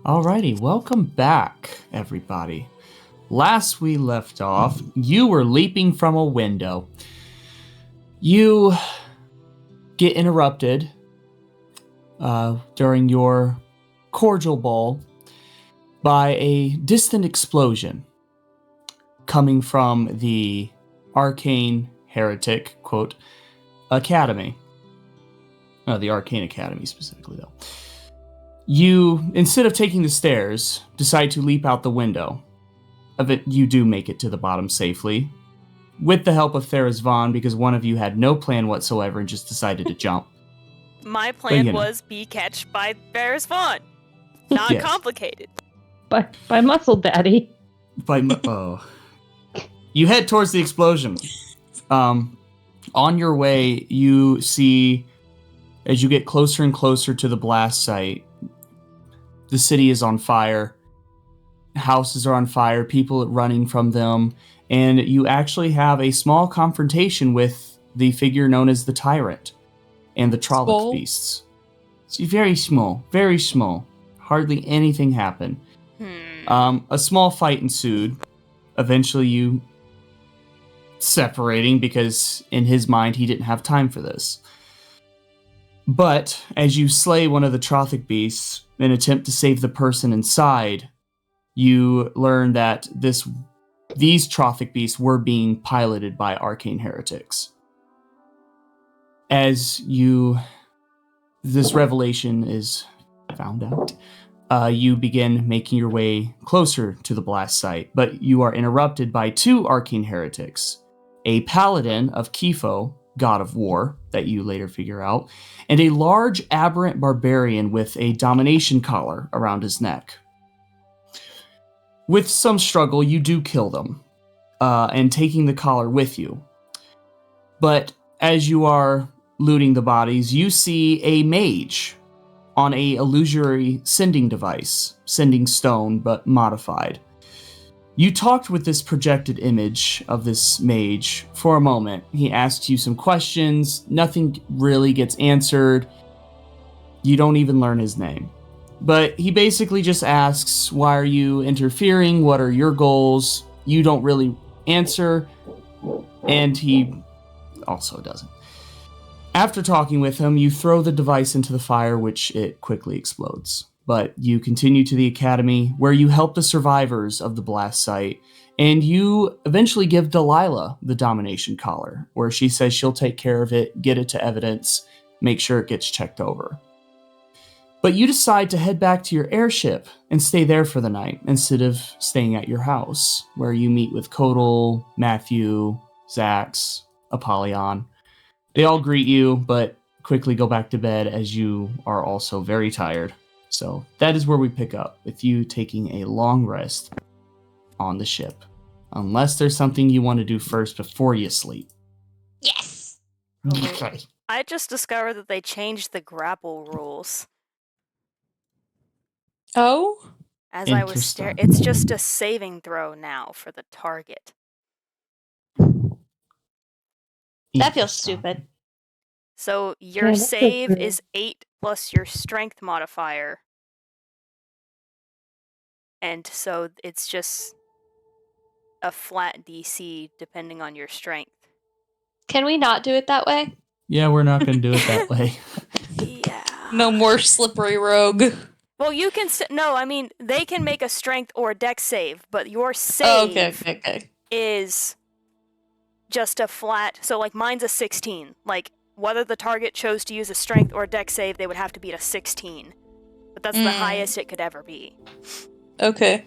Alrighty, welcome back, everybody. Last we left off, you were leaping from a window. You get interrupted during your cordial ball by a distant explosion coming from the Arcane Heretic, quote, Academy. The Arcane Academy specifically, though. You, instead of taking the stairs, decide to leap out the window. You do make it to the bottom safely, with the help of Theras Vaughn, because one of you had no plan whatsoever and just decided to jump. My plan was be catched by Theras Vaughn. Not Yes. complicated. By Muscle Daddy. You head towards the explosion. On your way, you see, as you get closer and closer to the blast site, the city is on fire. Houses are on fire, people running from them, and you actually have a small confrontation with the figure known as the Tyrant and the Trolloc beasts. It's very small, very small. Hardly anything happened. A small fight ensued. Eventually you separating because in his mind he didn't have time for this. But as you slay one of the Trothic beasts in an attempt to save the person inside, you learn that these Trothic beasts were being piloted by arcane heretics. As this revelation is found out, you begin making your way closer to the blast site, but you are interrupted by two arcane heretics, a paladin of Kifo, god of war, that you later figure out, and a large aberrant barbarian with a domination collar around his neck. With some struggle, you do kill them, and taking the collar with you. But as you are looting the bodies, you see a mage on a illusory sending device, sending stone, but modified. You talked with this projected image of this mage for a moment. He asks you some questions. Nothing really gets answered. You don't even learn his name. But he basically just asks, why are you interfering? What are your goals? You don't really answer. And he also doesn't. After talking with him, you throw the device into the fire, which it quickly explodes. But you continue to the academy, where you help the survivors of the blast site, and you eventually give Delilah the domination collar, where she says she'll take care of it, get it to evidence, make sure it gets checked over. But you decide to head back to your airship and stay there for the night, instead of staying at your house, where you meet with Kodal, Matthew, Zax, Apollyon. They all greet you, but quickly go back to bed as you are also very tired. So that is where we pick up, with you taking a long rest on the ship. Unless there's something you want to do first before you sleep. Yes! Okay. I just discovered that they changed the grapple rules. Oh? As I was staring, Interesting. it's just a saving throw now for the target. That feels stupid. So your Yeah, that's save okay. is 8 plus your strength modifier. And so it's just a flat DC depending on your strength. Can we not do it that way? Yeah, we're not going to do it that way. Yeah. No more slippery rogue. Well, you can... they can make a strength or a dex save, but your save Okay. is just a flat... So, like, mine's a 16. Like, whether the target chose to use a strength or a dex save, they would have to be at a 16. But that's the highest it could ever be. Okay.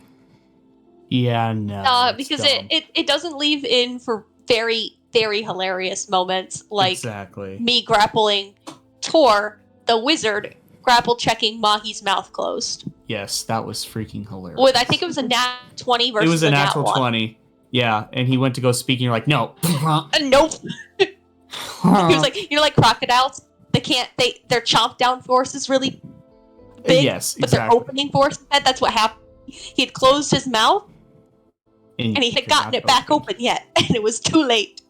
Yeah, no. Because dumb. it doesn't leave in for very, very hilarious moments, like Exactly. me grappling Tor, the wizard, grapple checking Mahi's mouth closed. Yes, that was freaking hilarious. With, I think it was a nat 20 versus it was a nat natural 1. 20. Yeah, and he went to go speak, and you're like, no. Nope. He was like, you know, like crocodiles? Their chomp down force is really big, yes, but their opening force, that's what happened. He had closed his mouth, and he hadn't gotten it back open yet, and it was too late.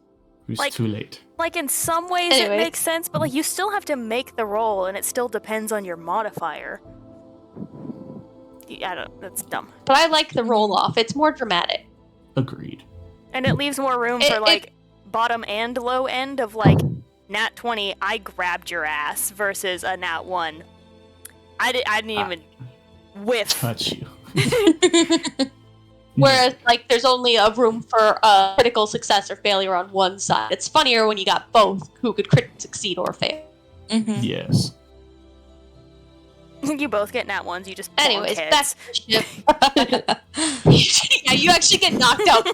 It was too late. Like, in some ways Anyway. it makes sense, but, like, you still have to make the roll, and it still depends on your modifier. That's dumb. But I like the roll-off. It's more dramatic. Agreed. And it leaves more room for, bottom and low end of, nat 20, I grabbed your ass, versus a nat 1. I didn't even whiff. Touch you. Whereas, there's only a room for critical success or failure on one side. It's funnier when you got both who could critically succeed or fail. Mm-hmm. Yes. You both get nat 1s, you just Anyways, bonk back heads. to the ship. Yeah, you actually get knocked out.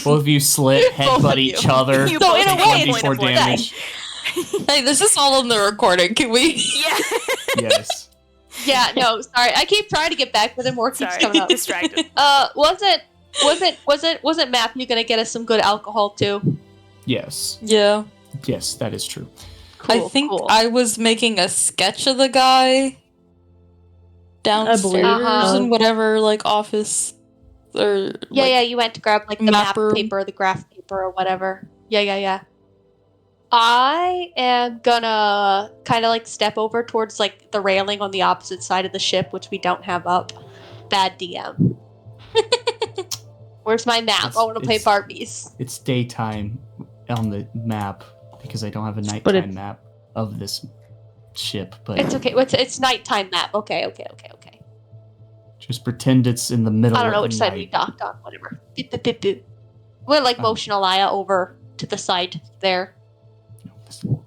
Both of you slit, Both headbutt of each you. other. You So both in a take way, 1 it's point of 1d4 damage. Hey, this is all on the recording. Can we? Yeah. Yes. Yeah, no, sorry. I keep trying to get back, but then more keeps Sorry, coming up. distracted. Wasn't Matthew gonna get us some good alcohol too? Yes. Yeah. Yes, that is true. I think I was making a sketch of the guy downstairs Uh-huh. in whatever office or Yeah, you went to grab the map room. paper, the graph paper, or whatever. Yeah. I am gonna kind of step over towards the railing on the opposite side of the ship, which we don't have up. Bad DM. Where's my map? I want to play Barbies. It's daytime on the map because I don't have a But nighttime it's- map of this ship. But It's okay. It's nighttime map. Okay. just pretend it's in the middle. I don't know of which the side we night. docked on. Whatever. We'll motion Alaya over to the side there. Well,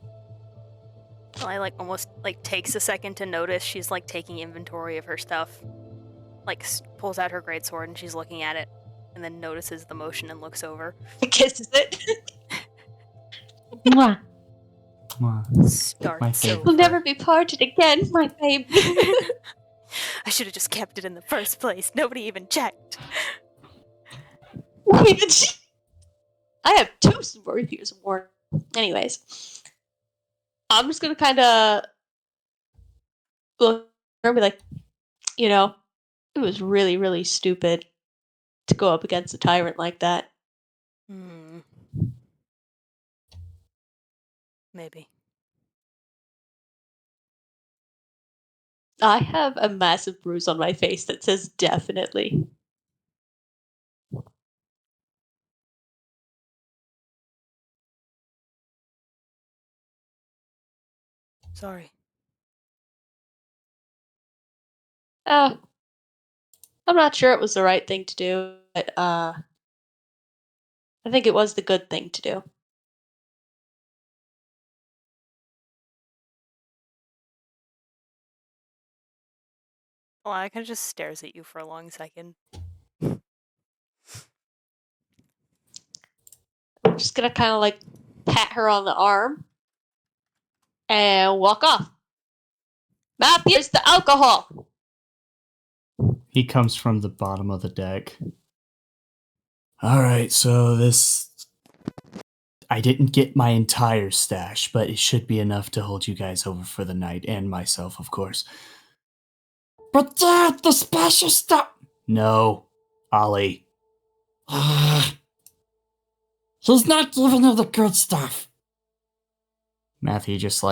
I almost takes a second to notice she's taking inventory of her stuff. Pulls out her greatsword and she's looking at it, and then notices the motion and looks over. Kisses it. Mwah. Come on. Starts My so. favorite. We'll never be parted again, my babe. I should have just kept it in the first place. Nobody even checked. I have 2 reviews of war. Anyways, I'm just gonna kind of look and be it was really, really stupid to go up against a tyrant like that. Maybe. I have a massive bruise on my face that says definitely. Sorry. I'm not sure it was the right thing to do, but I think it was the good thing to do. Well, I kind of just stares at you for a long second. I'm just gonna kind of pat her on the arm and walk off. Matthew, here's the alcohol. He comes from the bottom of the deck. Alright, so I didn't get my entire stash, but it should be enough to hold you guys over for the night, and myself, of course. But Dad, the special stuff! No, Ollie. He's not giving you the good stuff. Matthew just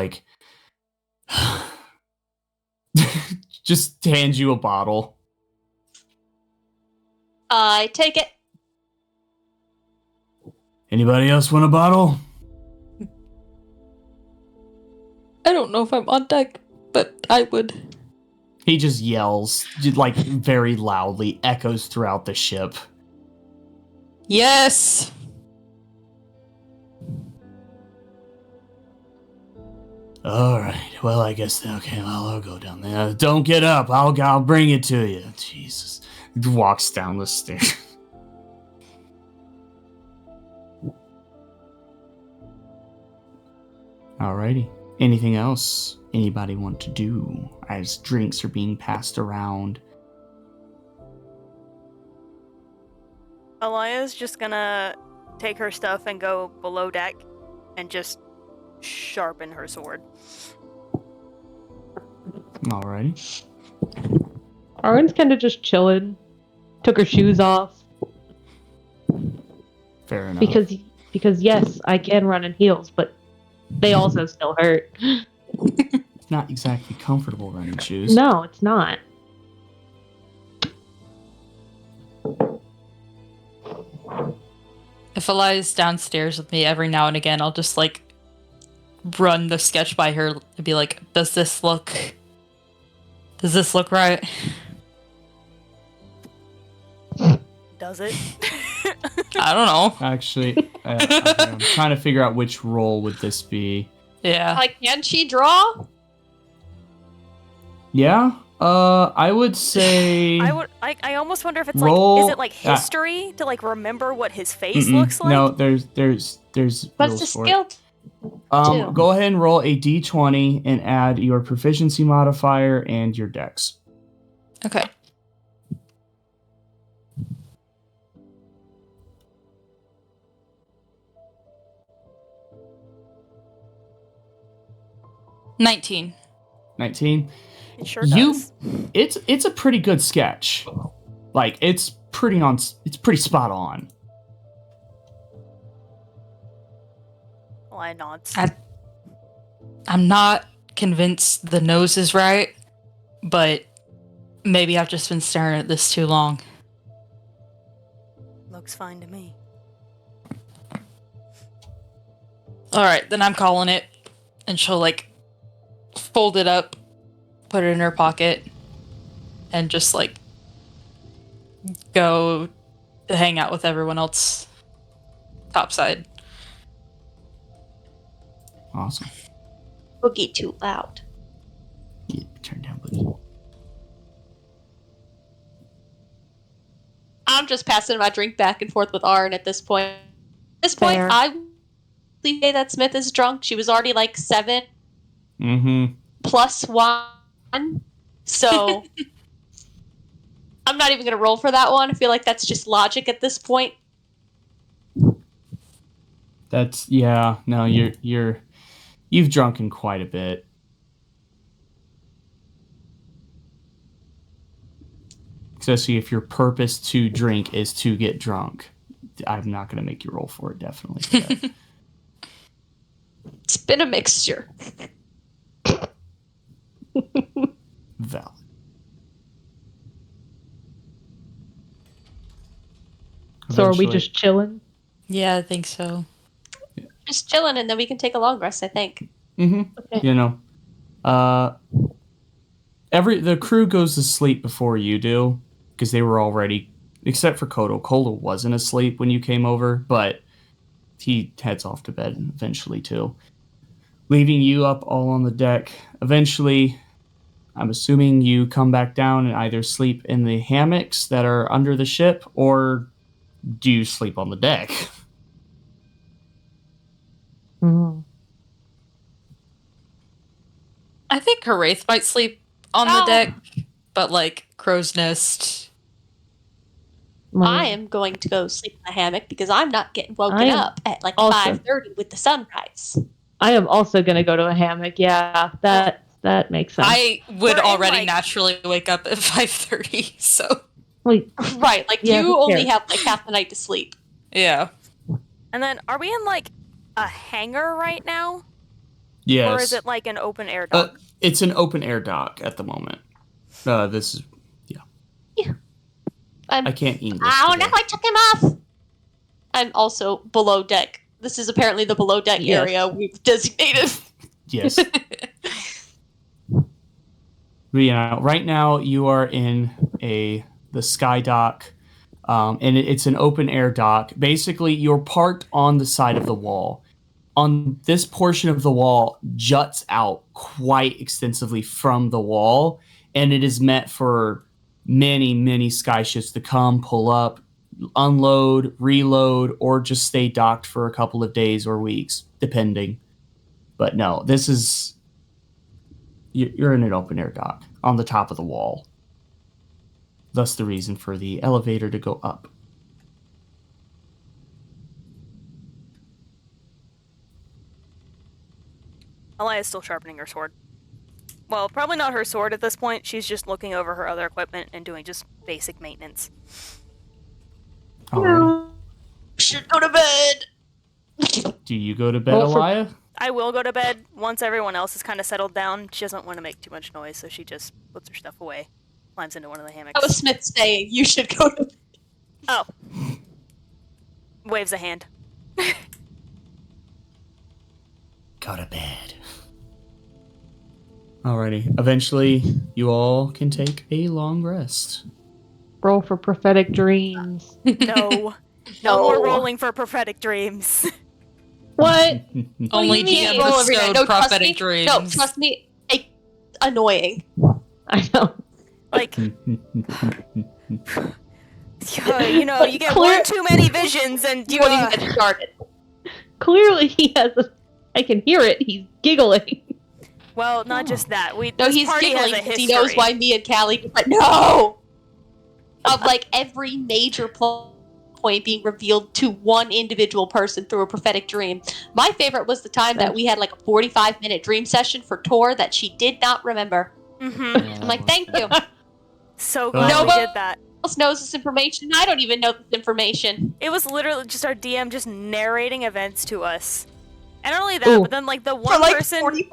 just hands you a bottle. I take it. Anybody else want a bottle? I don't know if I'm on deck, but I would. He just yells, very loudly, echoes throughout the ship. Yes. Alright, well, I guess, okay, well, I'll go down there. Don't get up, I'll bring it to you. Jesus. He walks down the stairs. Alrighty. Anything else anybody want to do as drinks are being passed around? Alaya's just gonna take her stuff and go below deck and just sharpen her sword. Alrighty. Arwen's kind of just chilling. Took her shoes off. Fair enough. Because yes, I can run in heels, but they also still hurt. It's not exactly comfortable running shoes. No, it's not. If Elia's downstairs with me every now and again, I'll just like run the sketch by her and be like, does this look right? Does it? I don't know. Actually, I'm trying to figure out which role would this be. Yeah. Like, can she draw? Yeah. I would say. I almost wonder if it's Roll- like, is it like history to like remember what his face Mm-mm. looks like? No, there's What's rules the for it. skill? Two. Go ahead and roll a d20 and add your proficiency modifier and your dex. Okay. $19. 19. It sure does. It's a pretty good sketch. Like it's pretty spot on. Elia nods. I'm not convinced the nose is right, but maybe I've just been staring at this too long. Looks fine to me. Alright, then I'm calling it. And she'll like fold it up, put it in her pocket, and just like go to hang out with everyone else topside. Awesome. Boogie too loud. Yeah, turn down, Boogie. I'm just passing my drink back and forth with Arn at this point. At this point, Fair. I say that Smith is drunk. She was already like 7 Mm-hmm. plus 1. So I'm not even going to roll for that one. I feel like that's just logic at this point. That's no, you've drunken quite a bit. Especially if your purpose to drink is to get drunk. I'm not gonna make you roll for it, definitely. But It's been a mixture. valid. So are we Eventually- just chilling? Yeah, I think so. Just chilling, and then we can take a long rest, I think. Mm-hmm. Okay. You know, the crew goes to sleep before you do because they were already, except for Kodo. Kodo wasn't asleep when you came over, but he heads off to bed eventually too, leaving you up all on the deck. Eventually, I'm assuming you come back down and either sleep in the hammocks that are under the ship, or do you sleep on the deck? Mm. I think Wraith might sleep on the Oh. deck, but like Crow's Nest. I am going to go sleep in the hammock because I'm not getting woken I am up at like also- 5:30 with the sunrise. I am also gonna go to a hammock. Yeah, that makes sense. I would We're in, already like- naturally wake up at 5:30, so Wait, Right, like Yeah, you who only cares? have like half the night to sleep. yeah. And then, are we in like a hangar right now, Yes. or is it like an open air dock? It's an open air dock at the moment. This is I'm I can't English. Oh, today. now I took him off. I'm also below deck. This is apparently the below deck Yes. area we've designated. Yes. But, right now you are in the sky dock, and it's an open air dock. Basically, you're parked on the side of the wall. On this portion of the wall juts out quite extensively from the wall, and it is meant for many sky ships to come, pull up, unload, reload, or just stay docked for a couple of days or weeks, depending. But no, this is... You're in an open air dock on the top of the wall. Thus the reason for the elevator to go up. Elia's still sharpening her sword. Well, probably not her sword at this point. She's just looking over her other equipment and doing just basic maintenance. Alrighty. Should go to bed. Do you go to bed, Well, for- Elia? I will go to bed once everyone else is kind of settled down. She doesn't want to make too much noise, so she just puts her stuff away, climbs into one of the hammocks. That was Smith saying you should go to bed. Oh. Waves a hand. Go to bed. Alrighty. Eventually, you all can take a long rest. Roll for prophetic dreams. No. No more rolling for prophetic dreams. What? Only You can't DM roll every night. bestowed No, trust prophetic me. dreams. No, trust me. Annoying. I know. Like, you know, But you get clear- one too many visions and You won't even get started. Clearly, he has a. I can hear it. He's giggling. Well, not just that. No, This he's party has giggling a because history. he knows why me and Callie. But no, of like every major plot point being revealed to one individual person through a prophetic dream. My favorite was the time that we had like a 45-minute dream session for Tor that she did not remember. Mm-hmm. I'm like, thank you. So glad Oh. we did that. Else knows this information. I don't even know this information. It was literally just our DM just narrating events to us. And not only that, Ooh. but then like the For one like person 40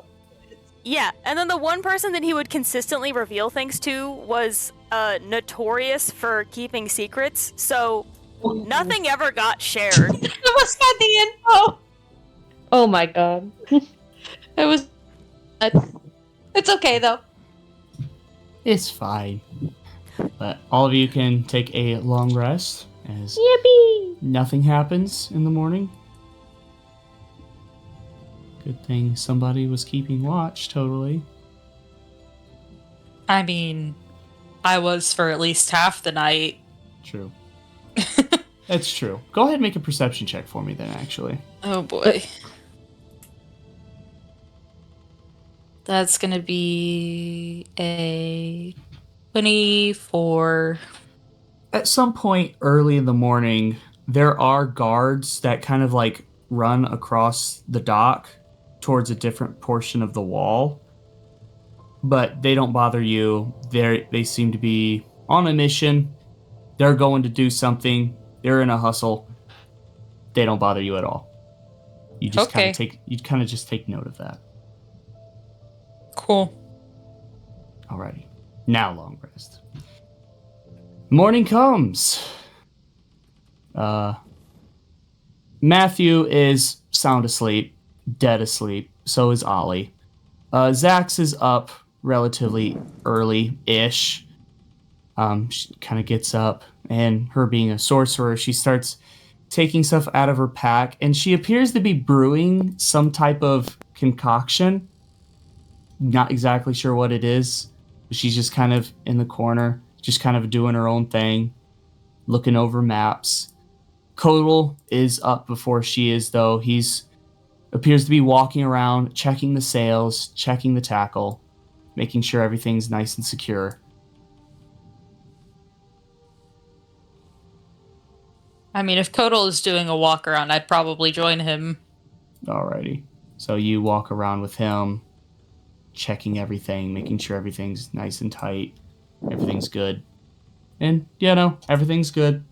Yeah, and then the one person that he would consistently reveal things to was notorious for keeping secrets, so nothing ever got shared. I must have the info. Oh my god. It was. It's okay though. It's fine. But all of you can take a long rest as Yippee! nothing happens in the morning. Good thing somebody was keeping watch, totally. I mean, I was for at least half the night. True. That's true. Go ahead and make a perception check for me then, actually. Oh boy. That's gonna be a 24. At some point early in the morning, there are guards that kind of like run across the dock towards a different portion of the wall. But they don't bother you. They seem to be on a mission. They're going to do something. They're in a hustle. They don't bother you at all. You just Okay. kind of just take note of that. Cool. Alrighty. Now long rest. Morning comes. Matthew is sound asleep, dead asleep. So is Ollie. Zax is up relatively early-ish. She kind of gets up, and her being a sorcerer, she starts taking stuff out of her pack, and she appears to be brewing some type of concoction. Not exactly sure what it is. She's just kind of in the corner, just kind of doing her own thing, looking over maps. Kodal is up before she is, though. He's appears to be walking around, checking the sails, checking the tackle, making sure everything's nice and secure. I mean, if Kodal is doing a walk around, I'd probably join him. Alrighty. So you walk around with him, checking everything, making sure everything's nice and tight, everything's good. And, everything's good.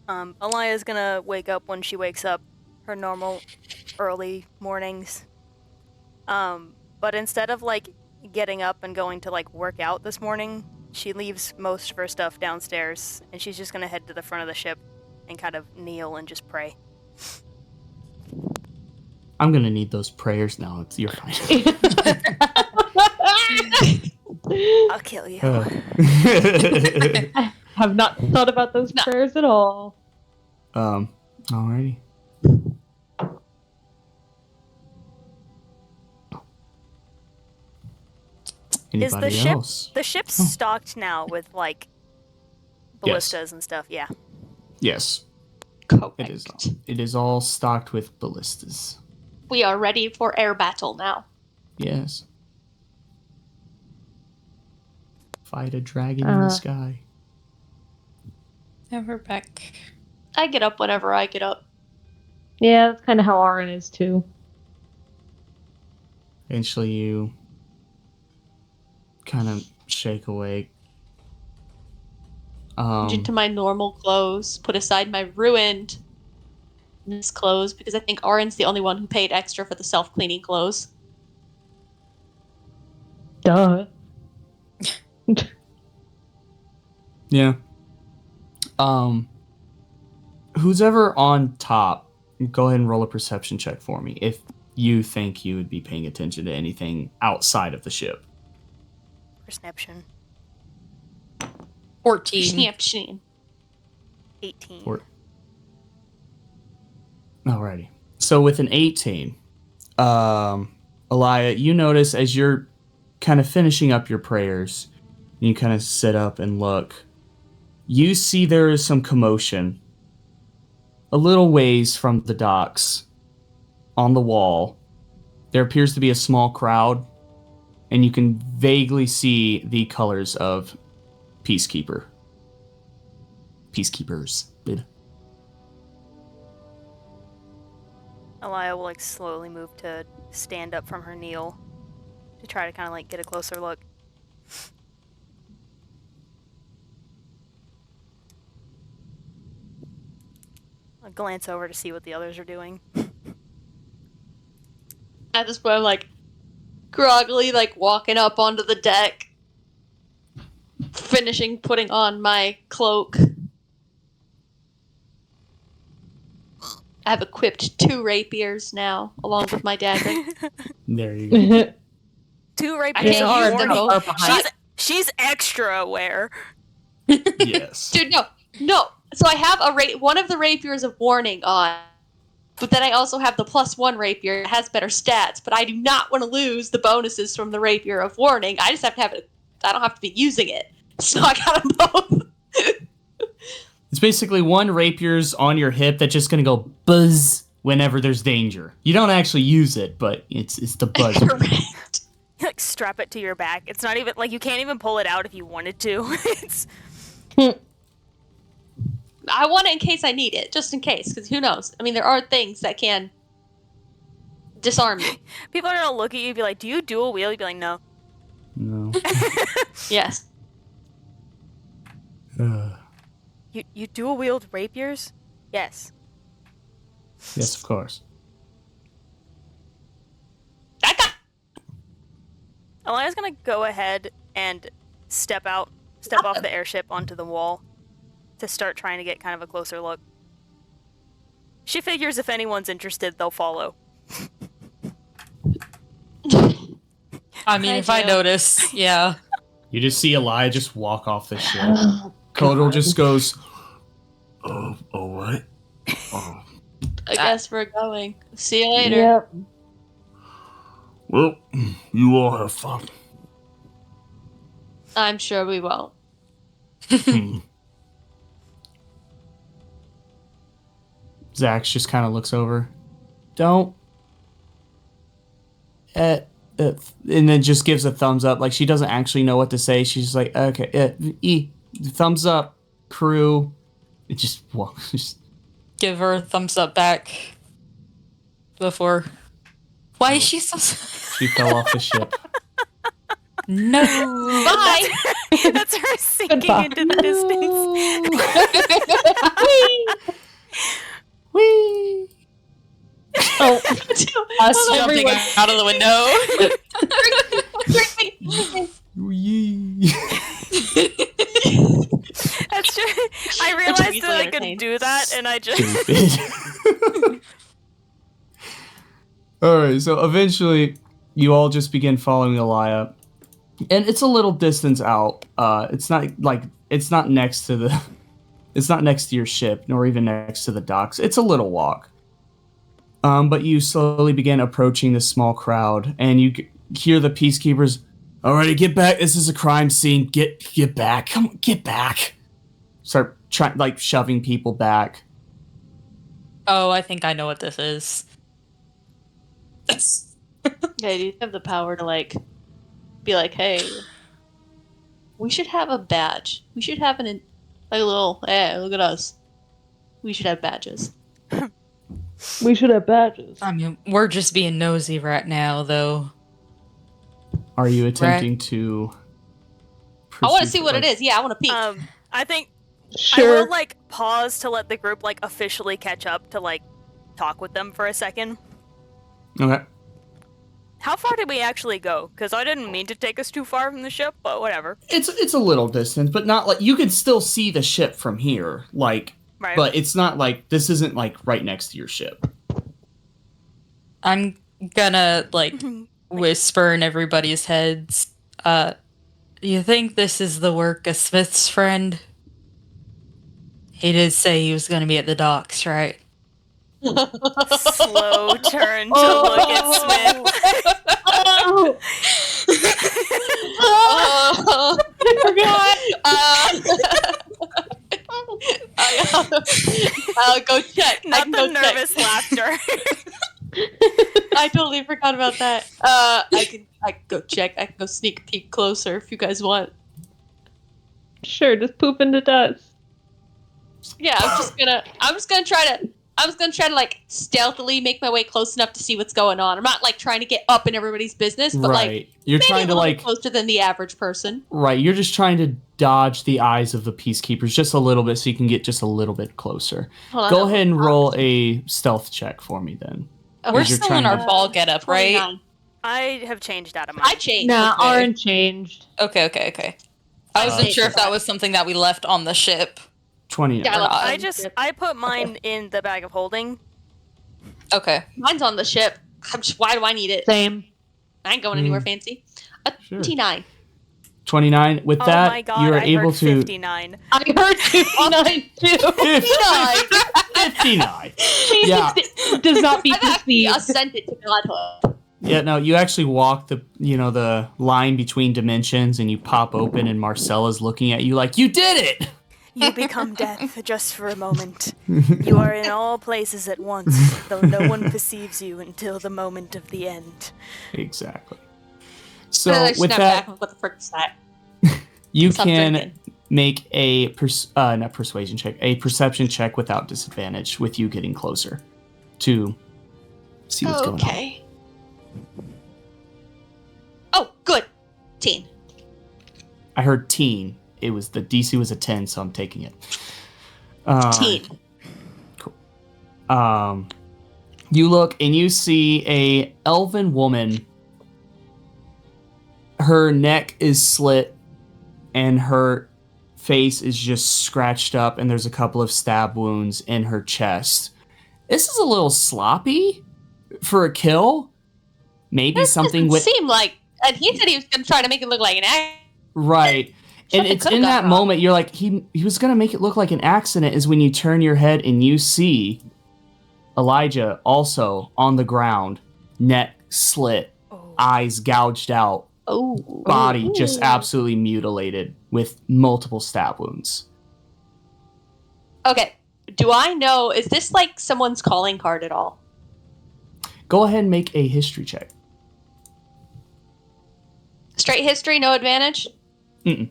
Alaya's gonna wake up when she wakes up, her normal early mornings. But instead of like getting up and going to like work out this morning, she leaves most of her stuff downstairs and she's just gonna head to the front of the ship and kind of kneel and just pray. I'm gonna need those prayers now. You're fine. I'll kill you. I have not thought about those prayers at all. Alrighty. Is the Anybody ship else? the ship's stocked now with like ballistas and stuff? Yeah. Yes, Correct. it is. It is all stocked with ballistas. We are ready for air battle now. Yes. Fight a dragon in the sky. And we're back. I get up whenever I get up. Yeah, that's kind of how Aaron is too. Eventually, you kind of shake awake. Change into my normal clothes, put aside my ruined clothes because I think Arin's the only one who paid extra for the self-cleaning clothes. Duh. Yeah. Who's ever on top, go ahead and roll a perception check for me if you think you would be paying attention to anything outside of the ship. Perception. 14. Snapchat. 18. Alrighty. So with an 18, Elia, you notice as you're kind of finishing up your prayers, and you kind of sit up and look, you see there is some commotion a little ways from the docks on the wall. There appears to be a small crowd, and you can vaguely see the colors of Peacekeepers. Elia will like slowly move to stand up from her kneel to try to kind of like get a closer look. I'll glance over to see what the others are doing. At this point, I'm like groggily, like walking up onto the deck, finishing putting on my cloak. I have equipped 2 rapiers now, along with my dagger. There you go. 2 I rapiers can't of hard warning. them both. She's extra aware. Yes. Dude, no. So I have one of the rapiers of warning on, but then I also have the +1 rapier that has better stats. But I do not want to lose the bonuses from the rapier of warning. I just have to have it. I don't have to be using it, so I got them both. It's basically one rapier's on your hip that's just gonna go buzz whenever there's danger. You don't actually use it, but it's the buzz. Correct. You like strap it to your back. It's not even like you can't even pull it out if you wanted to. It's I want it in case I need it, just in case, because who knows? I mean, there are things that can disarm me. people are gonna look at you and be like, "Do you dual wield?" You'd be like, "No." No. Yes. You dual wield rapiers? Yes. Yes, of course. I got. Elia's gonna go ahead and step off the airship onto the wall to start trying to get kind of a closer look. She figures if anyone's interested, they'll follow. I mean, if I notice, yeah. You just see Elia just walk off the ship. Kodal just goes, oh, what? Oh. I guess we're going. See you later. Yep. Well, you all have fun. I'm sure we won't. Zax just kind of looks over. Don't. And then just gives a thumbs up. Like she doesn't actually know what to say. She's just like, okay, thumbs up, crew. It just walks. Give her a thumbs up back before. Why is she so. She fell off the ship. No. Bye. That's her sinking Goodbye. into the distance. Whee! Oh, us Jumping everyone. out of the window. Whee! That's just, I realized that I could entertained. do that, and I just. Alright, so eventually you all just begin following Elia. And it's a little distance out. It's not next to your ship, nor even next to the docks. It's a little walk. But you slowly begin approaching this small crowd, and you hear the peacekeepers, "Alrighty, get back. This is a crime scene. Get back. Come on, get back." Start shoving people back. Oh, I think I know what this is. Yeah, you have the power to be like, hey, we should have a badge. We should have a little, hey, look at us. We should have badges. We should have badges. I mean, we're just being nosy right now, though. Are you attempting to? I want to see what it is. Yeah, I want to peek. I think I Sure. will pause to let the group officially catch up to talk with them for a second. Okay. How far did we actually go? Because I didn't mean to take us too far from the ship, but whatever. It's a little distance, but not like you can still see the ship from here. Like, Right. but it's not like this isn't like right next to your ship. I'm gonna like whisper in everybody's heads. Do you think this is the work of Smith's friend? He did say he was gonna be at the docks, right? Slow turn to look at Smith. Oh, I forgot. I'll go check. Not I can the go check. nervous laughter. I totally forgot about that. I can go check. I can go sneak a peek closer if you guys want. sure, just poop into dust. Yeah, I'm just gonna try to like stealthily make my way close enough to see what's going on. I'm not like trying to get up in everybody's business, but Right. like You're maybe trying a to little like bit closer than the average person. right. You're just trying to dodge the eyes of the peacekeepers just a little bit, so you can get just a little bit closer. Hold on, Go ahead and roll a stealth check for me then. Okay. We're you're still in trying our to- ball getup, right? 29. I have changed out of mine. I changed. Nah, Okay. Aaron changed. Okay. I wasn't sure if that was something that we left on the ship. 29. Yeah, I left I on the just ship. I put mine in the bag of holding. Okay. Mine's on the ship. Why do I need it? Same. I ain't going anywhere fancy. A Sure. 29. 29. With Oh that, my god, you're I able heard to 59. I heard 59 too. 59. Changes Yeah. does not be I've actually perceived. ascended to godhood. Yeah, no, you actually walk the line between dimensions and you pop open and Marcella's looking at you like, you did it! You become death just for a moment. You are in all places at once, though no one perceives you until the moment of the end. Exactly. So I with snap that, back. What the frick is that? you Stop can drinking. make a not persuasion check, a perception check without disadvantage with you getting closer to see what's going on. Okay. Oh, good. Teen. I heard teen. It was the DC was a 10, so I'm taking it. Teen. You look and you see a elven woman. Her neck is slit and her face is just scratched up and there's a couple of stab wounds in her chest. This is a little sloppy for a kill. Maybe something with Seem like, and he said he was going to try to make it look like an act. right. And Something it's could've in gone that wrong. moment you're like he was going to make it look like an accident is when you turn your head and you see Elijah also on the ground, neck slit, Oh. eyes gouged out, Oh. body just absolutely mutilated with multiple stab wounds. Okay. Do I know, is this like someone's calling card at all? Go ahead and make a history check. Straight history, no advantage? Mm-mm.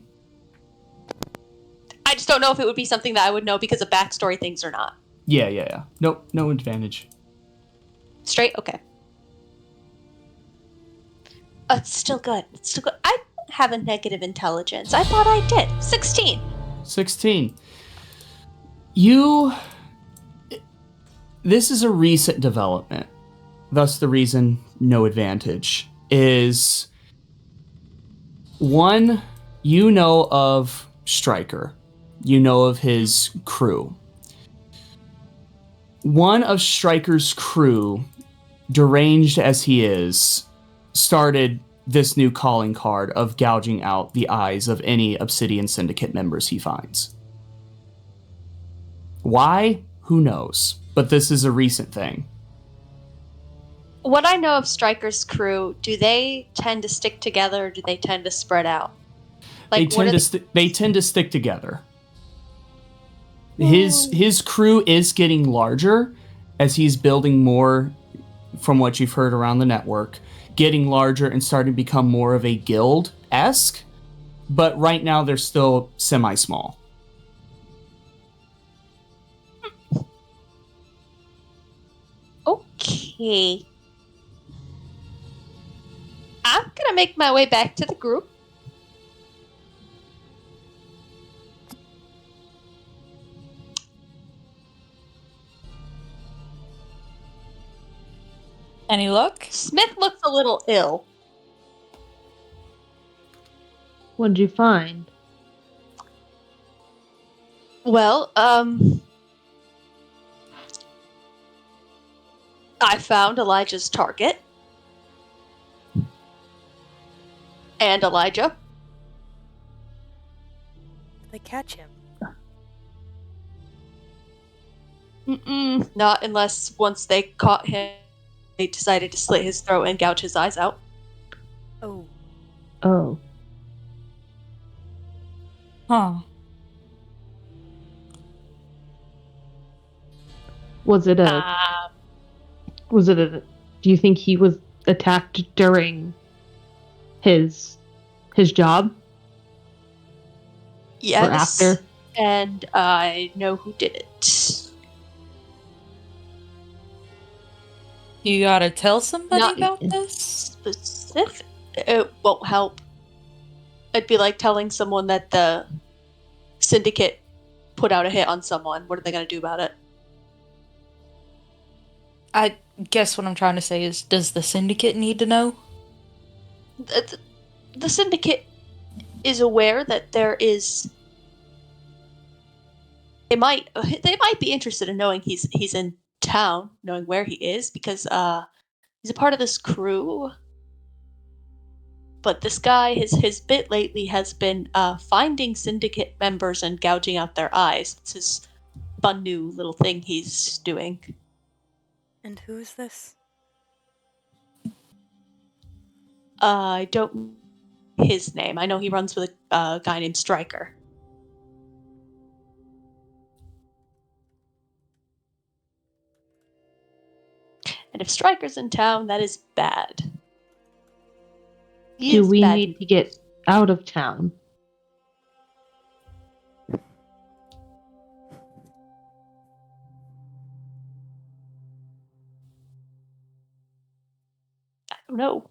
I just don't know if it would be something that I would know because of backstory things or not. Yeah. Nope, no advantage. Straight? Okay. It's still good. I don't have a negative intelligence. I thought I did. 16. 16. This is a recent development. Thus the reason no advantage is one, you know of Stryker. You know of his crew. One of Stryker's crew, deranged as he is, started this new calling card of gouging out the eyes of any Obsidian Syndicate members he finds. Why? Who knows? But this is a recent thing. What I know of Stryker's crew, do they tend to stick together or do they tend to spread out? They Like, what are tend to stick together. His crew is getting larger as he's building more, from what you've heard around the network, getting larger and starting to become more of a guild-esque, but right now they're still semi-small. Okay. I'm gonna make my way back to the group. Any luck? Smith looks a little ill. What'd you find? Well, I found Elijah's target. And Elijah. Did they catch him? Not unless once they caught him, they decided to slit his throat and gouge his eyes out. Oh. Oh. Huh. Was it a... Do you think he was attacked during his job? Yes. Or after? And I know who did it. You gotta tell somebody Not about even this? Specific. It won't help. It'd be like telling someone that the syndicate put out a hit on someone. What are they gonna do about it? I guess what I'm trying to say is, does the syndicate need to know? The syndicate is aware that there is. They might be interested in knowing he's in town, knowing where he is, because he's a part of this crew. But this guy, his bit lately has been finding syndicate members and gouging out their eyes. It's his fun new little thing he's doing. And who is this? I don't know his name. I know he runs with a guy named Stryker. And if Stryker's in town, that is bad. Do we need to get out of town? I don't know.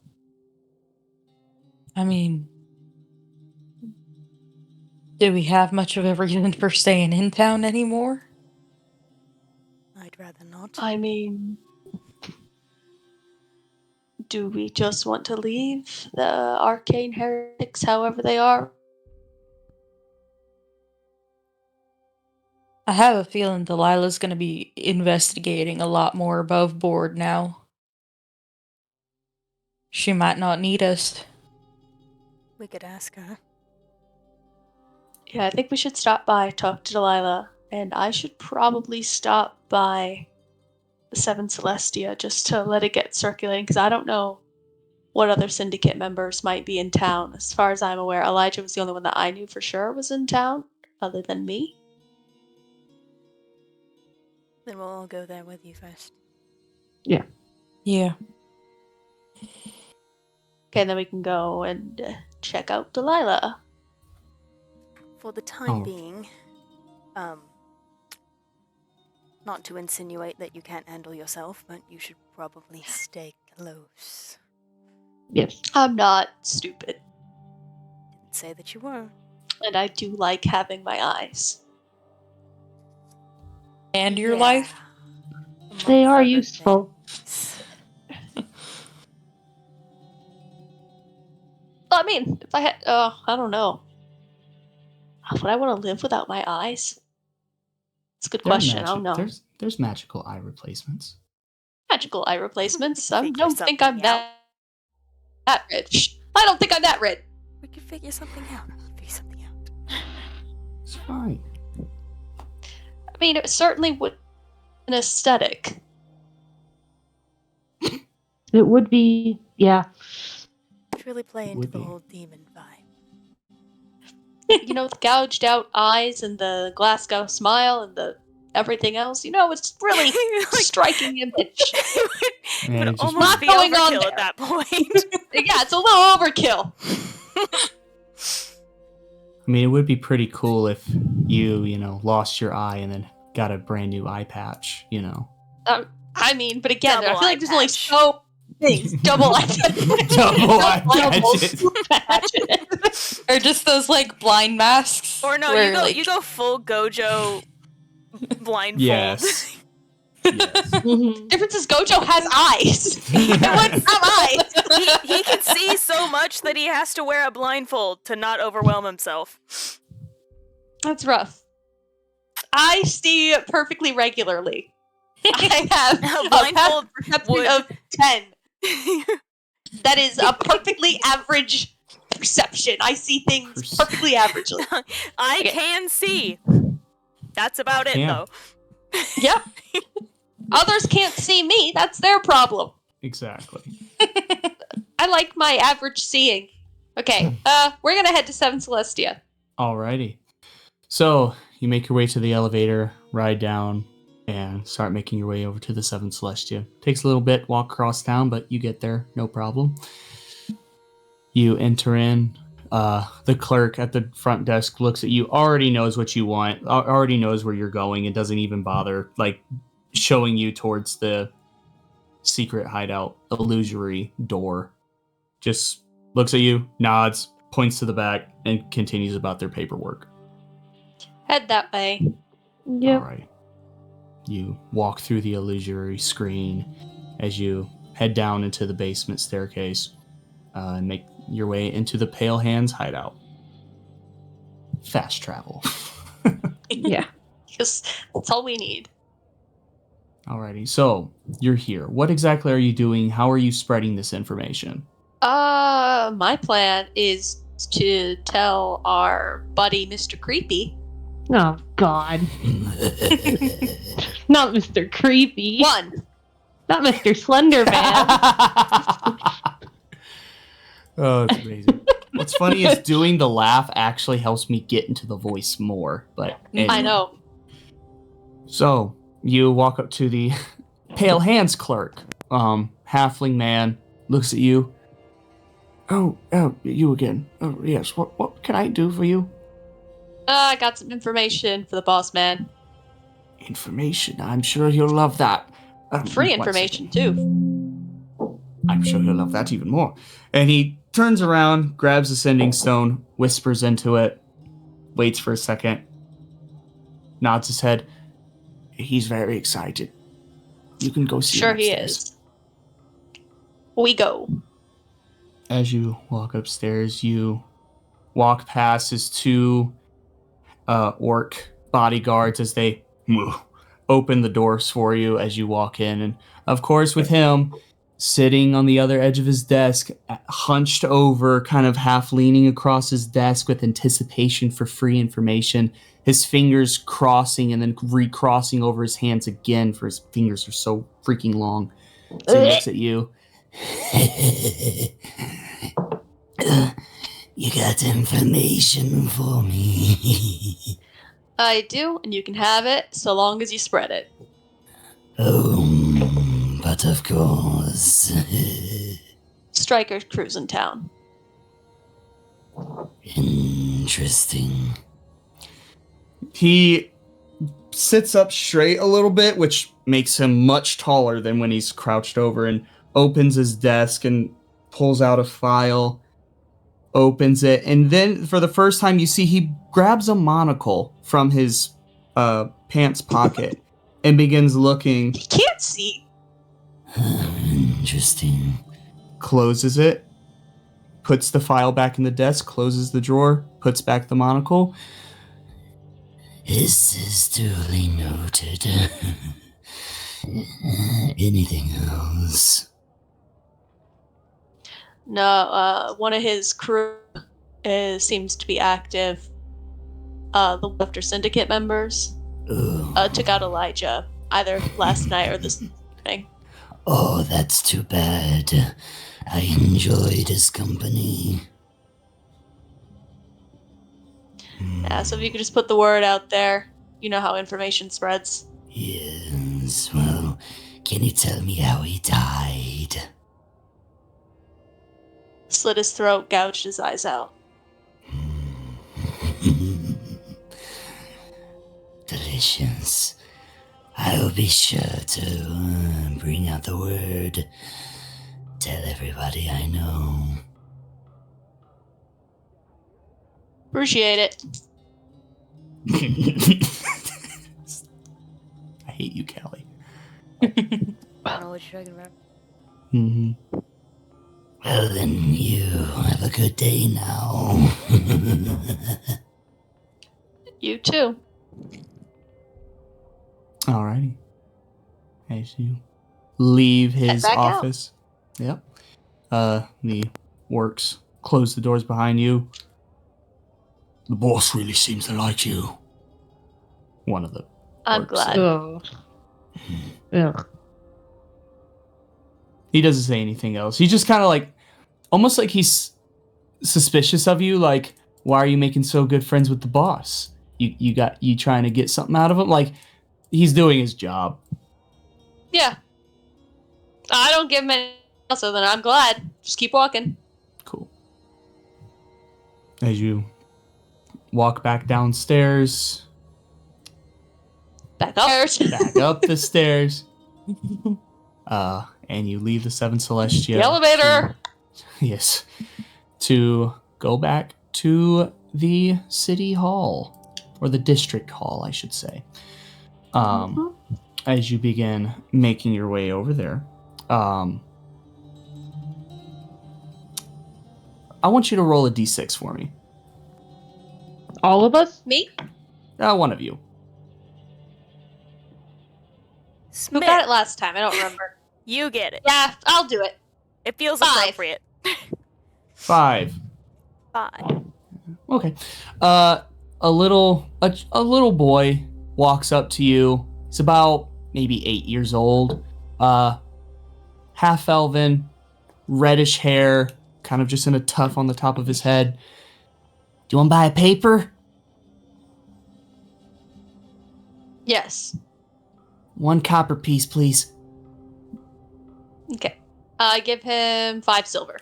I mean, do we have much of a reason for staying in town anymore? I'd rather not. I mean, do we just want to leave the arcane heretics however they are? I have a feeling Delilah's gonna be investigating a lot more above board now. She might not need us. We could ask her. Yeah, I think we should stop by, talk to Delilah, and I should probably stop by the Seven Celestia just to let it get circulating, because I don't know what other syndicate members might be in town. As far as I'm aware, Elijah was the only one that I knew for sure was in town, other than me. Then we'll all go there with you first. Yeah. Okay, then we can go and check out Delilah. For the time being, not to insinuate that you can't handle yourself, but you should probably stay close. Yes. I'm not stupid, Didn't say that you were. and I do like having my eyes. And your Yeah. life? They Amongst are other useful. things. Well, I mean, if I had, I don't know. Would I want to live without my eyes? It's a good question. I don't know. There's magical eye replacements. Magical eye replacements. I Figure don't think I'm something out. that rich. I don't think I'm that rich. We could figure something out. It's fine. I mean, it certainly would an aesthetic. It would be, yeah. It's really play into Would the be. whole demon vibe. You know, the gouged out eyes and the Glasgow smile and the everything else. You know, it's really striking image. It Yeah, would it just almost Not be going on overkill there. at that point. Yeah, it's a little overkill. I mean, it would be pretty cool if you lost your eye and then got a brand new eye patch, I mean, but again, I Double feel eye like there's only patch. so things. Double eye Double eye Double patches. Or just those, like, blind masks? Or no, where, you go full Gojo blindfold. Yes. Yes. Difference is Gojo has eyes. I wouldn't have eyes. He can see so much that he has to wear a blindfold to not overwhelm himself. That's rough. I see perfectly regularly. I have A a blindfold passive perception would- of 10. That is a perfectly average perception. I see things perfectly averagely. I Okay. can see. That's about it, Yeah. though. Yep. Others can't see me. That's their problem. Exactly. I like my average seeing. Okay, we're gonna head to Seven Celestia. Alrighty. So you make your way to the elevator, ride down, and start making your way over to the Seven Celestia. Takes a little bit, walk across town, but you get there, no problem. You enter in. The clerk at the front desk looks at you, already knows what you want, already knows where you're going, and doesn't even bother showing you towards the secret hideout illusory door. Just looks at you, nods, points to the back, and continues about their paperwork. Head that way. Yep. All right. You walk through the illusory screen as you head down into the basement staircase and make your way into the Pale Hands hideout. Fast travel. Yeah. Because that's all we need. Alrighty, so you're here. What exactly are you doing? How are you spreading this information? My plan is to tell our buddy Mr. Creepy. Oh, God. Not Mr. Creepy. One. Not Mr. Slender Man. Oh, it's amazing. What's funny is doing the laugh actually helps me get into the voice more. But I anyway. know. So you walk up to the Pale Hands clerk. Halfling man looks at you. Oh, you again. Oh, yes. What can I do for you? I got some information for the boss man. Information. I'm sure he'll love that. Free one information, second. too. I'm sure he'll love that even more. And he turns around, grabs a sending stone, whispers into it, waits for a second, nods his head. He's very excited. You can go see him Sure he upstairs. is. We go. As you walk upstairs, you walk past his two orc bodyguards as they open the doors for you as you walk in. And of course, with him sitting on the other edge of his desk, hunched over, kind of half leaning across his desk with anticipation for free information, his fingers crossing and then recrossing over his hands again, for his fingers are so freaking long. So he looks at you. You got information for me? I do, and you can have it so long as you spread it. But of course. Striker's cruising town. Interesting. He sits up straight a little bit, which makes him much taller than when he's crouched over, and opens his desk and pulls out a file, opens it, and then for the first time you see he grabs a monocle from his pants pocket and begins looking. He can't see. Interesting. Closes it, puts the file back in the desk, closes the drawer, puts back the monocle. This is duly noted. Anything else? No, one of his crew seems to be active. The Lifter Syndicate members took out Elijah either last night or this morning. Oh, that's too bad. I enjoyed his company. Yeah, so if you could just put the word out there, you know how information spreads. Yes, well, can you tell me how he died? Slit his throat, gouged his eyes out. Delicious. I'll be sure to bring out the word. Tell everybody I know. Appreciate it. I hate you, Callie. I don't know what you're talking about. Mm-hmm. Well, then you have a good day now. You too. Alrighty. As you leave his back out. office. Yep. The works close the doors behind you. The boss really seems to like you. One of the I'm works glad. said. Ugh. Ugh. He doesn't say anything else. He's just kind of like, almost like he's suspicious of you. Like, why are you making so good friends with the boss? You trying to get something out of him? Like, he's doing his job. Yeah. I don't give him any else, so then I'm glad. Just keep walking. Cool. As you walk back downstairs, Back up. back up the stairs, and you leave the Seven Celestia. The elevator. Yes. To go back to the city hall, or the district hall, I should say. As you begin making your way over there, I want you to roll a d6 for me. All of us? Me? One of you. Who Smith, got it last time? I don't remember. you get it. Yeah, I'll do it. It feels 5. appropriate. 5. 5. Okay. A little boy walks up to you. He's about maybe 8 years old. Half elven, reddish hair, kind of just in a tuft on the top of his head. Do you want to buy a paper? Yes. 1 copper piece, please. Okay. I give him 5 silver.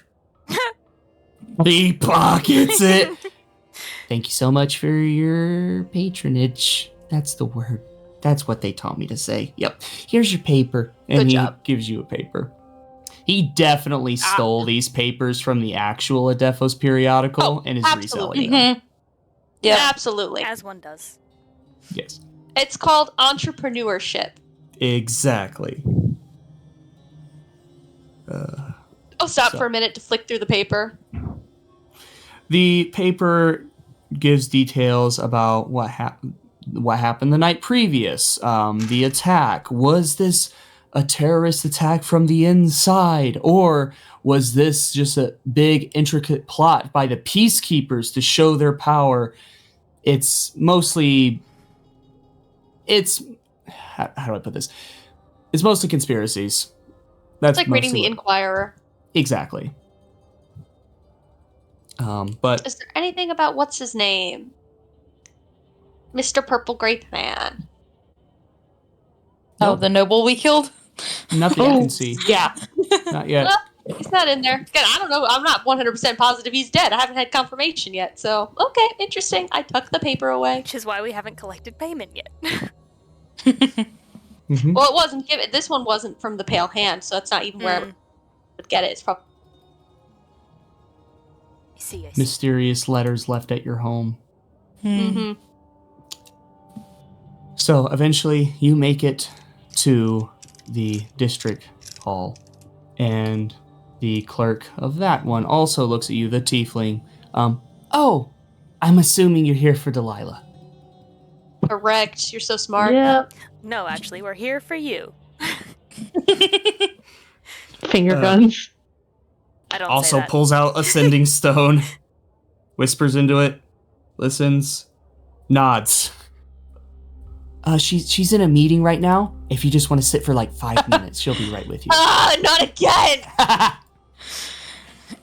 He pockets it. Thank you so much for your patronage. That's the word. That's what they taught me to say. Yep. Here's your paper. And Good he job. gives you a paper. He definitely stole these papers from the actual Edafos periodical and is absolutely. reselling them. Yeah, absolutely. As one does. Yes. It's called entrepreneurship. Exactly. Oh, stop So- for a minute to flick through the paper. The paper gives details about what happened the night previous. The attack. Was this a terrorist attack from the inside? Or was this just a big, intricate plot by the peacekeepers to show their power? It's mostly... How do I put this? It's mostly conspiracies. That's It's like reading mostly the Inquirer. Exactly. But Is there anything about what's his name? Mr. Purple Grape Man. Oh, Nope. the noble we killed? nothing I can see. Yeah. Not yet. Well, he's not in there. Again, I don't know. I'm not 100% positive he's dead. I haven't had confirmation yet. So, okay, interesting. I tucked the paper away. Which is why we haven't collected payment yet. Mhm. Well, it wasn't given. This one wasn't from the Pale Hand, so that's not even where I would get it. It's probably. I see. Mysterious letters left at your home. Mm-hmm. So eventually you make it to the district hall, and the clerk of that one also looks at you, the tiefling. Oh, I'm assuming you're here for Delilah. Correct. You're so smart. Yeah. No, actually, we're here for you. Finger Uh, guns. I don't say Also that. pulls out a sending stone, whispers into it, listens, nods. She's in a meeting right now. If you just want to sit for like 5 minutes, she'll be right with you. Ah, not again!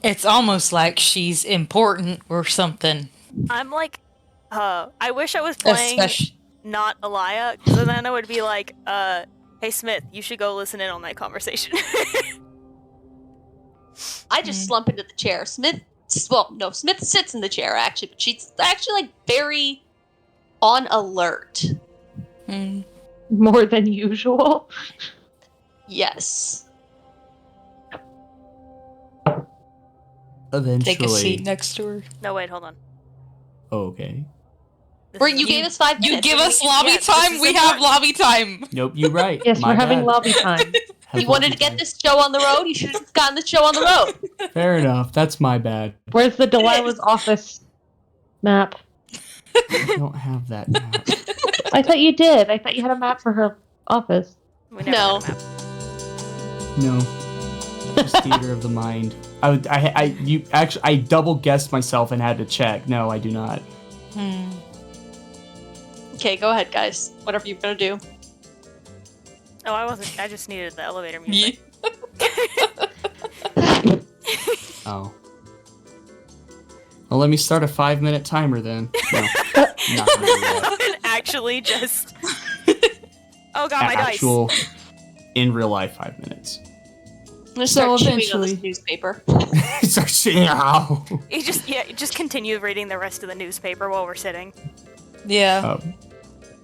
It's almost like she's important or something. I'm like, I wish I was playing Especially. not Elia, because then I would be like, hey Smith, you should go listen in on that conversation. I just slump into the chair. Smith sits in the chair actually, but she's actually like very on alert. Mm. More than usual. Yes. Eventually. Take a seat next to her. No, wait, hold on. Okay. You gave us 5 minutes. You give us lobby this time, is we have important. lobby time. Nope, you're right. Yes, My we're having bad. lobby time. Have You wanted lobby to get time. this show on the road? You should have gotten the show on the road. Fair enough. That's my bad. Where's the Delilah's office map? I don't have that map. I thought you did. I thought you had a map for her office. We never No. had a map. No. Just theater of the mind. I double guessed myself and had to check. No, I do not. Okay, go ahead, guys. Whatever you're gonna do. Oh, I wasn't. I just needed the elevator music. Oh. Well, let me start a 5-minute timer then. No, not gonna do that. Actually, just. Oh god, my Actual, in real life, 5 minutes. I'm gonna So start chewing on eventually- this newspaper. Start saying, ow. dice. You just continue reading the rest of the newspaper while we're sitting. Yeah.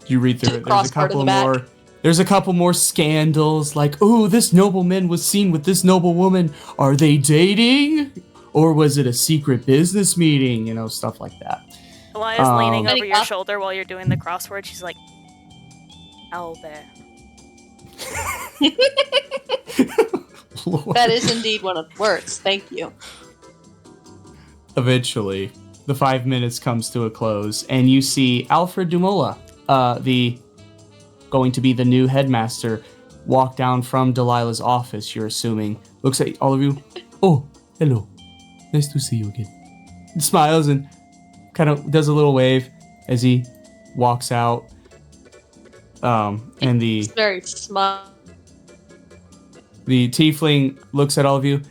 You read through it. There's a Crossword in couple the back. more. There's a couple more scandals, like, oh, this nobleman was seen with this noblewoman. Are they dating? Or was it a secret business meeting? You know, stuff like that. Elia's leaning Um, over your shoulder while you're doing the crossword. She's like, "Owlbear." Lord. That is indeed one of the words. Thank you. Eventually, the 5 minutes comes to a close, and you see Alfred Dumola, going to be the new headmaster, walk down from Delilah's office, you're assuming. Looks at all of you. Oh, hello. Nice to see you again. Smiles and kind of does a little wave as he walks out. And It's very smart. the tiefling looks at all of you.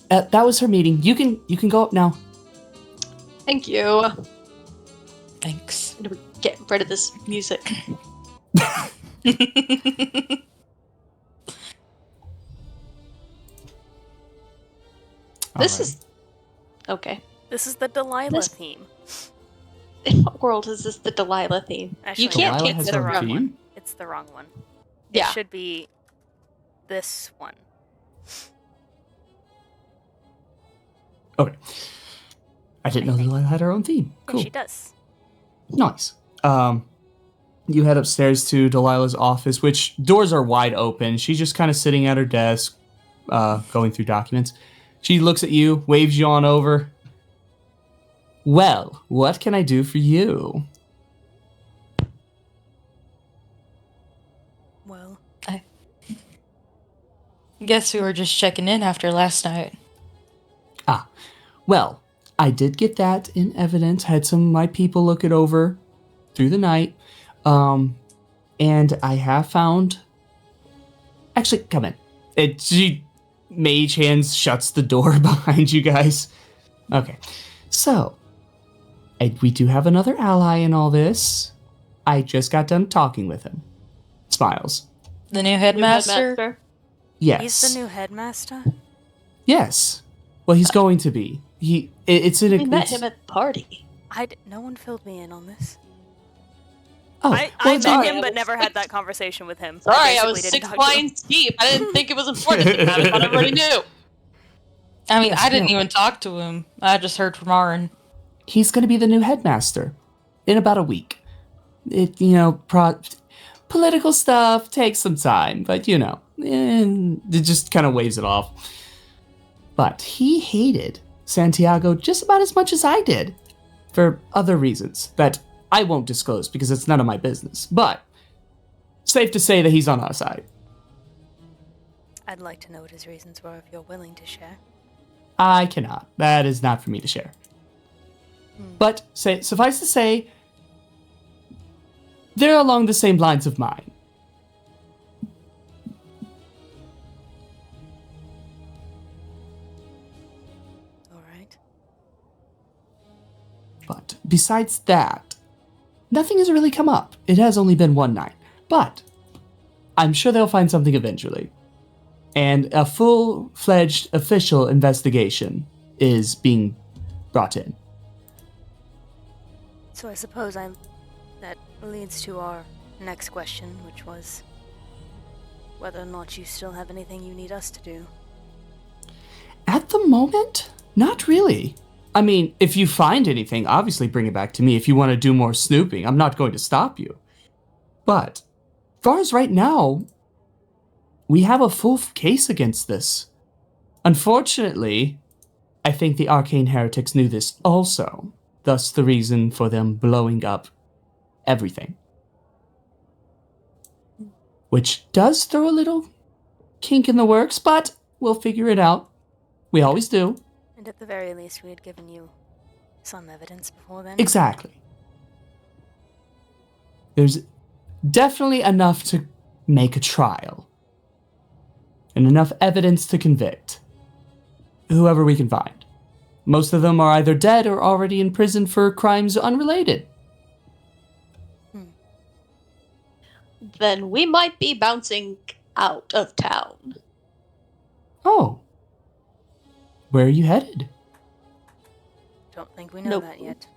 That was her meeting. You can go up now. Thank you. Thanks. I'm gonna get rid of this music. This is okay. This is the Delilah This- theme. In what world is this the Delilah theme? Actually, You can't Delilah take has this the her wrong wrong theme? one. It's the wrong one. It Yeah. should be this one. Okay. I didn't know Delilah had her own theme. Yeah, Cool. she does. Nice. You head upstairs to Delilah's office, which doors are wide open. She's just kind of sitting at her desk, going through documents. She looks at you, waves you on over. Well, what can I do for you? Well, Guess we were just checking in after last night. Well, I did get that in evidence. Had some of my people look it over through the night. And I have found... Actually, come in. She mage hands shuts the door behind you guys. Okay. So, we do have another ally in all this. I just got done talking with him. Smiles. The new headmaster? Yes. he's the new headmaster. Yes. Well, he's going to be. It's in a... We met it's- him at the party. No one filled me in on this. Oh, I well, it's met all- him, but never had that conversation with him. Sorry, I basically was didn't 6 talk to him. lines deep. I didn't think it was important. I thought everybody knew. I mean, Yes, I didn't no. even talk to him. I just heard from Aaron. He's going to be the new headmaster in about a week. Political stuff takes some time, but and it just kind of waves it off. But he hated Santiago just about as much as I did, for other reasons that I won't disclose because it's none of my business. But safe to say that he's on our side. I'd like to know what his reasons were if you're willing to share. I cannot. That is not for me to share. But suffice to say, they're along the same lines of mine. All right. But besides that, nothing has really come up. It has only been one night. But I'm sure they'll find something eventually. And a full-fledged official investigation is being brought in. So I suppose that leads to our next question, which was whether or not you still have anything you need us to do. At the moment, not really. I mean, if you find anything, obviously bring it back to me. If you want to do more snooping, I'm not going to stop you. But, as far as right now, we have a full case against this. Unfortunately, I think the arcane heretics knew this also. Thus the reason for them blowing up everything. Which does throw a little kink in the works, but we'll figure it out. We always do. And at the very least, we had given you some evidence before then. Exactly. There's definitely enough to make a trial. And enough evidence to convict whoever we can find. Most of them are either dead or already in prison for crimes unrelated. Then we might be bouncing out of town. Oh. Where are you headed? Don't think we know Nope. that yet.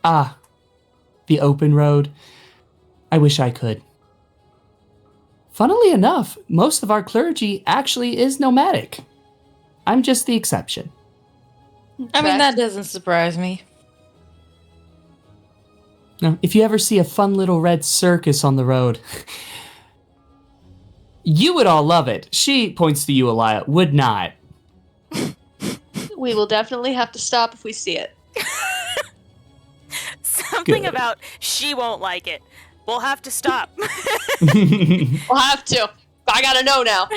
Ah. The open road. I wish I could. Funnily enough, most of our clergy actually is nomadic. I'm just the exception. I mean, that doesn't surprise me. Now, if you ever see a fun little red circus on the road, you would all love it. She points to you, Elia, would not. We will definitely have to stop if we see it. Something Good. about she won't like it. We'll have to stop. We'll have to. I gotta know now.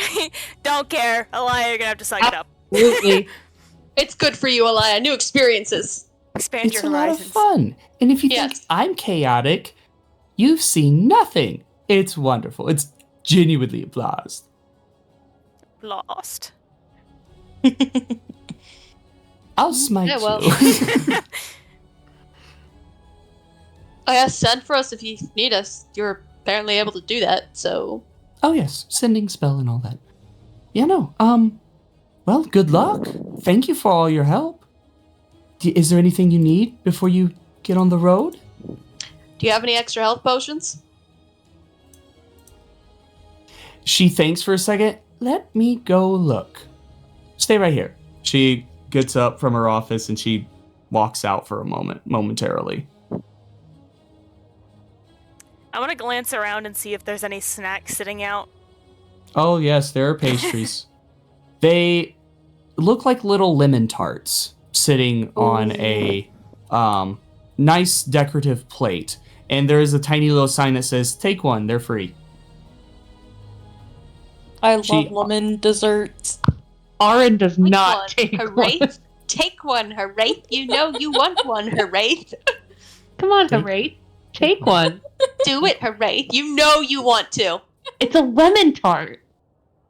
Don't care. Elia, you're gonna have to suck it up. Absolutely. It's good for you, Elia. New experiences. Expand It's your a lot of horizons. fun. And if you think Yes. I'm chaotic, you've seen nothing. It's wonderful. It's genuinely a blast. Lost. I'll smite Yeah, well. you. I guess send for us if you need us. You're apparently able to do that, so. Oh yes, sending spell and all that. Yeah, no. Well, good luck. Thank you for all your help. Is there anything you need before you get on the road? Do you have any extra health potions? She thinks for a second. Let me go look. Stay right here. She gets up from her office and she walks out for a moment, momentarily. I want to glance around and see if there's any snacks sitting out. Oh yes, there are pastries. They look like little lemon tarts sitting on a nice decorative plate. And there is a tiny little sign that says, "Take one, they're free." I She- love lemon desserts. Aaron does Take not one, take hooray. one. Take one, hooray. You know you want one, hooray. Come on, Take- Hooray. Take one. Do it, hooray. You know you want to. It's a lemon tart.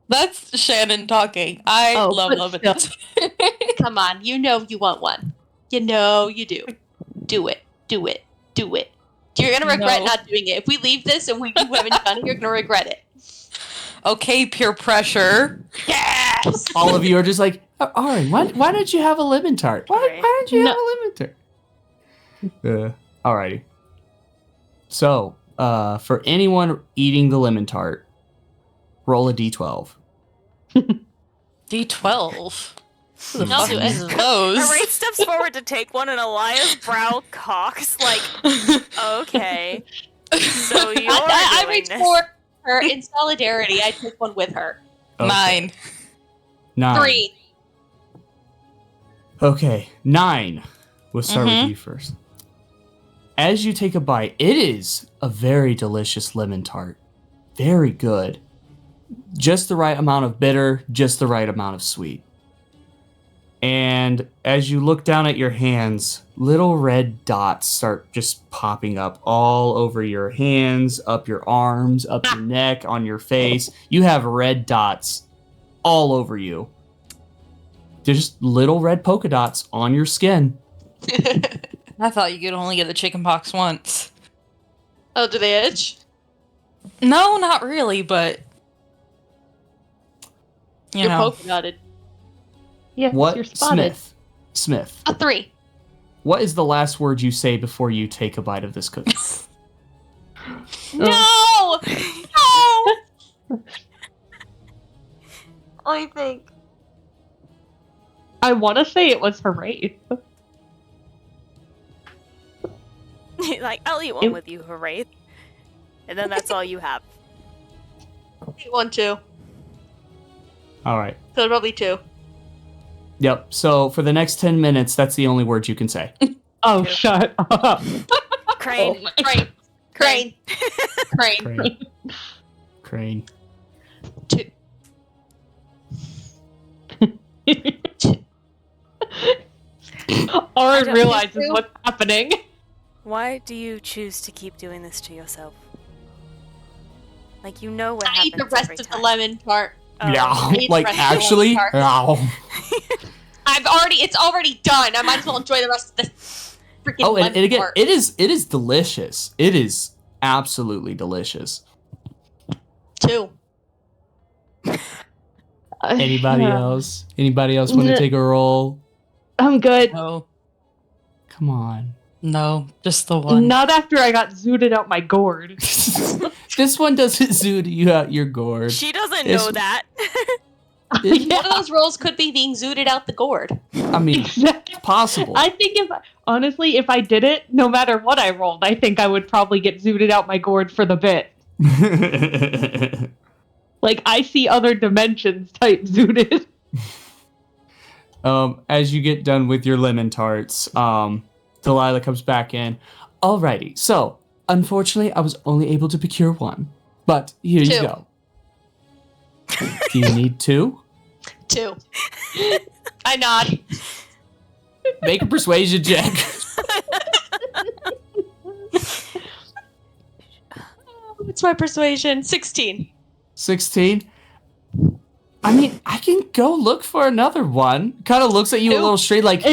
That's Shannon talking. I Oh, love but lemon still. desserts. Come on, you know you want one. You know you do. Do it. Do it. Do it. You're gonna regret No. not doing it. If we leave this and you haven't done it, you're gonna regret it. Okay, peer pressure. Yes! All of you are just like, Aaron, why don't you have a lemon tart? Why Right. don't you No. have a lemon tart? Alrighty. So, for anyone eating the lemon tart, roll a d12. D12. Who the I'll fuck do it. uses those? Hooray steps forward to take one, and Elia's brow cocks like, okay. So you're I doing reach this. for her in solidarity. I took one with her. Okay. 9. 9. 3. Okay, 9. We'll start Mhm. with you first. As you take a bite, it is a very delicious lemon tart. Very good. Just the right amount of bitter, just the right amount of sweet. And as you look down at your hands, little red dots start just popping up all over your hands, up your arms, up your neck, on your face. You have red dots all over you. There's just little red polka dots on your skin. I thought you could only get the chicken pox once. Oh, do they itch? No, not really, but you You're know. polka dotted. Yes, What, you're spotted. Smith, A 3. what is the last word you say before you take a bite of this cookie? No! No! I think. I want to say it was her wraith. Like, I'll eat one with you, Wraith. And then that's all you have. Eat one, too. All right. So probably 2. Yep. So for the next 10 minutes, that's the only word you can say. Oh, 2. shut up. Crane. Crane. Crane. Crane. Crane. Crane. 2. Orin don't realizes think so. what's happening. Why do you choose to keep doing this to yourself? Like, you know what I happens eat the rest every of the time. lemon tart. Oh, Yeah. okay. Like, Rest of the actually? lemon Ow. It's already done. I might as well enjoy the rest of the freaking Oh, lemon and again, tart. it is delicious. It is absolutely delicious. 2. Anybody Yeah. else? Anybody else want to No. take a roll? I'm good. No, Come on. no, just the one. Not after I got zooted out my gourd. This one doesn't zoot you out your gourd. She doesn't It's- know that. It- One of those rolls could be being zooted out the gourd. I mean, Exactly. possible. I think honestly, if I did it, no matter what I rolled, I think I would probably get zooted out my gourd for the bit. Like, I see other dimensions type zooted. As you get done with your lemon tarts, Delilah comes back in. Alrighty, so unfortunately, I was only able to procure one, but here you 2. go. Do you need 2? 2. I nod. Make a persuasion check. What's my persuasion? 16. 16. I mean, I can go look for another one. Kind of looks at you a Ew. little straight, like,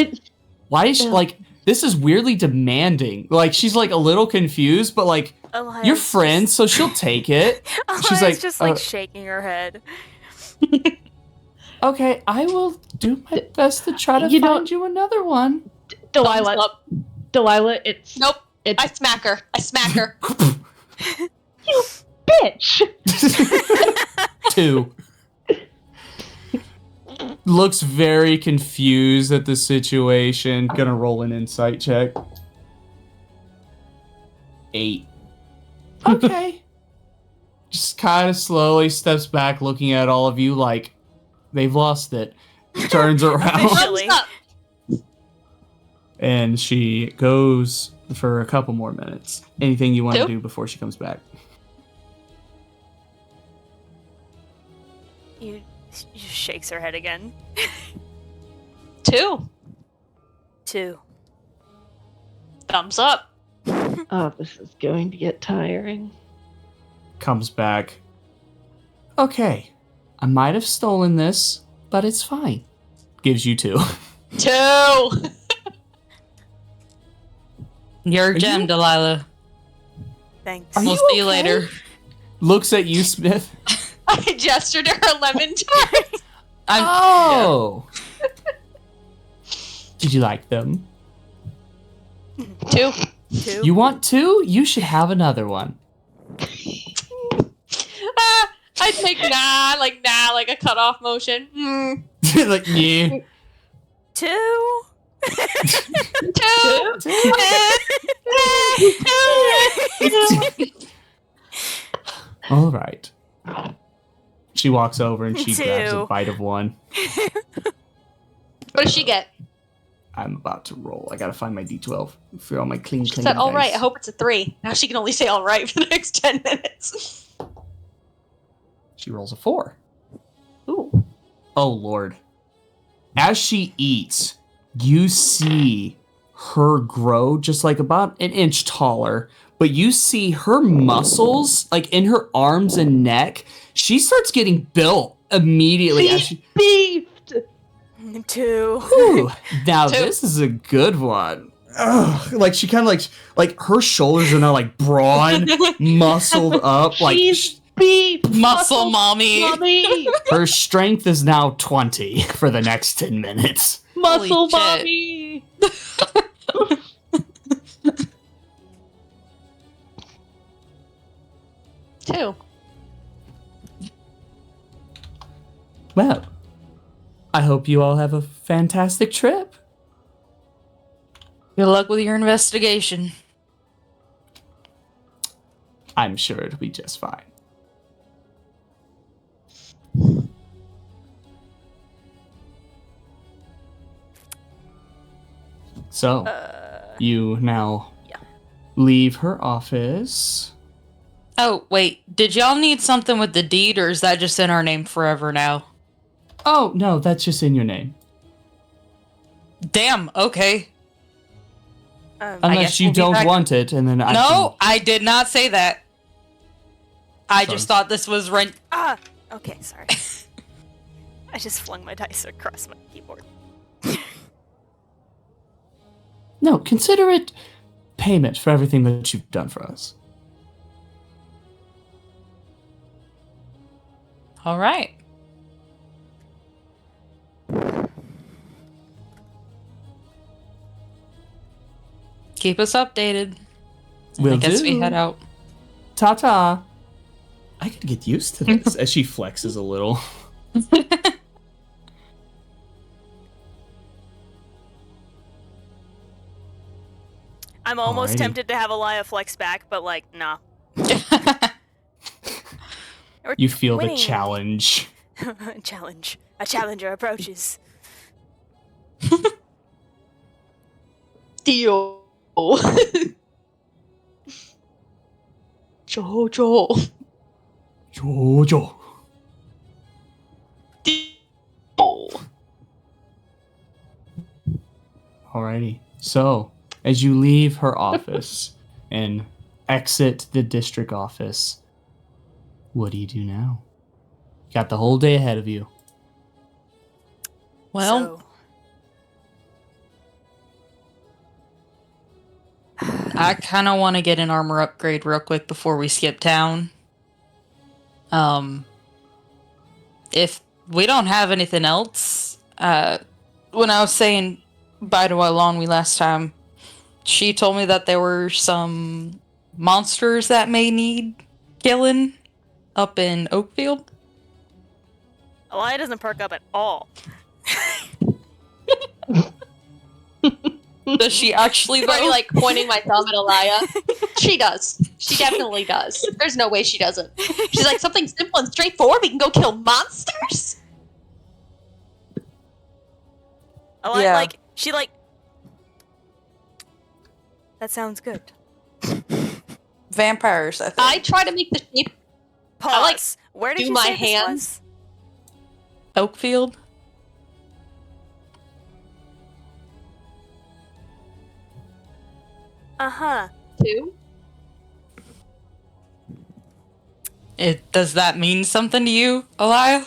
why is she, Ew. like, this is weirdly demanding. Like, she's like a little confused, but like, Elias you're just- friends, so she'll take it. Elias She's like, just like shaking her head. Okay, I will do my best to try to You find don't- you another one. Thumbs Delilah, up. it's Nope. it's I smack her. I smack her. bitch. 2. Looks very confused at the situation. Gonna roll an insight check. 8. Okay. Just kind of slowly steps back, looking at all of you like they've lost it. Turns around Officially. Thumbs up. and she goes for a couple more minutes. Anything you want to 2? do before she comes back? She just shakes her head again. 2. 2. Thumbs up. Oh, this is going to get tiring. Comes back. Okay, I might have stolen this, but it's fine. Gives you 2. 2. You're a gem, you- Delilah. Thanks. Are We'll you see you okay? later. Looks at you, Smith. I gestured to her lemon tart. Oh! Did you like them? 2. 2. You want 2? You should have another one. I take nah, like a cutoff motion. Like, yeah. 2. 2. All right. She walks over and she grabs a 2. bite of one. What does she get? I'm about to roll. I gotta find my D12 for all my clean. She said, all right, I hope it's a 3. Now she can only say all right for the next 10 minutes. She rolls a 4. Ooh. Oh, Lord. As she eats, you see her grow just like about an inch taller, but you see her muscles, like in her arms and neck, she starts getting built immediately. As she, Beefed. 2. Whew, now 2. this is a good one. Ugh, like she kind of like her shoulders are now like broad, muscled up, like She's beefed. Muscle mommy. mommy. her strength is now 20 for the next 10 minutes. Muscle Holy shit. mommy. 2. Well, I hope you all have a fantastic trip. Good luck with your investigation. I'm sure it'll be just fine. So, you now leave her office. Oh, wait. Did y'all need something with the deed, or is that just in our name forever now? Oh, no, that's just in your name. Damn, okay. Unless guess you we'll be don't back. want it, and then I No, I did not say that. I just Sorry. thought this was rent. Okay, sorry. I just flung my dice across my keyboard. No, consider it payment for everything that you've done for us. All right. Keep us updated. And I Will guess we do. head out. Ta-ta. I could get used to this as she flexes a little. I'm almost Alrighty. tempted to have Elia flex back, but like, nah. We're You feel winning. the challenge. Challenge. A challenger approaches. Dio. Jojo. Jojo. Dio. Alrighty. So, as you leave her office and exit the district office, what do you do now? You got the whole day ahead of you. Well, I kind of want to get an armor upgrade real quick before we skip town. If we don't have anything else, when I was saying bye to Alonwi last time, she told me that there were some monsters that may need killing up in Oakfield. Elia doesn't perk up at all. Does she actually, I'm already though? like pointing my thumb at Elia. She does. She definitely does. There's no way she doesn't. She's like, something simple and straightforward. We can go kill monsters. Elia, Yeah. like, she like. That sounds good. Vampires, I think. I try to make the shape. Pause. I, like, Where did do you my say this hands. was? Oakfield? Uh-huh. Too. Does that mean something to you, Elia?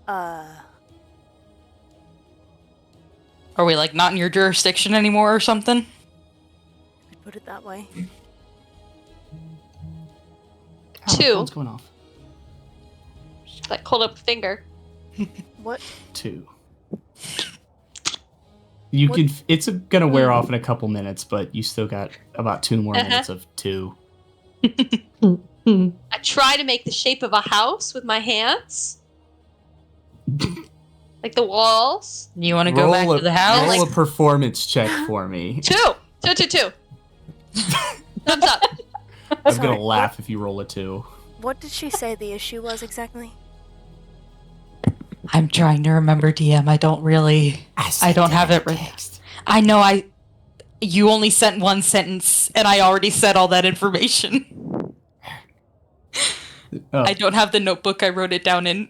Are we like not in your jurisdiction anymore or something? I'd put it that way. Oh, Two. What's going off? Like, hold up a finger. What? 2. You What- can. It's gonna wear off in a couple minutes, but you still got about 2 more Uh-huh. minutes of 2. I try to make the shape of a house with my hands. Like the walls. You want to go back to the house? Roll a performance check for me. Two. Thumbs up. I'm Sorry, gonna laugh if you roll a 2. What did she say the issue was exactly? I'm trying to remember, DM. I don't really. I don't have it written. I know you only sent one sentence, and I already said all that information. Oh. I don't have the notebook I wrote it down in.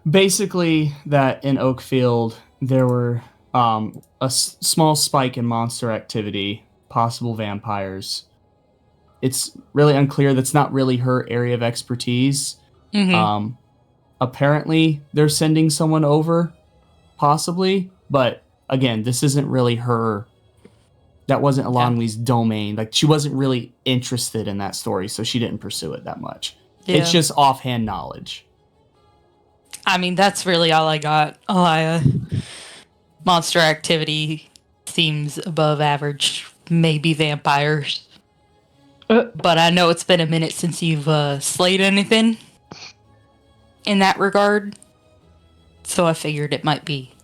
Basically, that in Oakfield there were a small spike in monster activity, possible vampires. It's really unclear. That's not really her area of expertise. Mhm. Apparently, they're sending someone over, possibly, but again, this isn't really her. That wasn't Alonwi's domain. Like, she wasn't really interested in that story, so she didn't pursue it that much. It's just offhand knowledge. I mean, that's really all I got, Elia. Monster activity seems above average. Maybe vampires. But I know it's been a minute since you've slayed anything. in that regard. So I figured it might be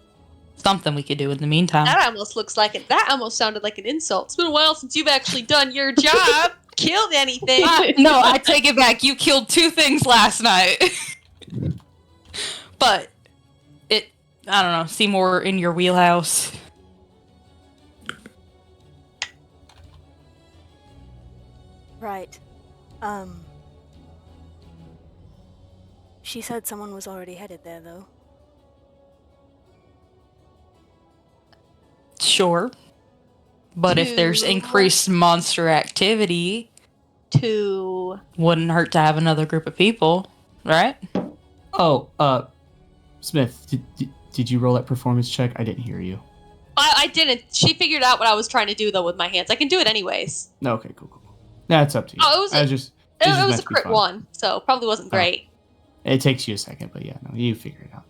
something we could do in the meantime. That almost looks like it. That almost sounded like an insult. It's been a while since you've actually done your job. Killed anything. No, I take it back. You killed 2 things last night. But I don't know, see more in your wheelhouse. Right. She said someone was already headed there, though. Sure. But if there's To- increased monster activity, To wouldn't hurt to have another group of people, right? Oh, Smith, did you roll that performance check? I didn't hear you. I didn't. She figured out what I was trying to do though with my hands. I can do it anyways. No, okay, cool. That's up to you. Oh, it was I just It just was meant a to be crit fun. one, so probably wasn't Oh. great. It takes you a second, but yeah, no, you figure it out.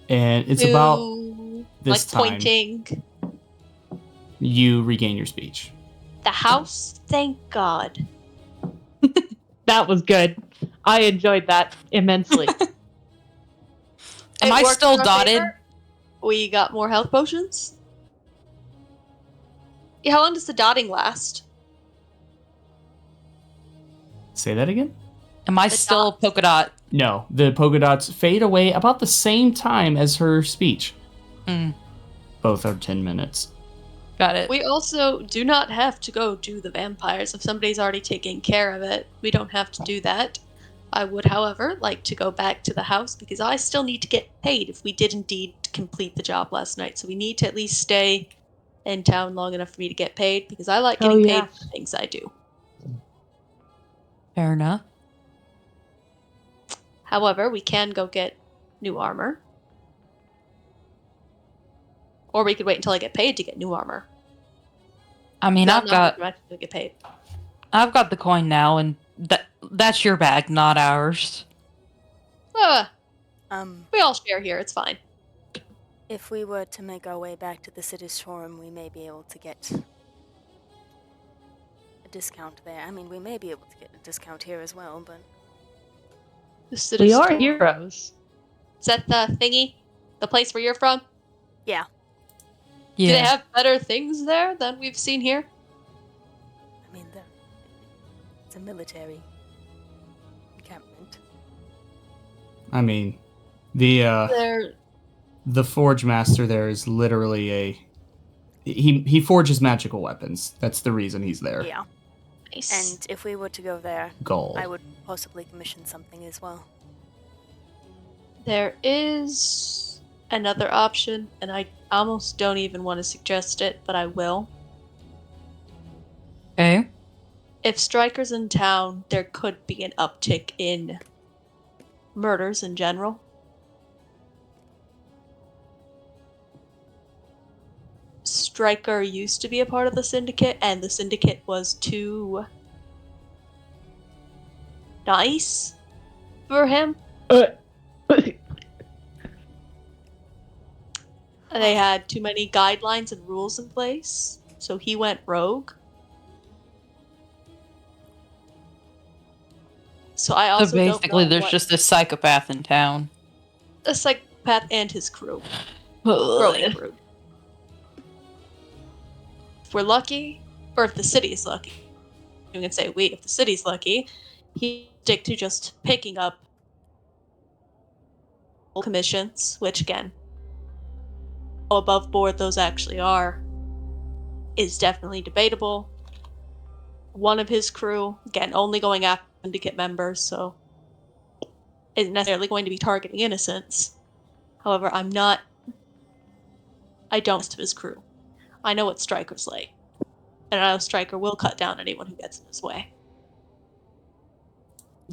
And it's about To, this like time pointing you regain your speech. the house. Thank God. That was good. I enjoyed that immensely. Am It I worked still in our dotted? favor. We got more health potions. Yeah, how long does the dotting last? Say that again? Am I The still dots. polka dot? No, the polka dots fade away about the same time as her speech. Hmm, Both are 10 minutes. got it. We also do not have to go do the vampires if somebody's already taking care of it. We don't have to do that. I would, however, like to go back to the house because I still need to get paid if we did indeed complete the job last night. So we need to at least stay in town long enough for me to get paid because I like Oh, getting yeah. paid for the things I do. Fair enough. However, we can go get new armor. Or we could wait until I get paid to get new armor. I mean, No, I've got I'm to get paid. the coin now, and that's your bag, not ours. We all share here. It's fine. If we were to make our way back to the city's forum, we may be able to get a discount there. I mean, we may be able to get a discount here as well, but The city We are store. heroes. Is that the thingy? The place where you're from? yeah. Do they Yeah. have better things there than we've seen here? I mean, it's a military encampment. I mean, the They're forge master there is literally he forges magical weapons. That's the reason he's there. Yeah. nice. And if we were to go there, Gold. I would possibly commission something as well. There is another option, and I almost don't even want to suggest it, but I will. Okay. If Stryker's in town, there could be an uptick in murders in general. Stryker used to be a part of the syndicate, and the syndicate was too nice for him. They had too many guidelines and rules in place, so he went rogue. So I also So basically, don't know there's what just a psychopath in town. a psychopath and his crew. Growing crew. If we're lucky, or if the city's lucky, you can say we, if the city's lucky, he stick to just picking up commissions, which again, how above board those actually are, is definitely debatable. One of his crew, again, only going after syndicate members, so isn't necessarily going to be targeting innocents. However, I don't trust his crew. I know what Stryker's like. And I know Stryker will cut down anyone who gets in his way.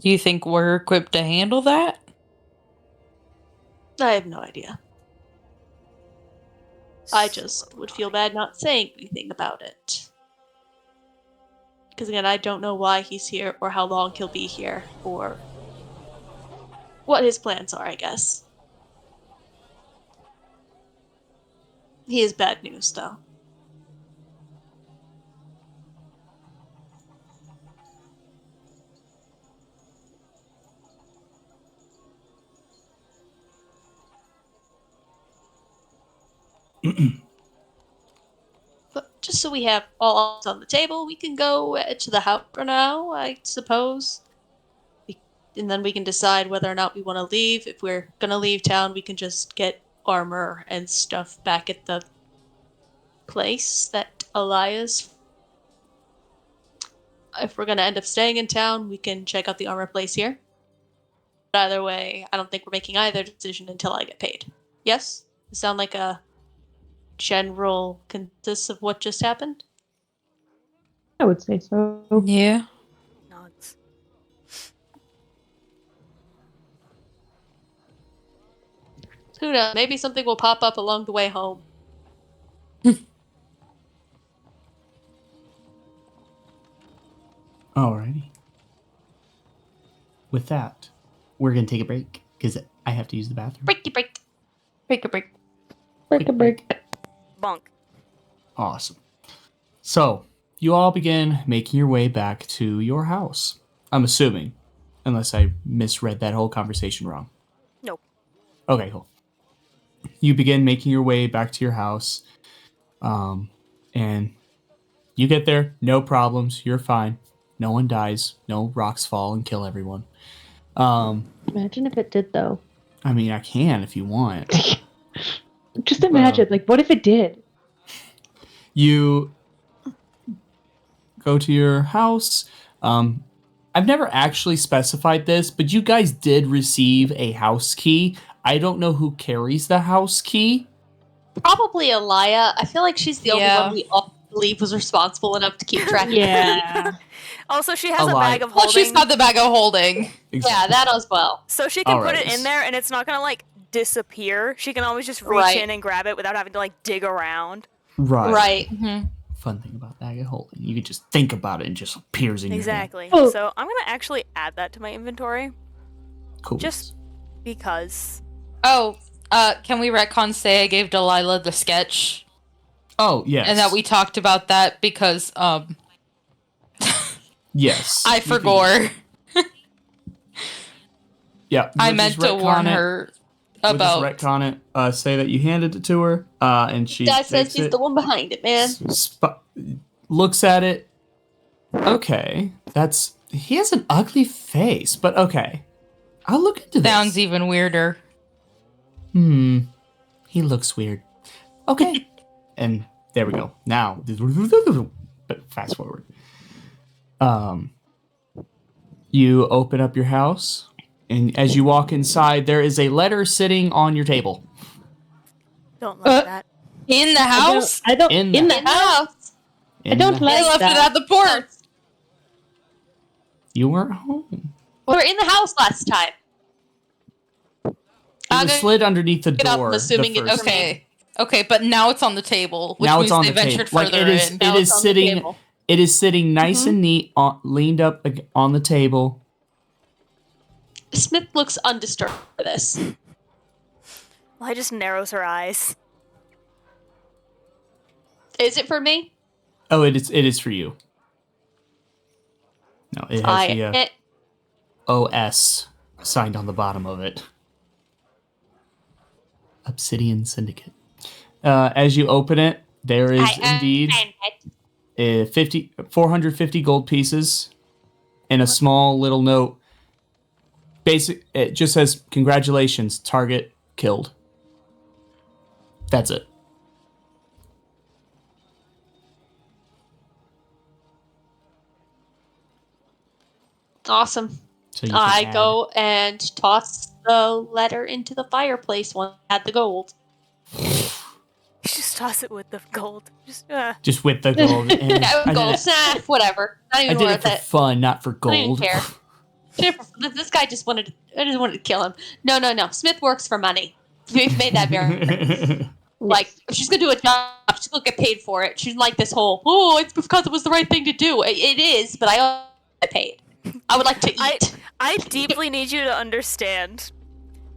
Do you think we're equipped to handle that? I have no idea. I just would feel bad not saying anything about it. Because again, I don't know why he's here, or how long he'll be here, or what his plans are, I guess. He is bad news, though. But just so we have all options on the table, we can go to the house for now, I suppose. And then we can decide whether or not we want to leave. If we're going to leave town, we can just get armor and stuff back at the place that Elias. If we're going to end up staying in town, we can check out the armor place here. But either way, I don't think we're making either decision until I get paid. Yes? Does it sound like a general consensus of what just happened? I would say so. Yeah. Nods. Who knows? Maybe something will pop up along the way home. Alrighty. With that, we're gonna take a break because I have to use the bathroom. Breaky break. Break a break. Break a break. Bonk. Awesome. So, you all begin making your way back to your house. I'm assuming, unless I misread that whole conversation wrong. Nope. Okay, cool. You begin making your way back to your house, and you get there, no problems, you're fine. No one dies, no rocks fall and kill everyone. Imagine if it did, though. I mean, I can if you want. Just imagine, like, what if it did? You go to your house. I've never actually specified this, but you guys did receive a house key. I don't know who carries the house key. Probably Elia. I feel like she's the only Yeah. one we all believe was responsible enough to keep track of. Yeah. Also, she has A a lie. bag of Well, holding, she's got the bag of holding. Yeah, that as well. so she can put Alright. it in there, and it's not gonna like disappear. She can always just reach Right. in and grab it without having to like dig around. Right. Right. Mm-hmm. Fun thing about bag of holding, you can just think about it and it just appears in Exactly. Oh. So I'm gonna actually add that to my inventory your hand. Cool. just because. Oh, can we retcon say I gave Delilah the sketch? Oh, yes. And that we talked about that because, Yes. I You can- forgot. Yeah. I we'll meant just to retcon warn it. her We'll about. just retcon it. Say that you handed it to her, and she Dad says takes he's it, the one behind it, man. looks at it. Okay, he has an ugly face, but okay, I'll look into this. Sounds even weirder. He looks weird. Okay, and there we go. Now, but fast forward. You open up your house, and as you walk inside, there is a letter sitting on your table. Don't like that. In the house? I don't. In In the the In the house. house. I don't the- like They left that. it at the port. You weren't home. We were in the house last time. It I'm was gonna slid underneath the get up, door. I'm assuming the it- first Okay. Okay, but now it's on the table, which Now means it's on they the table. ventured Like, further it is- in. it Now is it's on the sitting- table. It is sitting nice and neat, leaned up on the table. Smith looks undisturbed for this. Well, just narrows her eyes. Is it for me? Oh, it is for you. No, it has the OS signed on the bottom of it. Obsidian Syndicate. As you open it, there is indeed 450 gold pieces and a small little note. It just says, "Congratulations, target killed." That's it. Awesome. So you can I add- go and toss the letter into the fireplace once I had the gold. Just toss it with the gold. just with the gold. And Yeah, I gold. did it, Nah, whatever. Not I even did it worth for it. fun, not for I didn't gold. care. This guy just wanted. I just wanted to kill him. No. Smith works for money. We've made that very. Like, if she's gonna do a job, she's gonna get paid for it. She's like this whole, oh, it's because it was the right thing to do. It is, but I paid. I would like to eat. I deeply need you to understand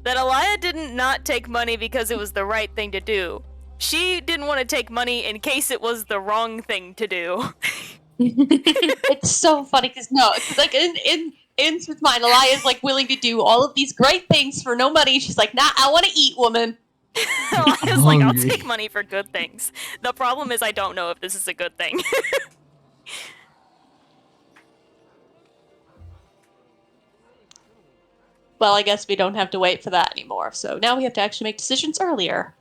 that Elia didn't not take money because it was the right thing to do. She didn't want to take money in case it was the wrong thing to do. It's so funny because like in Smith's mind, Elia's like willing to do all of these great things for no money. She's like, nah, I want to eat, woman. I was like, I'll Hungry. take money for good things. The problem is I don't know if this is a good thing. Well, I guess we don't have to wait for that anymore. So now we have to actually make decisions earlier.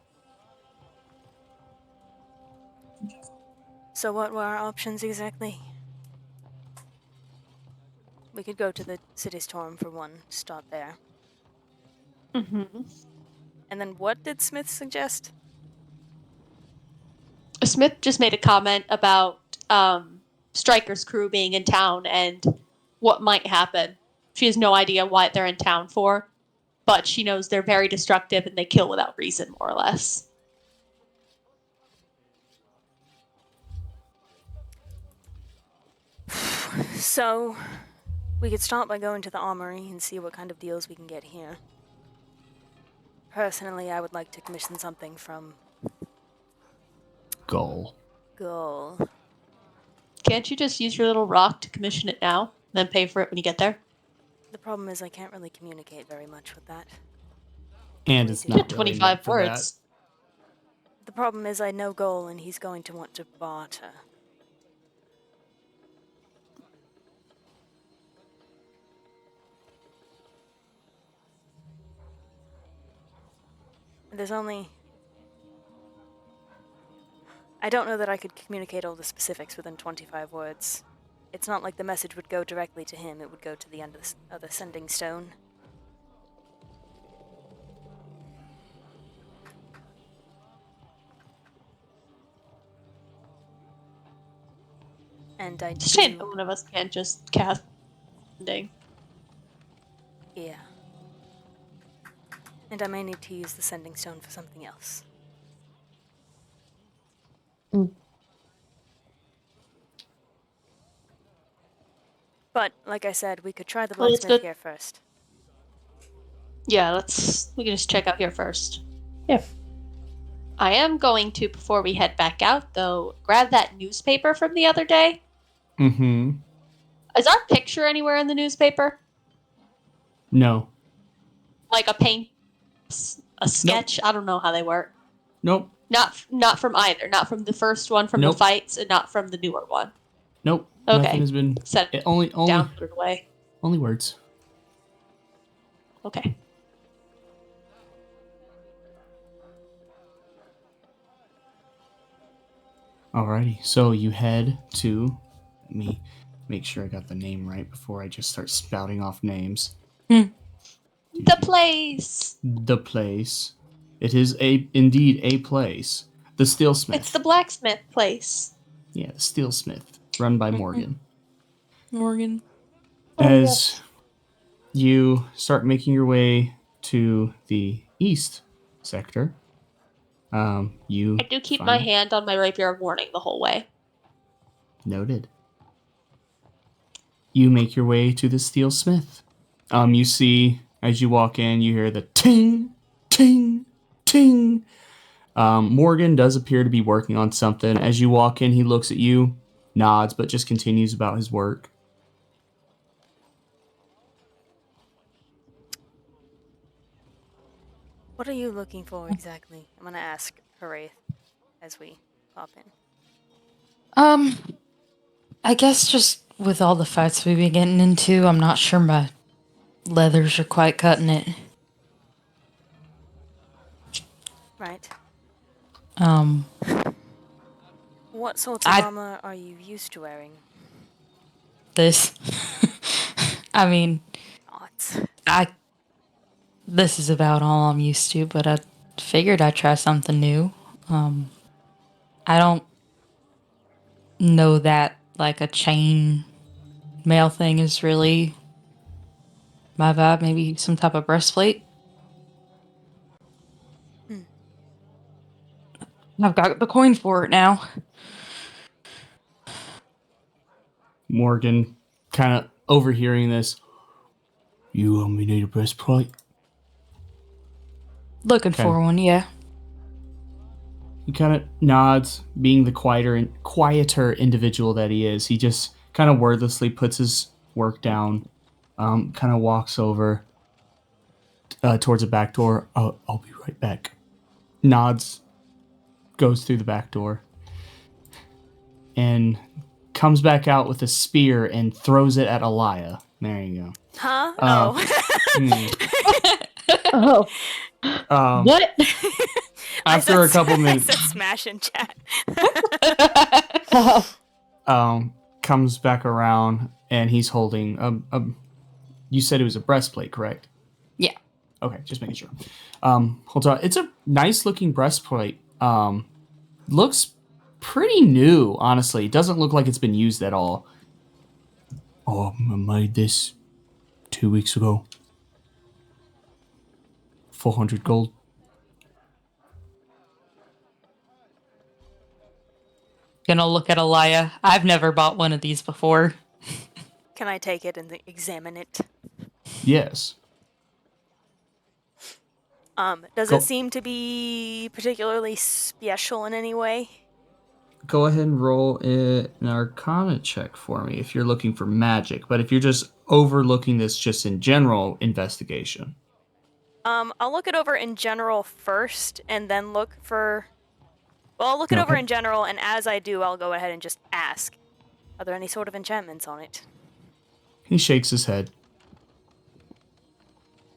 So what were our options exactly? We could go to the city storm for one, start there. Mm-hmm. And then what did Smith suggest? Smith just made a comment about Stryker's crew being in town and what might happen. She has no idea what they're in town for, but she knows they're very destructive and they kill without reason, more or less. So, we could start by going to the armory and see what kind of deals we can get here. Personally, I would like to commission something from Goal. Gull. Can't you just use your little rock to commission it now, then pay for it when you get there? The problem is I can't really communicate very much with that. And it's You not did really 25 meant for words. The problem is I know Gull and he's going to want to barter. There's only... I don't know that I could communicate all the specifics within 25 words. It's not like the message would go directly to him, it would go to the end of the sending stone. And I It's a shame that do... one of us can't just cast sending. Yeah. And I may need to use the sending stone for something else. But, like I said, we could try the Well, it's blacksmith good. here first. Yeah, we can just check out here first. Yeah. I am going to, before we head back out, though, grab that newspaper from the other day. that. Mm-hmm. Is our picture anywhere in the newspaper? No. Like a sketch? I don't know how they work. Nope. Not from either. Not from the first one from Nope. the fights, and not from the newer one. Nope. Okay. Nothing has been... Set it Only down, put it away. only words. Okay. Alrighty, so you head to... Let me make sure I got the name right before I just start spouting off names. The place! The place. It is indeed a place. The Steelsmith. It's the blacksmith place. Yeah, the Steelsmith, run by Morgan. Morgan. As you start making your way to the east sector, you I do keep my find- hand on my rapier of warning the whole way. Noted. You make your way to the Steelsmith. You see, as you walk in, you hear the ting, ting, ting. Morgan does appear to be working on something. As you walk in, he looks at you, nods, but just continues about his work. What are you looking for exactly? I'm gonna ask Haraith as we pop in. I guess just with all the fights we've been getting into, I'm not sure my leathers are quite cutting it. Right. What sorts of I- armor are you used to wearing? This. I mean, Not. this is about all I'm used to, but I figured I'd try something new. I don't know that like a chain mail thing is really my vibe. Maybe some type of breastplate. I've got the coin for it now. Morgan, kind of overhearing this, you want me to need a breastplate? Looking Okay. for one, yeah. He kind of nods, being the quieter individual that he is. He just kind of wordlessly puts his work down, kind of walks over towards a back door. I'll be right back. nods, goes through the back door, and comes back out with a spear and throws it at Alaya. There you go. Huh? Oh. What? After a couple I minutes, said smash in chat. comes back around and he's holding you said it was a breastplate, correct? Yeah. Okay, just making sure. Holds on. It's a nice looking breastplate. Looks pretty new, honestly. It doesn't look like it's been used at all. Oh, I made this 2 weeks ago. 400 gold. Gonna look at Alaya. I've never bought one of these before. Can I take it and examine it? Yes. Does Go- it seem to be particularly special in any way? Go ahead and roll an Arcana check for me if you're looking for magic. But if you're just overlooking this just in general, investigation. I'll look it over in general first, and then look for... Well, I'll look it over Okay. in general, and as I do, I'll go ahead and just ask. Are there any sort of enchantments on it? He shakes his head.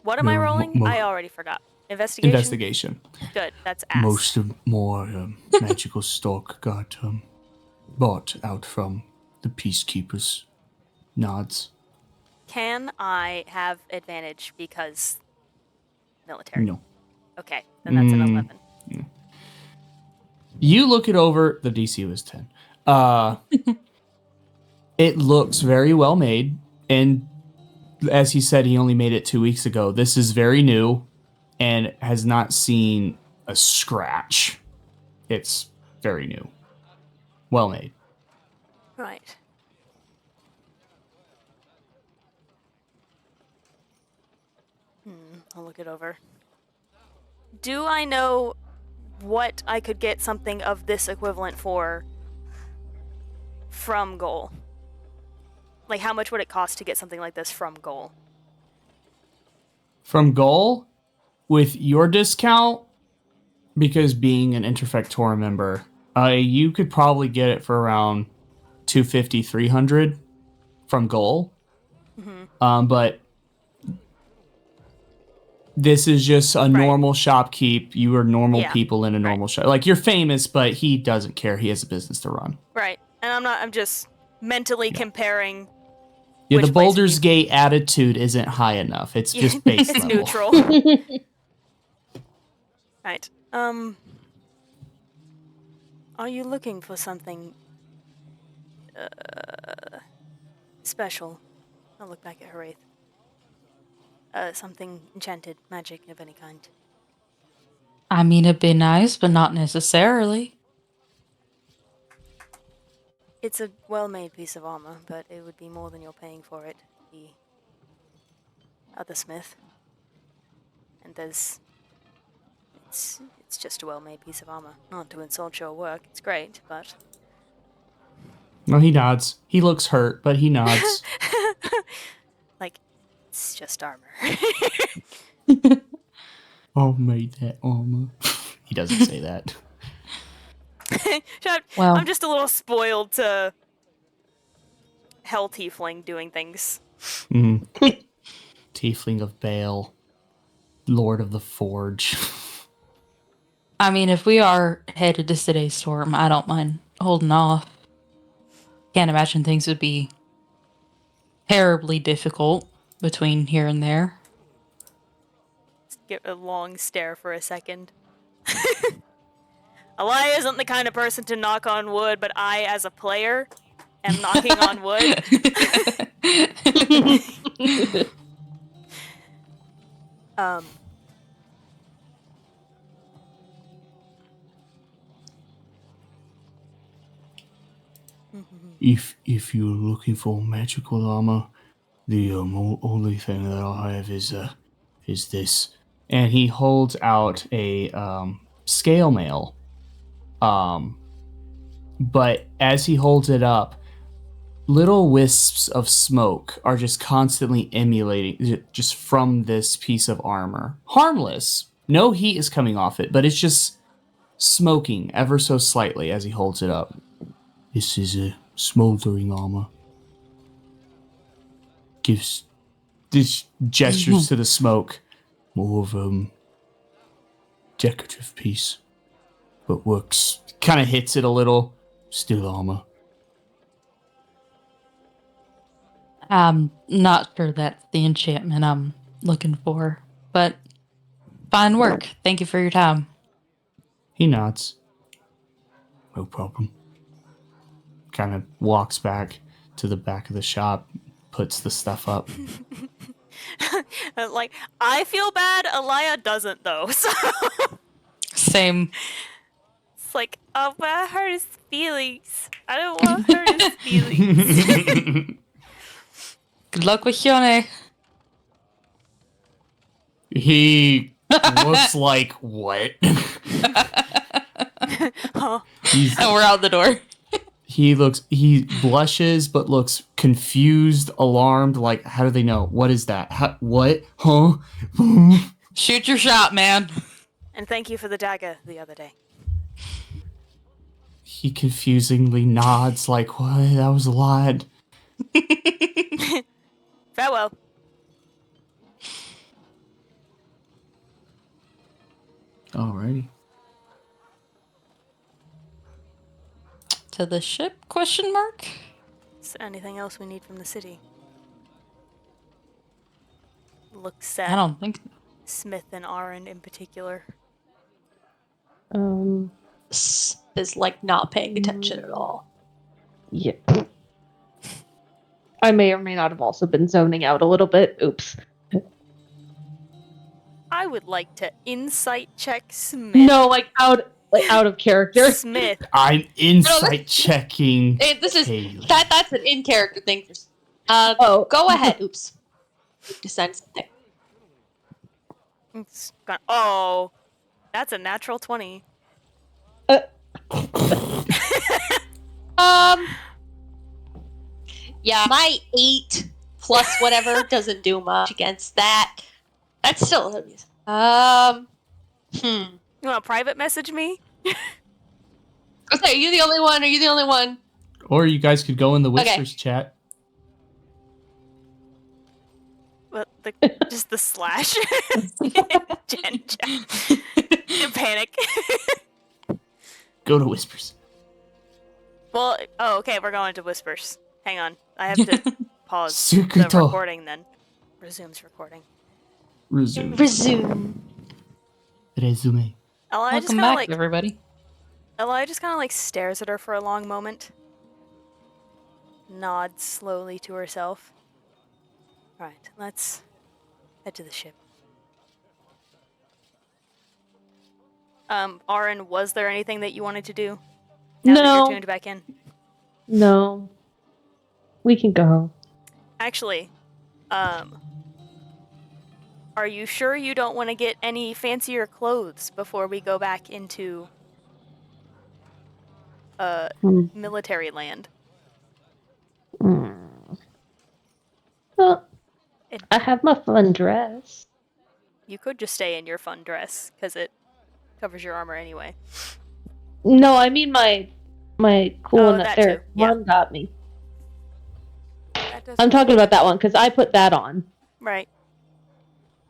What am I No, rolling? I already forgot. Investigation? Investigation. Good, that's ask. Most of more magical stock got bought out from the peacekeepers. Nods. Can I have advantage because military? No. Okay, then that's an 11. You look it over. The DC was 10. It looks very well made, and as he said, he only made it 2 weeks ago. This is very new and has not seen a scratch. It's very new. Well made. Right. I'll look it over. Do I know what I could get something of this equivalent for from Goal? Like, how much would it cost to get something like this from Goal? From Goal, with your discount, because being an Interfectora member, you could probably get it for around 250, 300 from Goal. But this is just a normal shopkeep. You are normal people in a normal shop. Like, you're famous, but he doesn't care. He has a business to run. Right. And I'm just mentally comparing. Yeah, which the place Baldur's we- Gate attitude isn't high enough. It's just base It's level. neutral. Right. Are you looking for something special? I'll look back at Haraith. Something enchanted, magic of any kind. I mean, it'd be nice, but not necessarily. It's a well-made piece of armor, but it would be more than you're paying for it. The other smith. And it's just a well-made piece of armor. Not to insult your work, it's great, but... No, he nods. He looks hurt, but he nods. Like, it's just armor. Oh, made that armor. He doesn't say that. Well- I'm just a little spoiled to Hell Tiefling doing things. Tiefling of Baal. Lord of the Forge. I mean, if we are headed to today's storm, I don't mind holding off. Can't imagine things would be terribly difficult between here and there. Give a long stare for a second. Alaya isn't the kind of person to knock on wood, but I, as a player, am knocking on wood. If you're looking for magical armor, the only thing that I have is this. And he holds out a scale mail. But as he holds it up, little wisps of smoke are just constantly emulating just from this piece of armor. Harmless, no heat is coming off it, but it's just smoking ever so slightly as he holds it up. This is a smoldering armor. Gives this gestures to the smoke. More of decorative piece, but works. Kind of hits it a little. Still armor. I'm not sure that's the enchantment I'm looking for, but fine work. Thank you for your time. He nods. No problem. Kind of walks back to the back of the shop, puts the stuff up. Like, I feel bad, Elia doesn't, though. So Same. it's like, oh, but I hurt his feelings. I don't want to hurt his feelings. Good luck with Hyone. He looks like, what? Huh. And we're out the door. He blushes, but looks confused, alarmed, like, how do they know? What is that? What? Huh? Shoot your shot, man. And thank you for the dagger the other day. He confusingly nods, like, what? That was a lot. Farewell. Alrighty. To the ship? Question mark. Is there anything else we need from the city? Looks at I don't think. Smith and Aaron in particular. Is like not paying attention at all. Yeah. I may or may not have also been zoning out a little bit. Oops. I would like to insight check Smith. No, like out of character. Smith. I'm insight checking. This is Haley. that's an in character thing. Go ahead. Oops. Decide something. Oh, that's a natural 20. Yeah, my 8 plus whatever doesn't do much against that. That's still You want to private message me? Okay, are you the only one? Are you the only one? Or you guys could go in the Whispers chat. But just the slash. Jen. Panic. Go to Whispers. Well, okay, we're going to Whispers. Hang on. I have to pause the Sukuto. recording then. Resumes recording. Resume. Resume. Resume. Ella just Welcome kind of back, like everybody. Ella just kind of like stares at her for a long moment. Nods slowly to herself. Alright, let's head to the ship. Aaron, was there anything that you wanted to do? Now that No. you're tuned back in? No. We can go. Actually, are you sure you don't want to get any fancier clothes before we go back into military land? Well, I have my fun dress. You could just stay in your fun dress because it covers your armor anyway. No, I mean my cool Oh, one that that there too, yeah. one got me. That does I'm talking about that one because I put that on. right.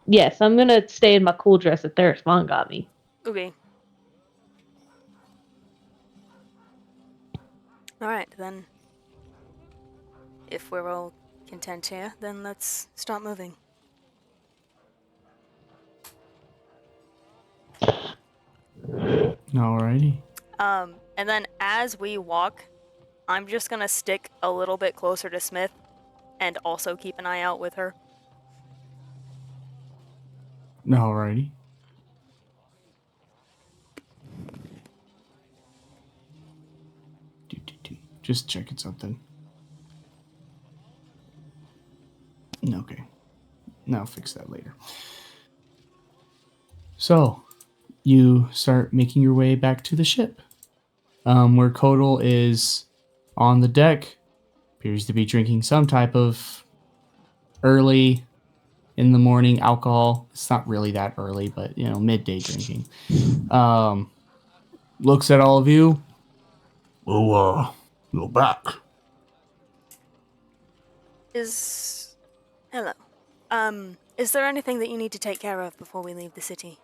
Yes, I'm gonna stay in my cool dress that Theris Vaughn got me. Okay. Alright, then. If we're all content here, then let's start moving. Alrighty. And then as we walk, I'm just gonna stick a little bit closer to Smith and also keep an eye out with her. Alrighty. Just checking something. Okay. I'll fix that later. So, you start making your way back to the ship. Where Kodal is on the deck. Appears to be drinking some type of early in the morning. Alcohol. It's not really that early, but midday drinking. Looks at all of you. Well, you're back. Hello. Is there anything that you need to take care of before we leave the city?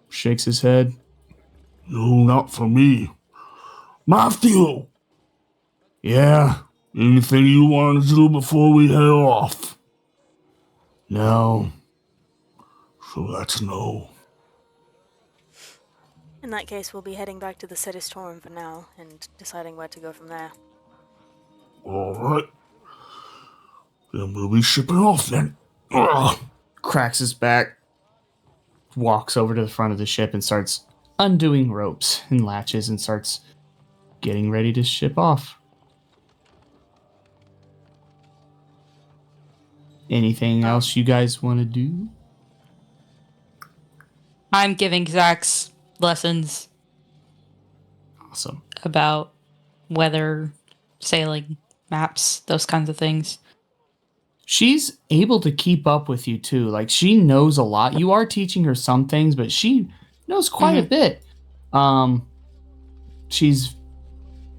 Shakes his head. No, not for me. Matthew! Yeah. Anything you want to do before we head off? No. So that's no. In that case, we'll be heading back to the City Storm for now and deciding where to go from there. Alright. Then we'll be shipping off then. Ugh. Cracks his back. Walks over to the front of the ship and starts undoing ropes and latches and starts getting ready to ship off. Anything else you guys want to do? I'm giving Zax lessons Awesome. about weather, sailing, maps, those kinds of things. She's able to keep up with you too. Like, she knows a lot. You are teaching her some things, but she knows quite a bit. She's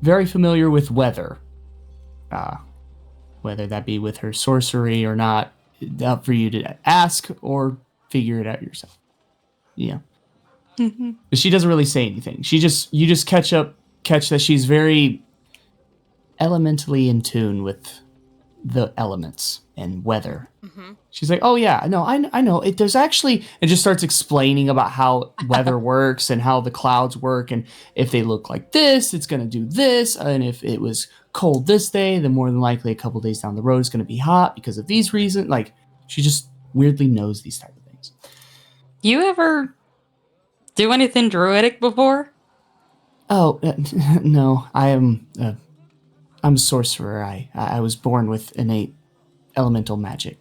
very familiar with weather. Whether that be with her sorcery or not, up for you to ask or figure it out yourself. Yeah. But she doesn't really say anything. You just catch that she's very elementally in tune with the elements and weather. She's like, oh yeah, no, I know. There's actually, and just starts explaining about how weather works and how the clouds work, and if they look like this, it's gonna do this, and if it was cold this day, then more than likely a couple days down the road it's gonna be hot because of these reasons. Like, she just weirdly knows these type of things. You ever do anything druidic before? Oh no, I'm a sorcerer. I was born with innate elemental magic.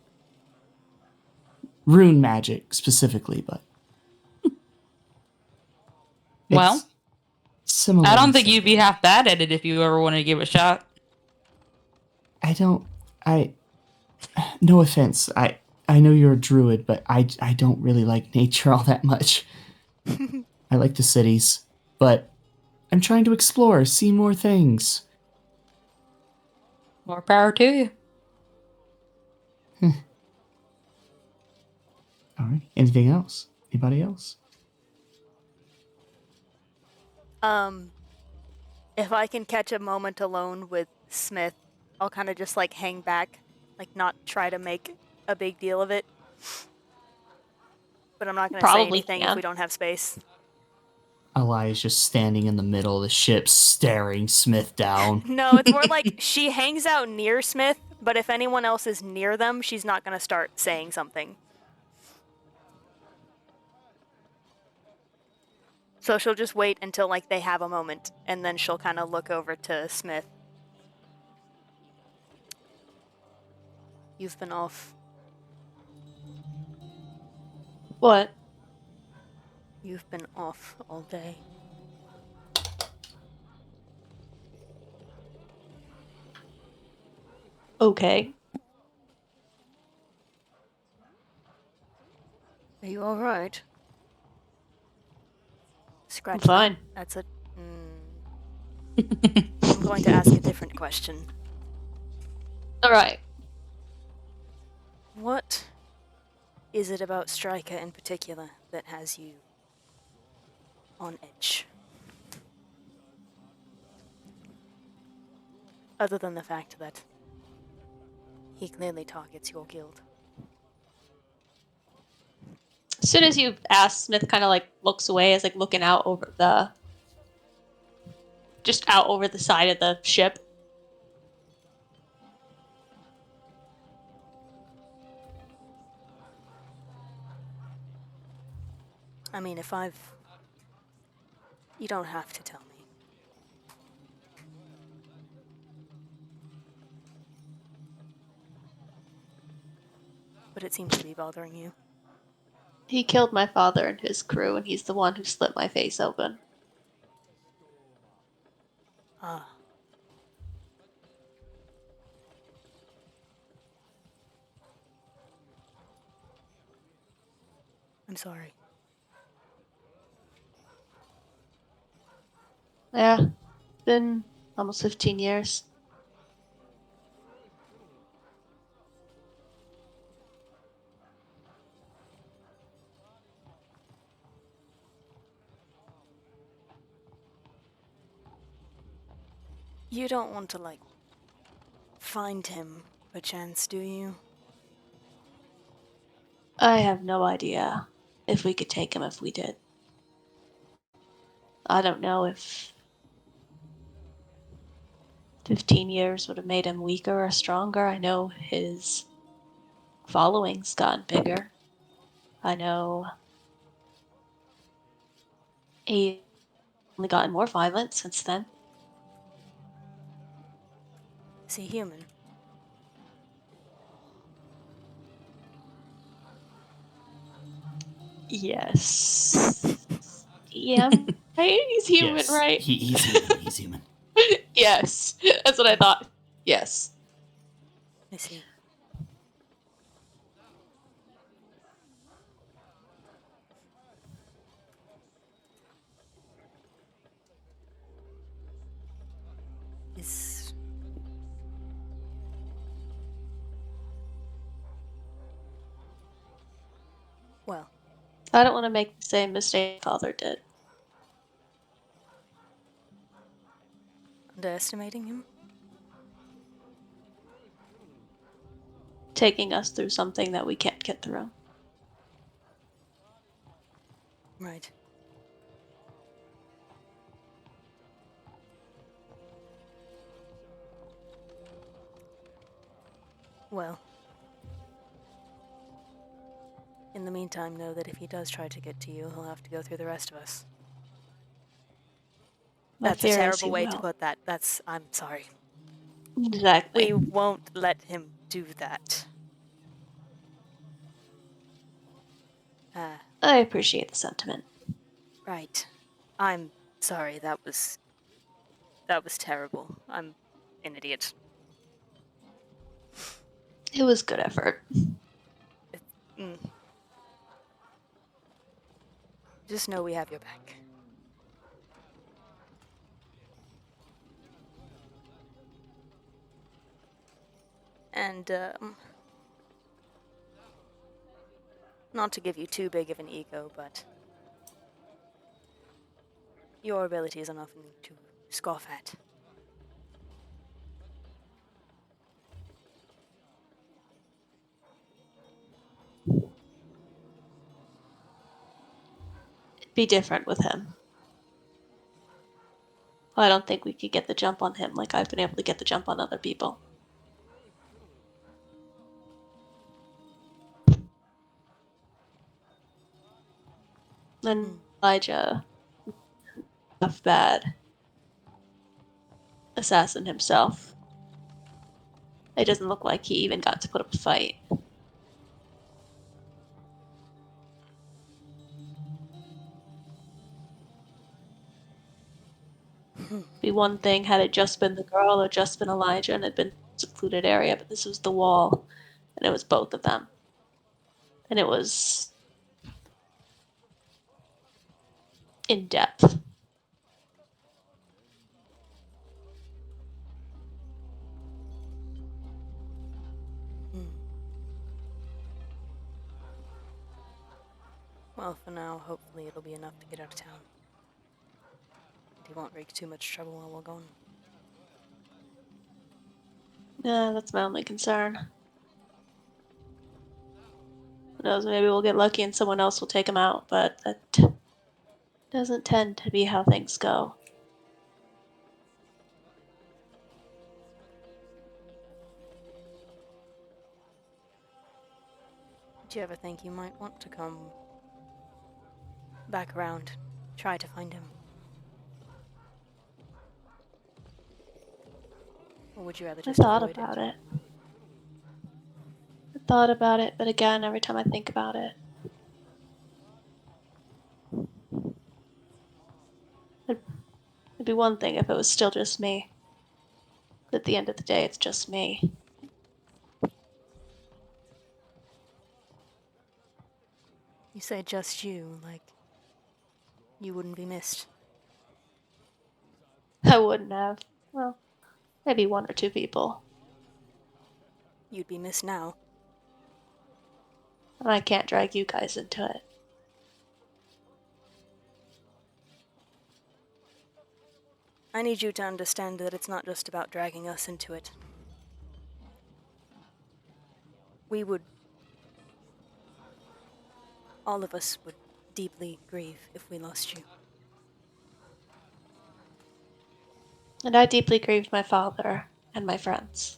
Rune magic, specifically, but... Well, similar. I don't think you'd be half bad at it if you ever wanted to give it a shot. No offense. I know you're a druid, but I don't really like nature all that much. I like the cities, but I'm trying to explore, see more things. More power to you. All right. Anything else? Anybody else? If I can catch a moment alone with Smith, I'll kind of just like hang back, like not try to make a big deal of it. But I'm not going to say Probably anything can. if we don't have space. Eli's just standing in the middle of the ship, staring Smith down. No, it's more like she hangs out near Smith, but if anyone else is near them, she's not going to start saying something. So she'll just wait until like they have a moment, and then she'll kind of look over to Smith. You've been off. What? You've been off all day. Okay. Are you all right? Scratch. I'm fine. That's a. I'm going to ask a different question. All right. What is it about Stryker in particular that has you on edge? Other than the fact that he clearly targets your guild. As soon as you ask, Smith kind of like looks away, as like looking out over the, just out over the side of the ship. I mean, you don't have to tell me. But it seems to be bothering you. He killed my father and his crew, and he's the one who slit my face open. I'm sorry. Yeah, it's been almost 15 years. You don't want to, find him, perchance, do you? I have no idea if we could take him if we did. I don't know if 15 years would have made him weaker or stronger. I know his following's gotten bigger. I know he only gotten more violent since then. Is he human? Yes. Yeah, right? He's human, Yes, right? he's human. He's human. Yes, that's what I thought. Yes. I see. Is... Well, I don't want to make the same mistake father did. underestimating him? Taking us through something that we can't get through. Right. Well. In the meantime, know that if he does try to get to you, he'll have to go through the rest of us. My That's a fear is terrible he way to will. put that. I'm sorry. Exactly. We won't let him do that. I appreciate the sentiment. Right. I'm sorry, that was terrible. I'm an idiot. It was good effort. Mm. Just know we have your back. And, not to give you too big of an ego, but your abilities are nothing to scoff at. It'd be different with him. I don't think we could get the jump on him like I've been able to get the jump on other people. Then Elijah, tough bad assassin himself. It doesn't look like he even got to put up a fight. Be one thing had it just been the girl or just been Elijah and it had been a secluded area, but this was the wall, and it was both of them. And it was in depth. Well, for now, hopefully it'll be enough to get out of town. He won't wreak too much trouble while we're gone. Yeah, that's my only concern. Who knows, maybe we'll get lucky and someone else will take him out, but that doesn't tend to be how things go. Do you ever think you might want to come back around, try to find him? Or would you rather I just thought avoid about it? it. I thought about it, but again, every time I think about it, it'd be one thing if it was still just me. But at the end of the day, it's just me. You say just you, like you wouldn't be missed. I wouldn't have. Well, maybe one or two people. You'd be missed now. And I can't drag you guys into it. I need you to understand that it's not just about dragging us into it. All of us would deeply grieve if we lost you. And I deeply grieved my father and my friends.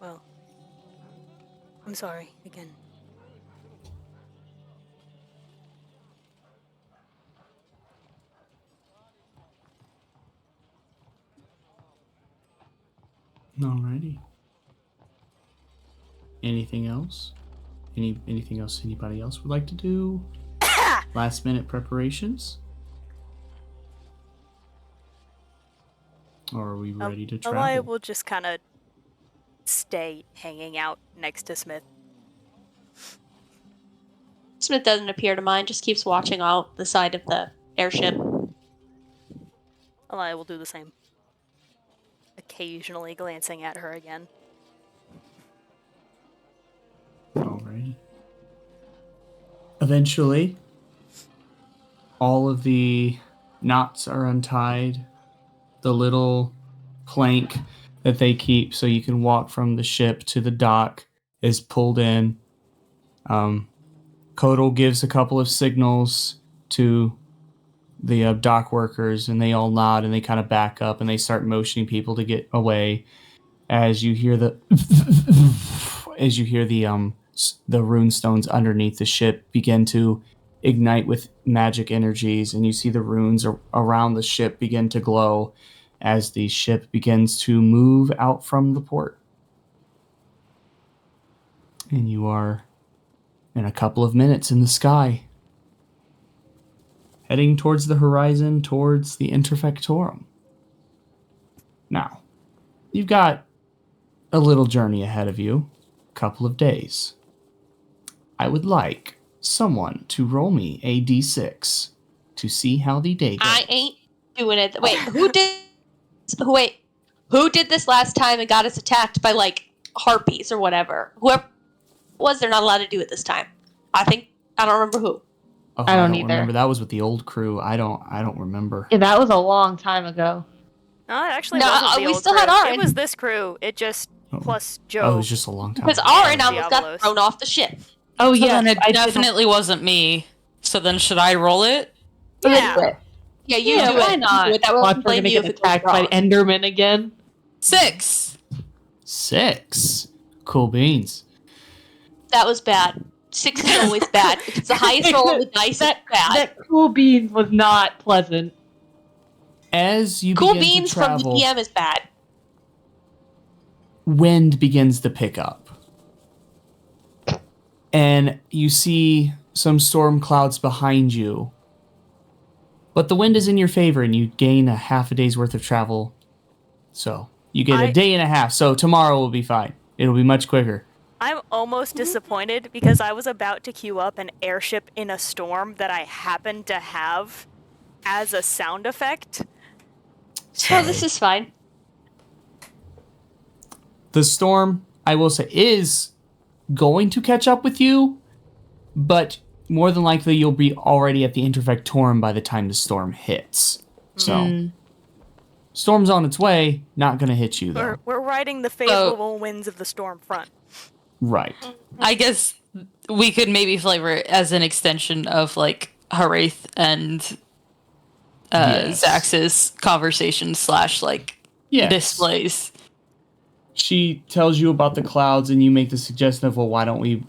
Well, I'm sorry again. Alrighty. Anything else? Anything else anybody else would like to do? Last minute preparations? Or are we ready to travel? Eli will just kind of stay hanging out next to Smith. Smith doesn't appear to mind, just keeps watching out the side of the airship. Eli will do the same. Occasionally glancing at her again. Alrighty. Eventually, all of the knots are untied. The little plank that they keep so you can walk from the ship to the dock is pulled in. Kodal gives a couple of signals to the dock workers, and they all nod and they kind of back up and they start motioning people to get away. As you hear the rune stones underneath the ship begin to ignite with magic energies, and you see the runes around the ship begin to glow as the ship begins to move out from the port. And you are in a couple of minutes in the sky, heading towards the horizon, towards the Interfectorum. Now, you've got a little journey ahead of you, a couple of days. I would like someone to roll me a d6 to see how the day goes. I ain't doing it. Wait, who did this last time and got us attacked by, like, harpies or whatever? Whoever was, they're not allowed to do it this time. I don't remember who. Oh, I don't either. remember. That was with the old crew. I don't remember. Yeah, that was a long time ago. No, it actually No, wasn't the we old still crew. had Aaron. It was this crew. It just plus Joe. Oh, it was just a long time Because ago. Aaron almost got Diablos. thrown off the ship. Oh, So yeah. then it definitely wasn't me. So then should I roll it? Yeah. Yeah, you Yeah, do why it. not? You do it. That Watch, won't we're blame gonna you get if it goes attacked by wrong. Enderman again. 6. 6. Cool beans. That was bad. 6 is always bad. If it's the highest roll on the dice, it's bad. That cool beans was not pleasant. As you Cool begin beans to travel, from the DM is bad. wind begins to pick up. And you see some storm clouds behind you. But the wind is in your favor, and you gain a half a day's worth of travel. So you get a day and a half. So tomorrow will be fine. It'll be much quicker. I'm almost disappointed because I was about to queue up an airship in a storm that I happened to have as a sound effect. Oh, this is fine. The storm, I will say, is going to catch up with you, but more than likely you'll be already at the Interfectorum by the time the storm hits. So, storm's on its way, not going to hit you, though. We're riding the favorable winds of the storm front. Right. I guess we could maybe flavor it as an extension of like Haraith and Yes. Zax's conversation / like Yes. displays. She tells you about the clouds, and you make the suggestion of, well, why don't we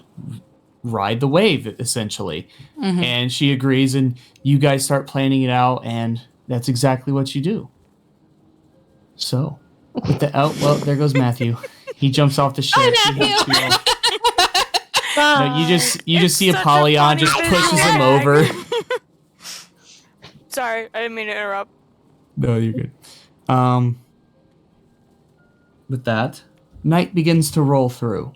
ride the wave, essentially. Mhm. And she agrees, and you guys start planning it out, and that's exactly what you do. So, with the well, there goes Matthew. He jumps off the ship. Hi, He helps Matthew. you all. No, you just see Such a Apollyon funny just pushes him visual. over. Sorry, I didn't mean to interrupt. No, you're good. With that, night begins to roll through.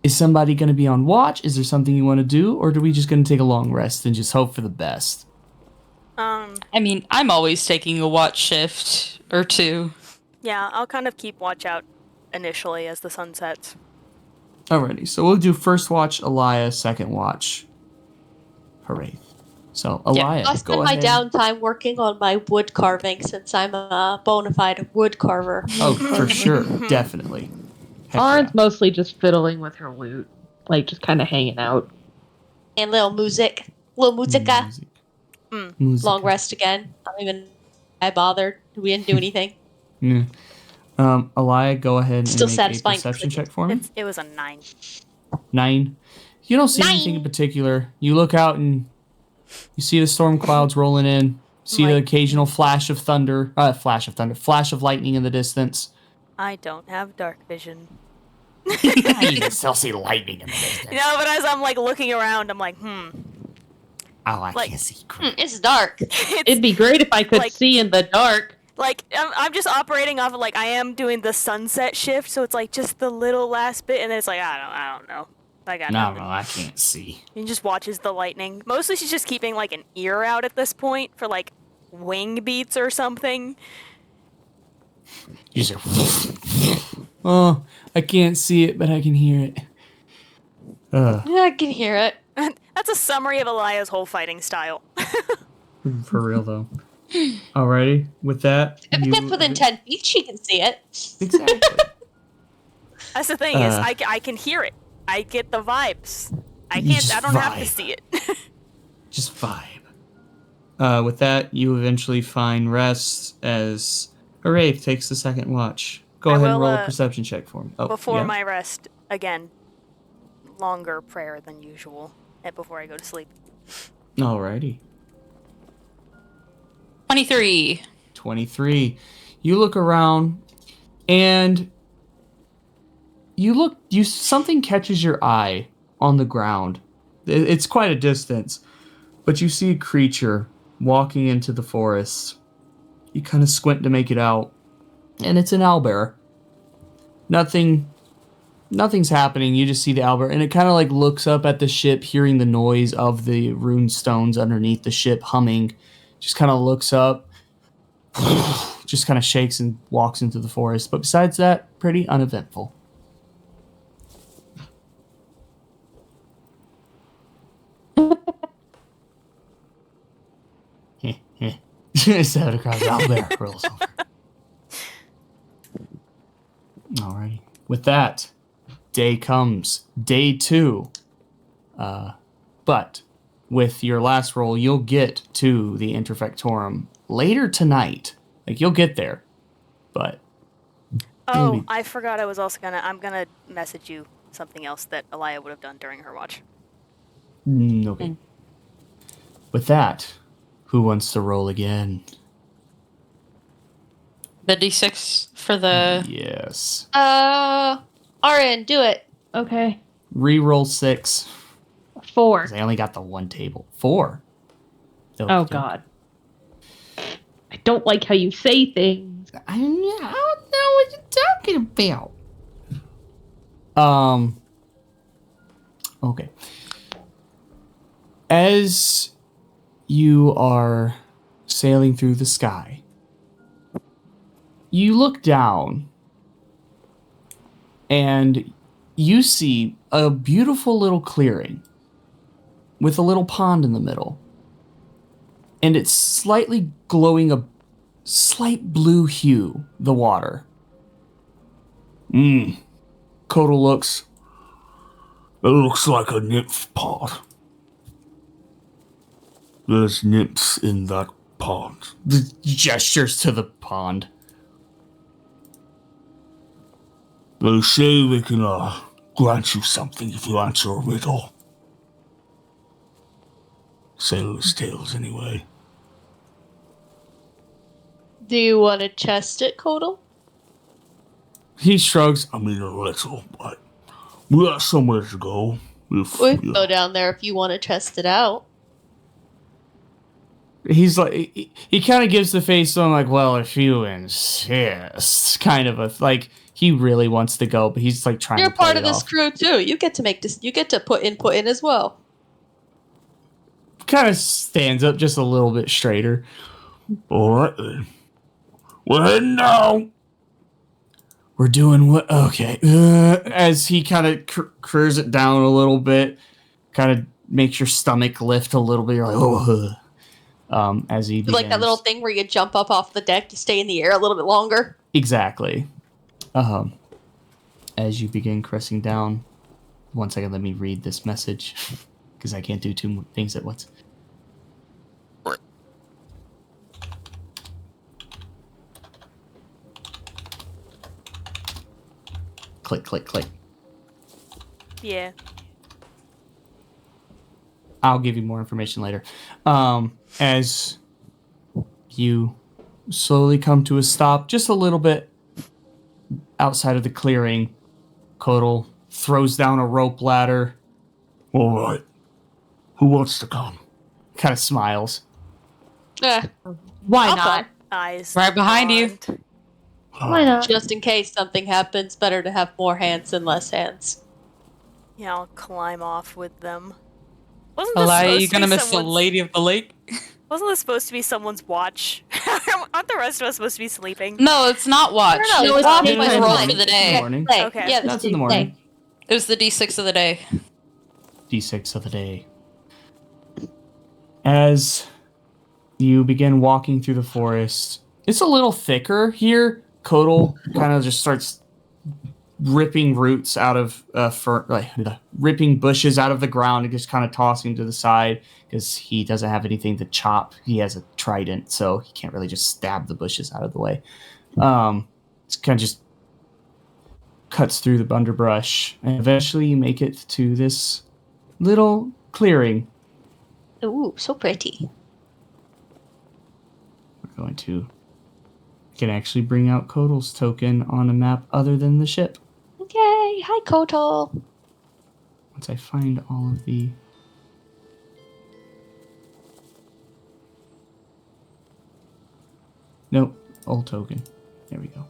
Is somebody going to be on watch? Is there something you want to do? Or are we just going to take a long rest and just hope for the best? I mean, I'm always taking a watch shift or two. Yeah, I'll kind of keep watch out initially as the sun sets. Alrighty, so we'll do first watch, Elia, second watch, Hooray. So, Elia, I spend go my ahead. downtime working on my wood carving since I'm a bona fide wood carver. Oh, for sure. Definitely. Heck Lauren's yeah. mostly just fiddling with her lute, like just kind of hanging out. And little music. Little musica. Music. Mm. Long rest again. I bothered. We didn't do anything. Yeah. Elia, go ahead and Still make a satisfying perception clicking. check for me. It was a 9. 9. You don't see anything in 9. particular. You look out and you see the storm clouds rolling in. See the Like- occasional flash of lightning in the distance. I don't have dark vision. You can still see lightning in the distance. No, but as I'm like looking around, I'm like, Oh, I Like- can't see. It's dark. It'd be great if I could like- see in the dark. Like, I'm just operating off of, like, I am doing the sunset shift, so it's, like, just the little last bit, and then it's like, I don't know. I got No, nothing. I can't see. And just watches the lightning. Mostly she's just keeping, like, an ear out at this point for, like, wing beats or something. You just oh, I can't see it, but I can hear it. Yeah, I can hear it. That's a summary of Elia's whole fighting style. For real, though. Alrighty, with that, If it gets within 10 feet, she can see it. Exactly. That's the thing, is I can hear it. I get the vibes. I You can't, just I don't have to vibe. see it. Just vibe. With that, you eventually find rest as Hooray takes the second watch. Go I ahead and will, roll a perception check for me. Oh, Before yeah? my rest, again, longer prayer than usual before I go to sleep. Alrighty. 23. 23. You look around and something catches your eye on the ground. It's quite a distance, but you see a creature walking into the forest. You kind of squint to make it out, and it's an owlbear. Nothing's happening. You just see the owlbear, and it kind of like looks up at the ship, hearing the noise of the rune stones underneath the ship humming. Just kind of looks up, just kind of shakes and walks into the forest. But besides that, pretty uneventful. Seven across the owlbear rolls over. Alrighty. With that, day comes. Day 2. But with your last roll, you'll get to the Interfectorum later tonight. Like, you'll get there. But Oh, Maybe. I forgot I was also I'm gonna message you something else that Elia would have done during her watch. okay. With that, who wants to roll again? The D6 for the. Yes. RN, do it. Okay. Reroll 6. 4. 'Cause I only got the one table. 4. Oh, God. I don't like how you say things. I don't know what you're talking about. Okay. As you are sailing through the sky, you look down and you see a beautiful little clearing with a little pond in the middle. And it's slightly glowing a slight blue hue, the water. Kotal looks. It looks like a nymph pond. There's nymphs in that pond. Gestures to the pond. They say they can grant you something if you answer a riddle. Sailor's tales, anyway. Do you want to test it, Kodal? He shrugs. I mean, a little, but we got somewhere to go. If, We can go down there if you want to test it out. He's like, he kind of gives the face on like, well, if you insist, kind of a like. He really wants to go, but he's like trying. You're to play part it of this off. crew too. You get to make this. You get to put in as well. Kind of stands up just a little bit straighter. All right then. We're heading down. We're doing what? Okay. As he kind of curves it down a little bit, kind of makes your stomach lift a little bit. You're like, oh. As he begins. Like that little thing where you jump up off the deck to stay in the air a little bit longer. Exactly. As you begin pressing down, 1 second, let me read this message because I can't do two things at once. Click, click, click. Yeah. I'll give you more information later. As you slowly come to a stop, just a little bit outside of the clearing, Kodal throws down a rope ladder. All right. Who wants to come? Kind of smiles. Why I'll not? Eyes. Right behind you. bond. Why not? Just in case something happens, better to have more hands than less hands. Yeah, I'll climb off with them. Wasn't Well, this are supposed you to gonna be miss the someone's- lady of the lake? Wasn't this supposed to be someone's watch? Aren't the rest of us supposed to be sleeping? No, it's not watch. No, It's watch watch was roll fine. for the In the day. morning. Okay. Yeah, That's in the morning. It was the D6 of the day. D6 of the day. As you begin walking through the forest, it's a little thicker here. Kodal kind of just starts ripping roots out of ripping bushes out of the ground and just kind of tossing to the side because he doesn't have anything to chop. He has a trident, so he can't really just stab the bushes out of the way. It's kind of just cuts through the underbrush, and eventually you make it to this little clearing. Ooh, so pretty. We're going to can actually bring out Kodal's token on a map other than the ship. Yay! Hi, Kodal. Once I find all of the... Nope, old token. There we go.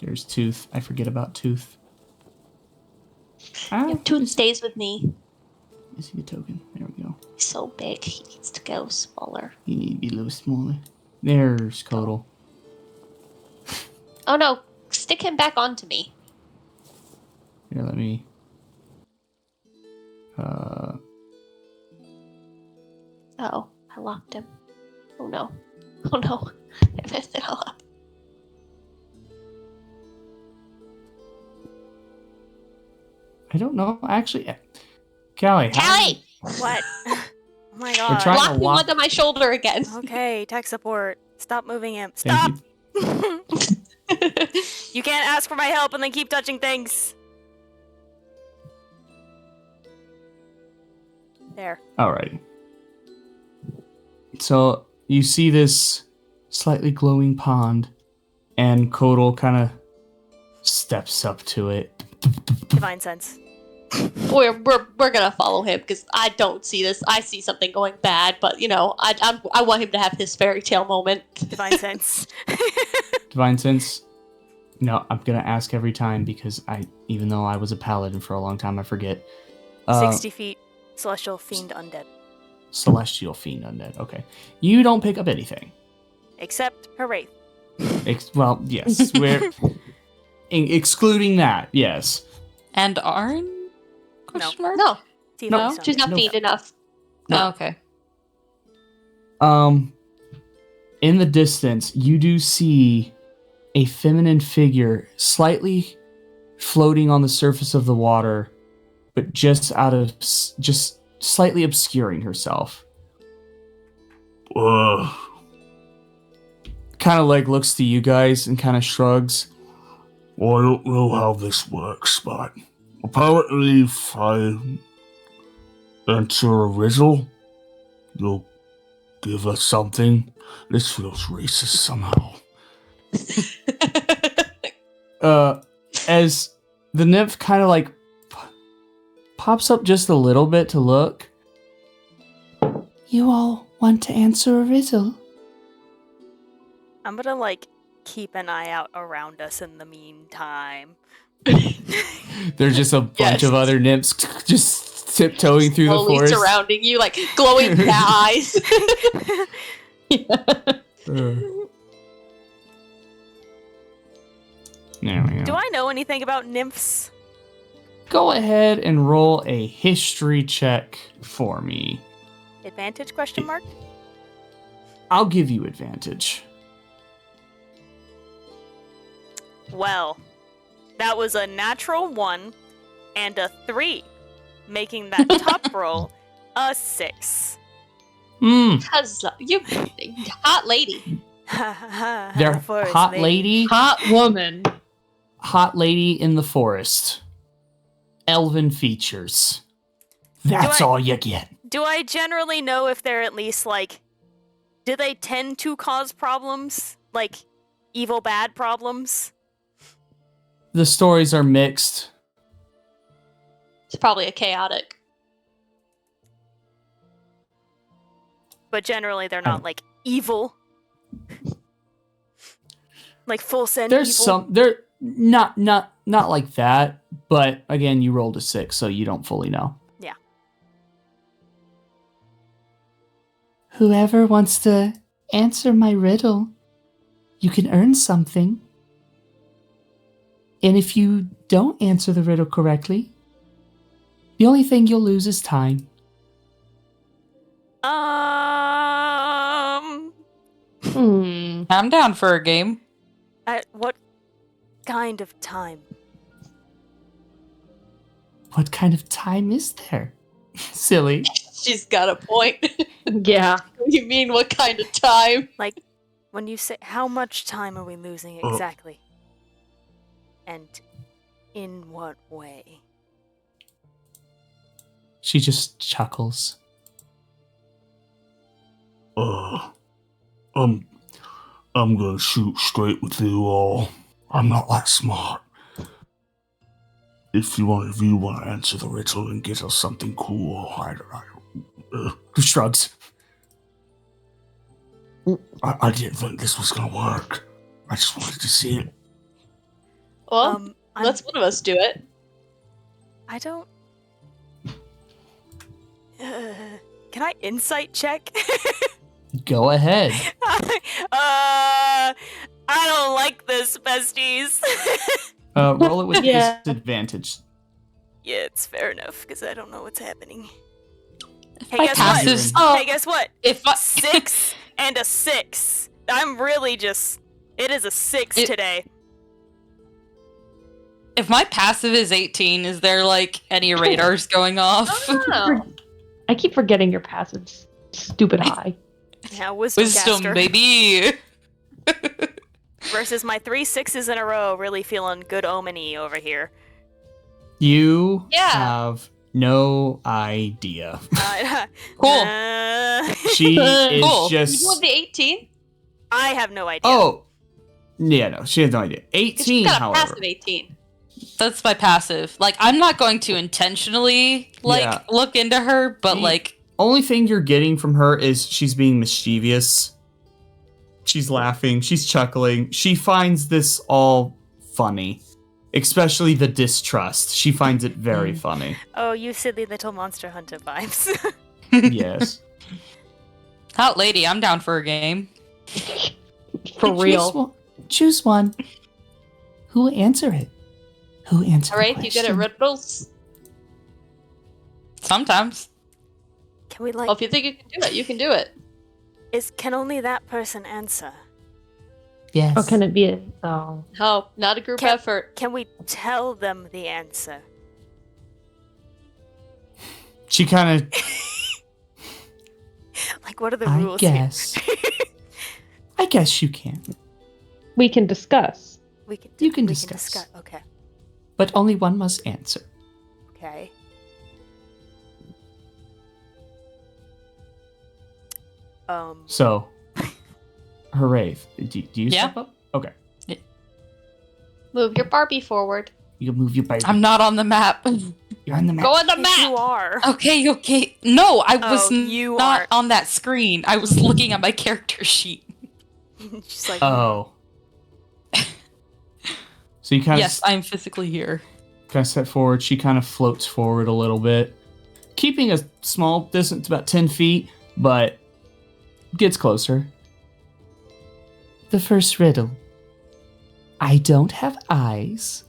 There's Tooth. I forget about Tooth. Ah, Toon stays with me. is he a token? There we go. He's so big, he needs to go smaller. You need to be a little smaller. There's Kodal. Oh no, stick him back onto me. Here, let me... Oh, I locked him. Oh no. Oh no. I messed it all up. I don't know. Actually, Callie. Callie! What? Oh my We're god. trying- Lock to him lock- onto my shoulder again. Okay, tech support. Stop moving him. Thank Stop! you. You can't ask for my help and then keep touching things. There. Alrighty. So you see this slightly glowing pond, and Kodal kind of steps up to it. Divine sense. We're gonna follow him because I don't see this. I see something going bad, but you know, I want him to have his fairy tale moment. Divine sense. Divine sense. No, I'm gonna ask every time because even though I was a paladin for a long time, I forget. 60 feet. Celestial fiend undead. Celestial fiend undead. Okay, you don't pick up anything. Except her wraith. Well, yes, we're excluding that. Yes. And Arn? Question mark? No, Tiefling No, stone. she's not No. fiend enough. Oh, okay. In the distance, you do see a feminine figure slightly floating on the surface of the water, but just slightly obscuring herself. Uh, Kind of like looks to you guys and kind of shrugs. Well, I don't know how this works, but apparently if I answer a riddle, you'll give us something. This feels racist somehow. As the nymph kind of like pops up just a little bit to look. You all want to answer a riddle? I'm gonna like keep an eye out around us in the meantime. There's just a bunch Yes. of other nymphs just tiptoeing through the Slowly forest. surrounding you, like glowing eyes. There we go. Do I know anything about nymphs? Go ahead and roll a history check for me. Advantage question mark? I'll give you advantage. Well, that was a natural 1 and a 3, making that top roll a 6. Cause you hot lady. They're Forest hot lady. Hot woman. Hot lady in the forest. Elven features. That's all you get. Do I generally know if they're at least like, do they tend to cause problems? Like, evil bad problems? The stories are mixed. It's probably a chaotic. But generally they're not like evil. Like full send There's evil. they're not like that, but again, you rolled a 6, so you don't fully know. Yeah. Whoever wants to answer my riddle, you can earn something. And if you don't answer the riddle correctly, the only thing you'll lose is time. I'm down for a game. What kind of time? What kind of time is there? Silly. She's got a point. Yeah. What do you mean, what kind of time? Like, when you say, how much time are we losing exactly? And in what way? She just chuckles. I'm gonna shoot straight with you all. I'm not that smart. If you want to answer the riddle and get us something cool, Shrugs. I didn't think this was gonna work. I just wanted to see it. Well, let's one of us do it. I don't. Can I insight check? Go ahead. I don't like this, besties. Roll it with Yeah. disadvantage. Yeah, it's fair enough because I don't know what's happening. Hey, My guess passive's what? Hey, guess what? if I, 6 and a 6. I'm really just. It is a 6 today. if my passive is 18, is there like any radars going off? Oh. I keep forgetting your passive. Stupid eye. Yeah, wisdom baby. versus my 3 6s in a row. Really feeling good omen-y over here. You Yeah. have no idea. Cool. She is Cool. just. You want the 18? I have no idea. Oh, yeah, no, she has no idea. 18, She's got a however. passive 18. That's my passive. Like, I'm not going to intentionally Yeah. look into her, but The like, only thing you're getting from her is she's being mischievous. She's laughing. She's chuckling. She finds this all funny, especially the distrust. She finds it very funny. Oh, you silly little Monster Hunter vibes. Yes. hot lady, I'm down for a game. For real. Choose one. Who will answer it? Who answer Alright, you good at riddles? Sometimes. Can we Well, if you think you can do it, you can do it. Can only that person answer? Yes. Or can it be a... Oh. No, not a group effort. Can we tell them the answer? She kind of. Like, what are the I rules guess. here? I guess you can. We can discuss. We can. You can we discuss. Okay. But only one must answer. Okay. So, hooray. Do you Yeah. step up? Okay. Move your Barbie forward. You can move your baby. I'm not on the map. You're on the map. Go on the Yes, you map. are. Okay. No, I was you not aren't. on that screen. I was looking at my character sheet. She's like, Oh. So you kind Yes, I'm physically here. of step forward. She kind of floats forward a little bit, keeping a small distance, about 10 feet, but gets closer. The first riddle. I don't have eyes,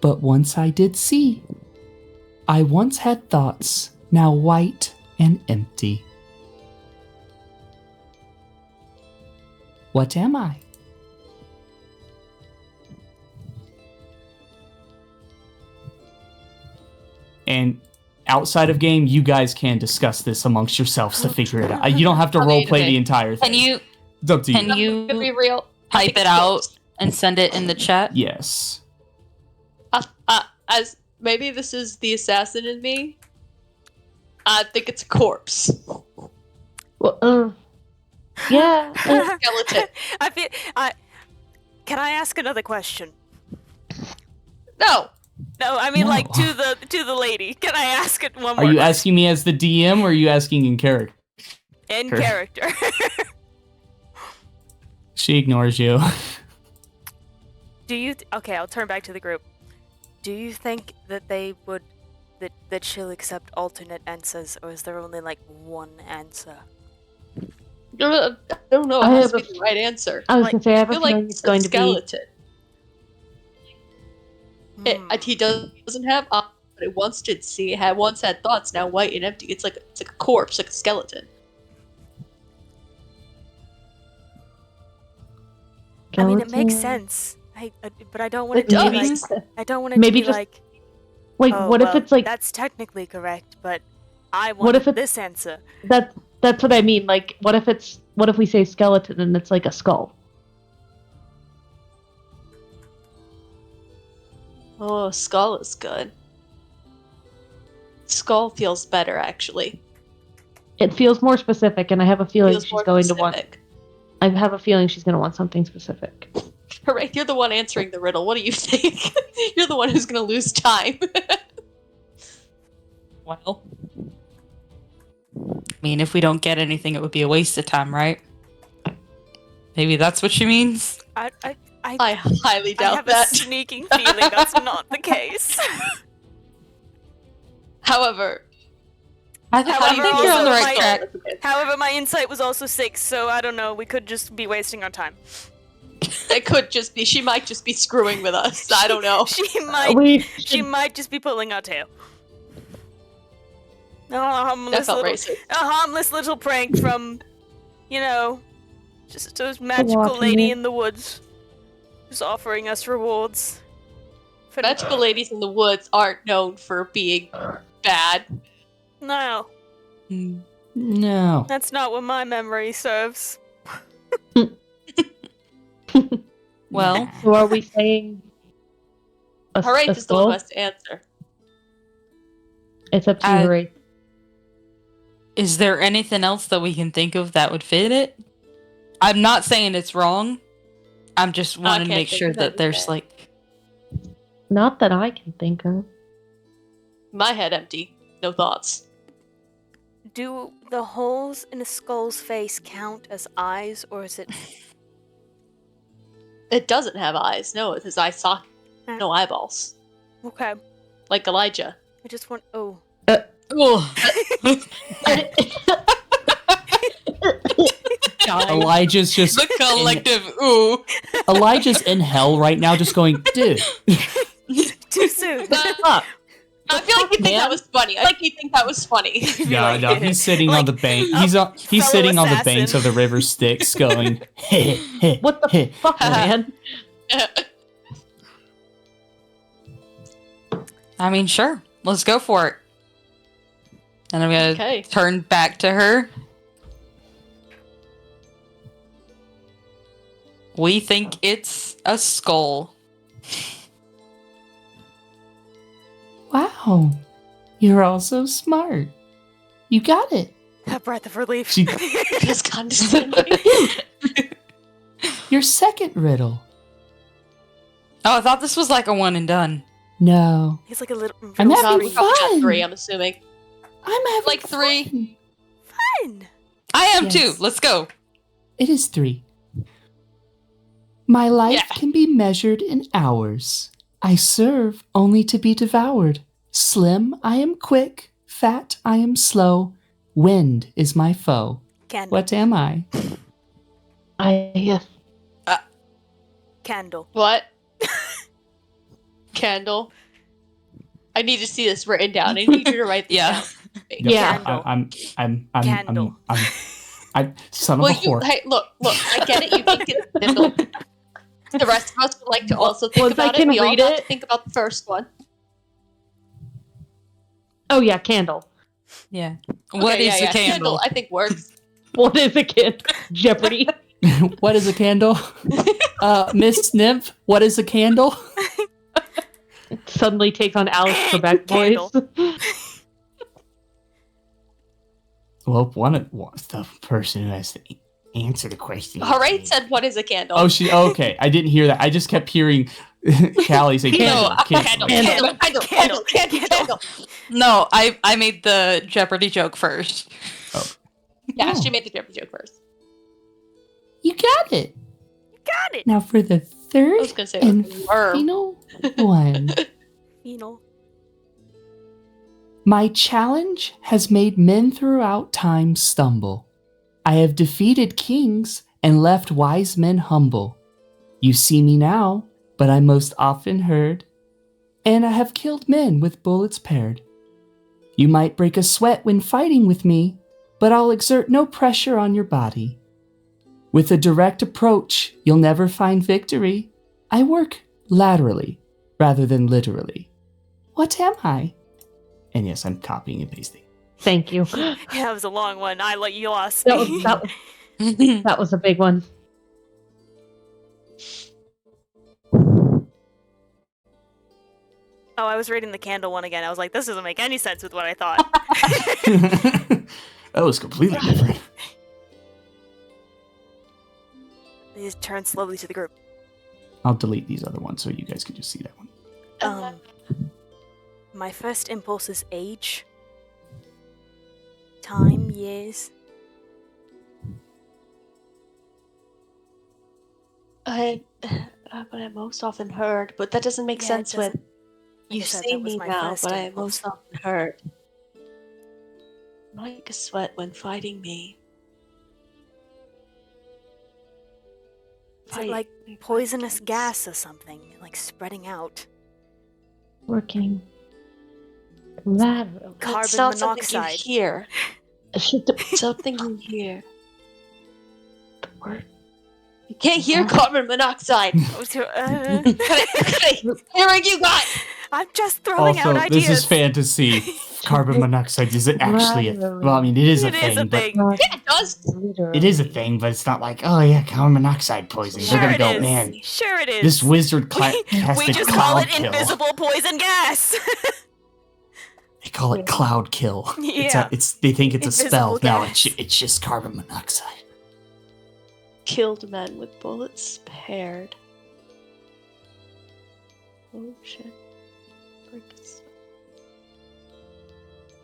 but once I did see. I once had thoughts, now white and empty. What am I? And outside of game, you guys can discuss this amongst yourselves to figure it out. You don't have to I mean, roleplay okay. the entire thing. It's up to you. Can To be you real, I type think it it's out corpse. and send it in the chat? Yes. As maybe this is the assassin in me. I think it's a corpse. Well, yeah. Skeleton. I feel. Can I ask another question? No. No, I mean No. like to the lady. Can I ask it one Are more? you asking me as the DM or are you asking in character? in character? She ignores you. Do you? Okay, I'll turn back to the group. Do you think that they would, that she'll accept alternate answers, or is there only like one answer? I don't know. It I has have to be the right answer. I was Like, gonna say I have I a feel like feeling it's going to be. skeleton. Hmm. He doesn't have eyes, but it once did see. It had once had thoughts, now white and empty. It's like a corpse, like a skeleton. I mean, it makes skeleton. sense. But I don't want it It to be does. like. I don't want it Maybe to be just- like. Like, Oh, what if well, it's like that's technically correct, but I What if wanted it's- this answer. that's what I mean. Like, what if we say skeleton and it's like a skull? Oh, skull is good. Skull feels better, actually. It feels more specific, and I have a feeling Feels she's more going to want. specific. I have a feeling she's going to want something specific. Hooray, you're the one answering the riddle. What do you think? You're the one who's gonna lose time. Well, I mean, if we don't get anything, it would be a waste of time, right? Maybe that's what she means. I I highly doubt have that. a sneaking feeling that's not the case. However, I However, think you're on the also right my- track. However, my insight was also 6, so I don't know. We could just be wasting our time. it could just be. She might just be screwing with us. I don't know. She might. We She might just be pulling our tail. A That harmless, felt little, racist. a harmless little prank from, just a magical walking lady in. in the woods, who's offering us rewards. For Magical ladies in the woods aren't known for being bad. No, No. that's not what my memory serves. Well, So are we saying? Hooray a is the one skull? who has to answer. It's up to you, I- Hooray. is there anything else that we can think of that would fit it? I'm not saying it's wrong. I'm just wanting to can't make think sure of that there's anything. like. Not that I can think of. My head empty. No thoughts. Do the holes in a skull's face count as eyes, or is it? It doesn't have eyes. No, it has eye socket. No eyeballs. Okay, Like Elijah. I just want. Oh, Oh, Elijah's just the collective ooh. Elijah's in hell right now, just going, dude. too soon. Stop. I feel like you think that was funny. I think you think that was funny. No, no, he's sitting on Like, the bank. a He's fellow sitting on the banks assassin. of the river Styx, going, hey, hey, What the hey. fuck, man? I mean, sure. Let's go for it. And I'm gonna Okay. turn back to her. We think it's a skull. Wow, you're all so smart. You got it. A breath of relief. She- Feels condescending. Your second riddle. Oh, I thought this was like a one and done. No, He's like a little. I'm riddle having we three. probably got fun. 3, I'm assuming. I'm having Like 3. fun. Fun. I am Yes. too. Let's go. It is 3. My life Yeah. can be measured in hours. I serve only to be devoured. Slim, I am quick. Fat, I am slow. Wind is my foe. Candle. What am I? Candle. What? Candle. I need to see this written down. I need you to write this Yeah. down. Yeah. Candle. I'm Candle. son of Well, a whore. hey, look, I get it. You think it's difficult. The rest of us would like to also think Once I about can it. We all read got it- to think about the first one. Oh yeah, candle. Yeah. What is a candle? I think works. What is a kid? Jeopardy. What is a candle? Miss Nymph, what is a candle? Suddenly takes on Alex Trebek Candle. voice. Well, the person who has to answer the question. Harriet said, "What is a candle?" Oh, okay. I didn't hear that. I just kept hearing Callie say candle. Candle. No, I made the Jeopardy joke first. Yeah, Oh. she made the Jeopardy joke first. You got it. Got it. Now for the I third was gonna say and worm. final one. Phenol. My challenge has made men throughout time stumble. I have defeated kings and left wise men humble. You see me now, but I most often heard, and I have killed men with bullets paired. You might break a sweat when fighting with me, but I'll exert no pressure on your body. With a direct approach, you'll never find victory. I work laterally rather than literally. What am I? And yes, I'm copying and pasting. Thank you. Yeah, that was a long one. You lost. That that was a big one. Oh, I was reading the candle one again. I was like, this doesn't make any sense with what I thought. That was completely different. They just turn slowly to the group. I'll delete these other ones so you guys can just see that one. My first impulse is age. Time, years. But I most often heard, but that doesn't make Yeah, it sense with doesn't. you I said, see that was me my now, first but I impulse. most often heard. Like a sweat when fighting me. Is it like poisonous gas or something? Like spreading out. Working lateral. Carbon It's not something monoxide. you hear. Should Something you hear. The word. You can't hear carbon monoxide. Hearing you got. I'm just throwing out Also, ideas. this is fantasy. Carbon monoxide is it actually well, I mean, it is a It thing, is a but thing. Yeah, it does. it is a thing, but it's not like, oh yeah, carbon monoxide poisoning. Sure They're it gonna go, is. man, Sure it is. this wizard has we the just call cloud it kill. invisible poison gas. They call it cloud kill. Yeah. They think it's a spell. Invisible No, gas. it's just carbon monoxide. Killed men with bullets paired. Oh shit.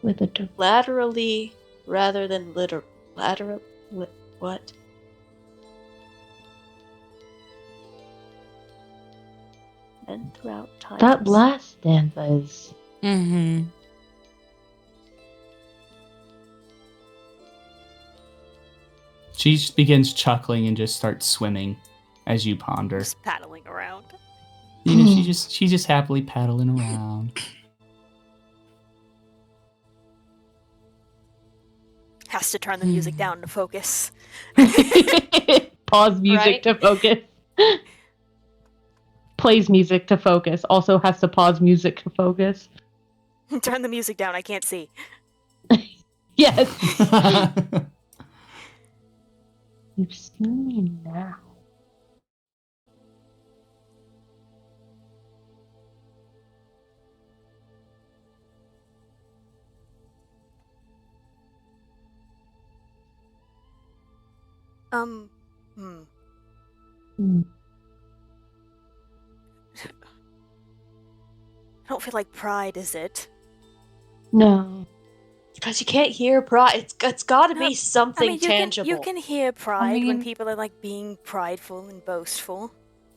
with a Laterally rather than what? And throughout time. that last stanza is Mm-hmm. She just begins chuckling and just starts swimming as you ponder. Just paddling around. You know, she's just happily paddling around. Has to turn the music down to focus. pause music Right? to focus. Plays music to focus. Also has to pause music to focus. Turn the music down. I can't see. Yes. You see me now. Hmm. Hmm. I don't feel like pride, is it? No. Because you can't hear pride. It's got to No, be something I mean, tangible. you can hear pride when mean- people are like being prideful and boastful.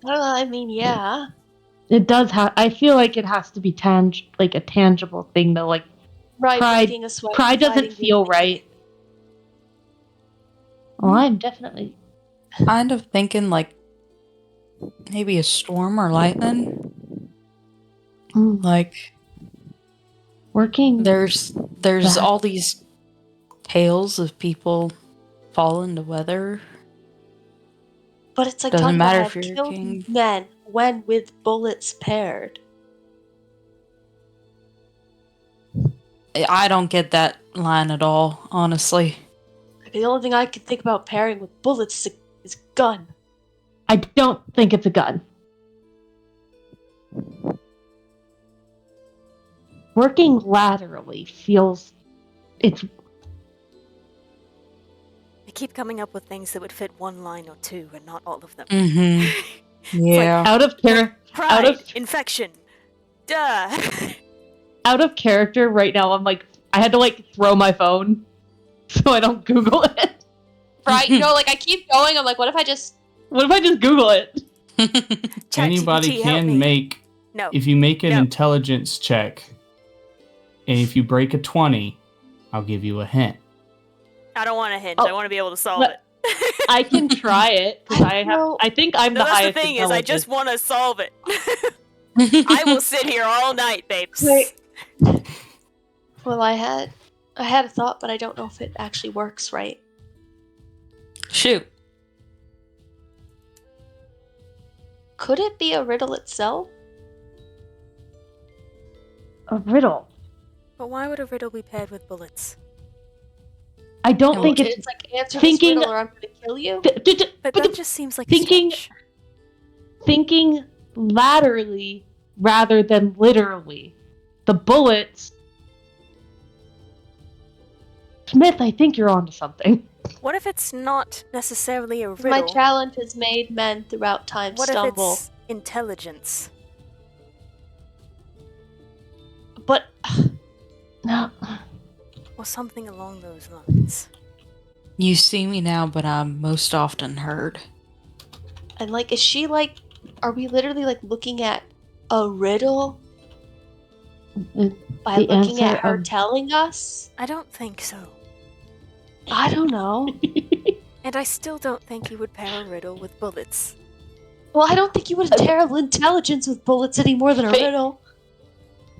I mean, yeah. It does have. I feel like it has to be like a tangible thing, though. Like Right, Pride- breaking a sweat. pride doesn't fighting feel being- right. Well, I'm definitely. Kind of thinking like maybe a storm or lightning. Like Working. there's That- all these tales of people falling to weather. But it's like Doesn't talking matter about if I you're a killed king. men when with bullets paired. I don't get that line at all, honestly. The only thing I can think about pairing with bullets is a gun. I don't think it's a gun. Working laterally feels. It's. I keep coming up with things that would fit one line or two, and not all of them. Mm-hmm. like- Yeah. Out of character. Pride, infection, duh. Out of character right now. I'm like, I had to like throw my phone, so I don't Google it. Right? No, like I keep going. I'm like, what if I just? What if I just Google it? Anybody ChatGPT, help me. can make, No. if you make an No. intelligence check, and if you break a 20, I'll give you a hint. I don't want a hint. Oh, I want to be able to solve but- it. I can try it because I have. No. I think I'm No, the that's the highest. thing is, I just intelligence. want to solve it. I will sit here all night, babes. Wait. Well, I had a thought, but I don't know if it actually works right. Shoot. Could it be a riddle itself? A riddle. But why would a riddle be paired with bullets? I don't No, think It's it's. like answer thinking- this riddle or I'm gonna kill you. But that just seems like thinking- a stretch. Thinking laterally rather than literally. The bullets. Smith, I think you're onto something. What if it's not necessarily a riddle? My challenge has made men throughout time What stumble. if it's intelligence? But No. Or something along those lines. You see me now, but I'm most often heard. and like, is she like? Are we literally like looking at a riddle by The looking at answer her of- telling us? I don't think so. I don't know. And I still don't think you would pair a riddle with bullets. Well, I don't think you would have terrible intelligence with bullets any more than a Fa- riddle.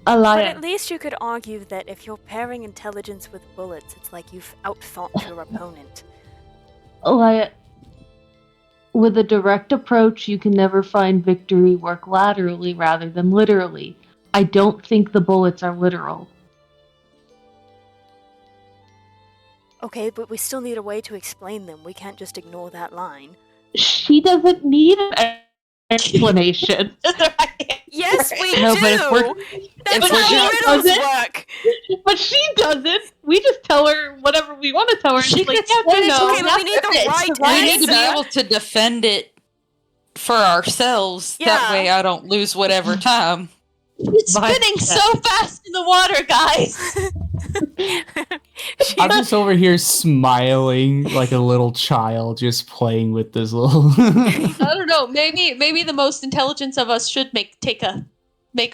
A But lion. at least you could argue that if you're pairing intelligence with bullets, it's like you've outthought your opponent. A lion. With a direct approach, you can never find victory work laterally rather than literally. I don't think the bullets are literal. Okay, but we still need a way to explain them. We can't just ignore that line. She doesn't need an explanation. Yes, we No, do! but if we're- That's if we're how just- riddles Does it? work! But she doesn't. We just tell her whatever we want to tell her. She She's like, could yeah, explain it to no. Okay, but we need the It's right the right We need to be answer. able to defend it for ourselves. Yeah. That way I don't lose whatever time. It's My spinning God. so fast in the water, guys. I'm just over here smiling like a little child, just playing with this little. I don't know. Maybe the most intelligence of us should make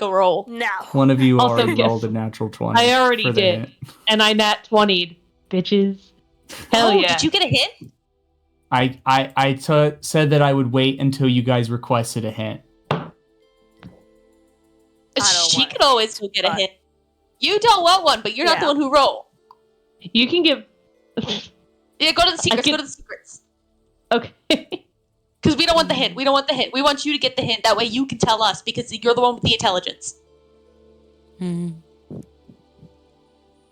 a roll. No. One of you Also, already yes. rolled a natural 20. I already for the did. hint. And I nat 20'd, bitches. Hell Oh, yeah. did you get a hint? I said that I would wait until you guys requested a hint. I don't She want could always go get a but- hint. You don't want one, but you're not the Yeah. one who roll. You can give. Yeah, go to the secrets. can- Go to the secrets. Okay. Because we don't want the hint. We don't want the hint. We want you to get the hint. That way you can tell us because you're the one with the intelligence. Hmm.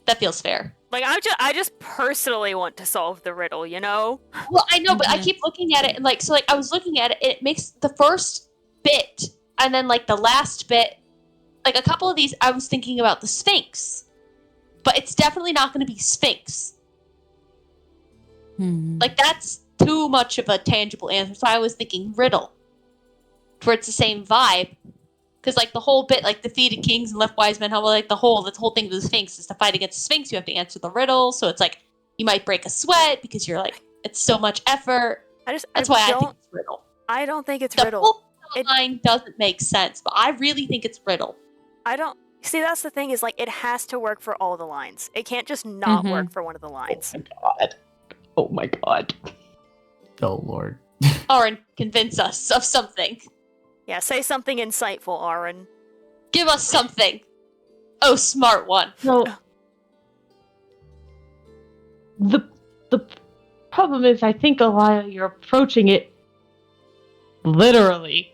That feels fair. Like I just personally want to solve the riddle, you know? Well, I know, but I Mhm. keep looking at it and like I was looking at it. It makes the first bit and then like the last bit. Like a couple of these, I was thinking about the Sphinx, but it's definitely not going to be Sphinx. Hmm. Like that's too much of a tangible answer, so I was thinking riddle. Where it's the same vibe. Because, like, the whole bit, like, defeated kings and left wise men, how, like, the whole thing with the Sphinx is to fight against the Sphinx, you have to answer the riddle, so it's like, you might break a sweat because you're like, it's so much effort. That's why I think it's riddle. I don't think it's The riddle. full line doesn't make sense, but I really think it's riddle. I don't see. That's the thing is like it has to work for all the lines. It can't just not work for one of the lines. Oh my god. Oh lord. Aaron, convince us of something. Yeah, say something insightful, Aaron. Give us something. Oh, smart one. So the problem is, I think, Elia, you're approaching it literally.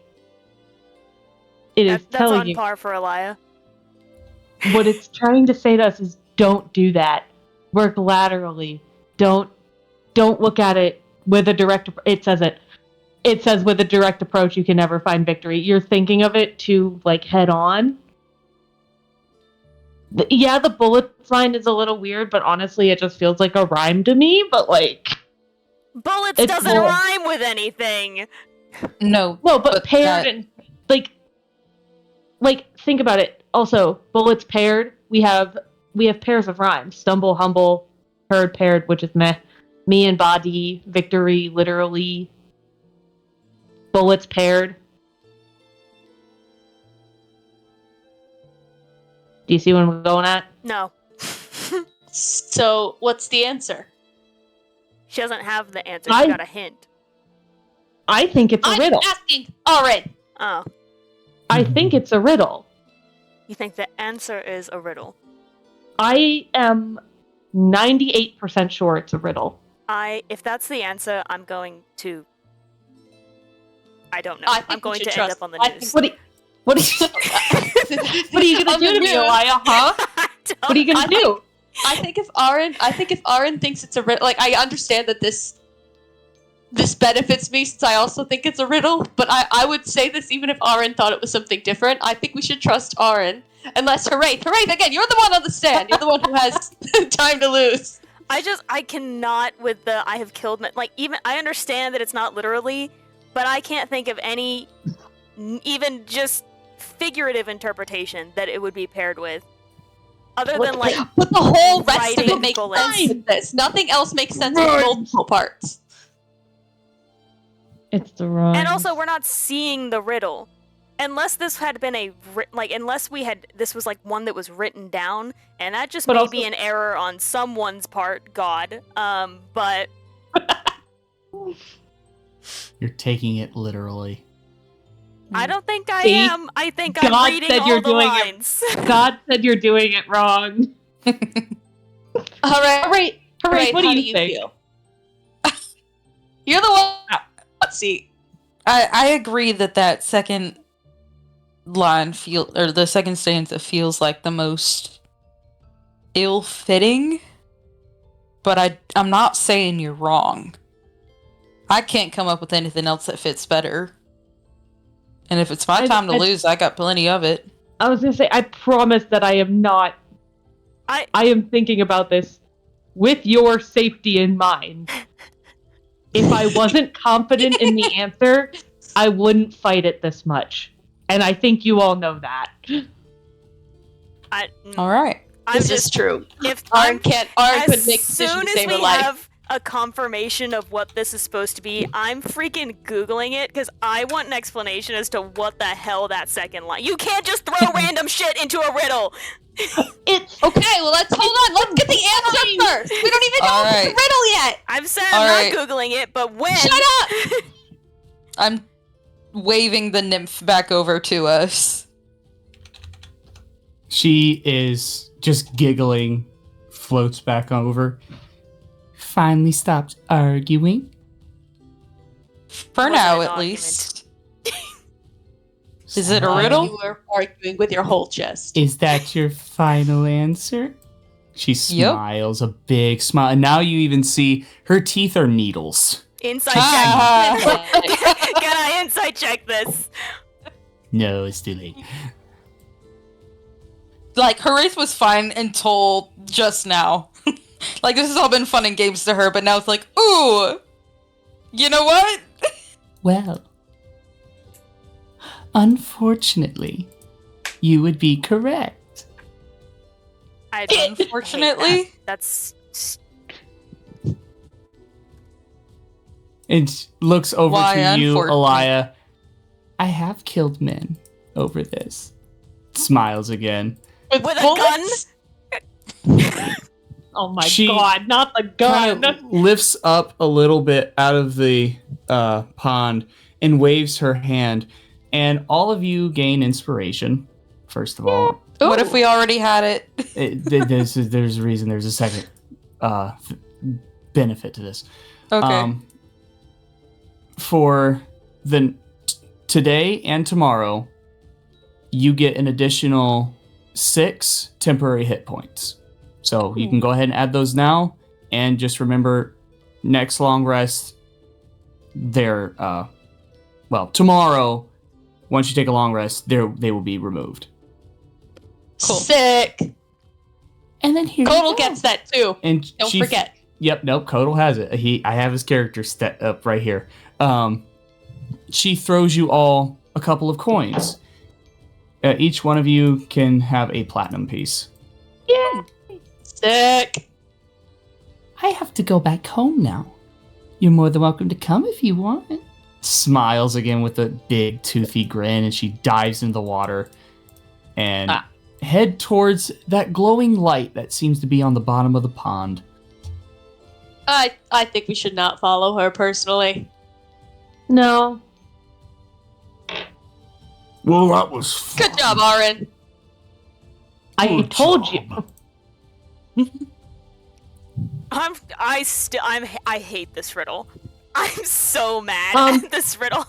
It is That's telling on you par for Elia. what it's trying to say to us is don't do that. Work laterally. Don't look at it with a direct. It says with a direct approach you can never find victory. You're thinking of it too like head on. The bullet line is a little weird, but honestly, it just feels like a rhyme to me. But like, Bullets it's doesn't cool. rhyme with anything. No, but paired and like think about it. Also, bullets paired. We have pairs of rhymes: stumble, humble, heard, paired, which is meh. Me and body, victory, literally. Bullets paired. Do you see what I'm going at? No. So, what's the answer? She doesn't have the answer. She got a hint. I think it's a riddle. I'm asking Aaron. Oh. I think it's a riddle. You think the answer is a riddle? I am 98% sure it's a riddle. If that's the answer, I'm going to... I don't know. I think I'm going we should to end trust- up on the I news. think- What are you gonna do to me, Elia? Huh? What are you gonna do? I think if Aaron thinks it's a riddle, like, I understand that this benefits me since I also think it's a riddle, but I would say this even if Aaron thought it was something different. I think we should trust Aaron. Unless, hooray, again, you're the one on the stand. You're the one who has time to lose. I cannot with the I have killed, like, even, I understand that it's not literally, but I can't think of any, even just figurative interpretation that it would be paired with. Other than, like, but the whole rest of it writing makes bullets. sense with this. Nothing else makes sense with multiple parts. It's the wrong. And also, we're not seeing the riddle. Unless this had been this was like one that was written down, and that just may be an error on someone's part, God. But You're taking it literally. I don't think I See? am. I think God I'm reading said all you're the doing lines. God said you're doing it wrong. Hooray, What do how you think? feel? You're the one. Let's see. I agree that second line the second stanza feels like the most ill-fitting, but I'm not saying you're wrong. I can't come up with anything else that fits better. And if it's my time to lose, I got plenty of it. I was gonna say, I promise that I am not. I am thinking about this with your safety in mind. If I wasn't confident in the answer, I wouldn't fight it this much. And I think you all know that. All right. This is true. If Aaron could make as decisions soon to as save we her life. have a confirmation of what this is supposed to be, I'm freaking Googling it because I want an explanation as to what the hell that second line. You can't just throw random shit into a riddle. It's Okay, well, hold on. Let's get the answer first. We don't even know if it's a riddle yet. I've said I'm Alright. not Googling it, but when? Shut up! I'm waving the nymph back over to us. She is just giggling, floats back over. Finally stopped arguing. For Wasn't now, an at argument. least. Is it a riddle? You were arguing with your whole chest. Is that your final answer? She smiles, a big smile, and now you even see her teeth are needles. Inside Ah. check. Can I inside check this? No, it's too late. Like, her race was fine until just now. Like, this has all been fun and games to her, but now it's like, ooh! You know what? Well, unfortunately, you would be correct. I don't Unfortunately. hate that. That's And looks over Why to you, unfortunate? Elia. I have killed men over this. Smiles again. with a gun. Oh my She god, not the gun. Kind of lifts up a little bit out of the pond and waves her hand, and all of you gain inspiration. First of all, What if we already had it? there's a reason. There's a second benefit to this. Okay. For today and tomorrow, you get an additional 6 temporary hit points. So you can go ahead and add those now, and just remember, next long rest, tomorrow, once you take a long rest, they will be removed. Cool. Sick. And then here Kodal gets that too. And Don't forget. Yep, nope, Kodal has it. I have his character set up right here. She throws you all a couple of coins. Each one of you can have a platinum piece. Yeah. Sick. I have to go back home now. You're more than welcome to come if you want. Smiles again with a big toothy grin, and she dives into the water and head towards that glowing light that seems to be on the bottom of the pond. I think we should not follow her personally. No. Well, that was fun. Good job, Aaron. I Good told job. you. I hate this riddle. I'm so mad at this riddle.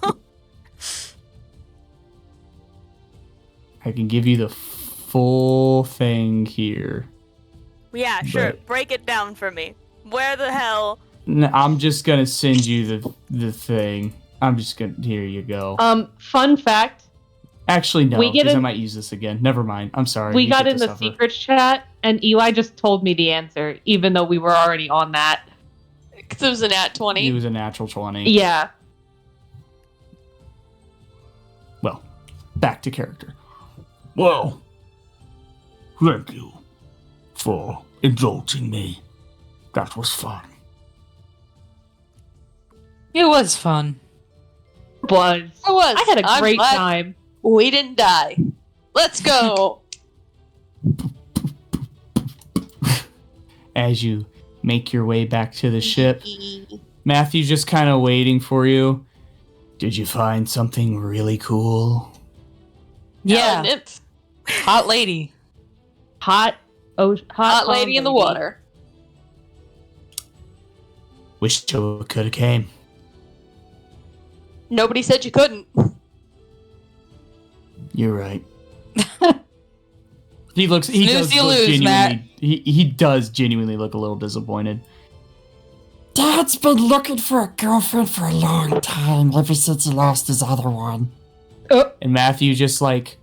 I can give you the full thing here. Yeah, sure. But- Break it down for me. Where the hell? No, I'm just gonna send you the thing. I'm just gonna. Here you go. Fun fact. Actually, no, we get because I in- might use this again. Never mind. I'm sorry. We You got get in to the suffer. secrets chat, and Eli just told me the answer, even though we were already on that. Because it was an at 20. It was a natural 20. Yeah. Well, back to character. Well, thank you for indulging me. That was fun. It was fun. Was. It was. I had a I'm great glad time. We didn't die. Let's go. As you make your way back to the ship, Matthew's just kind of waiting for you. Did you find something really cool? Yeah. Nymph. Hot lady. Hot Hot lady in the water. Wish you could have came. Nobody said you couldn't. You're right. He does Snooze, you look lose, genuinely. Matt. He does genuinely look a little disappointed. Dad's been looking for a girlfriend for a long time, ever since he lost his other one. And Matthew just like,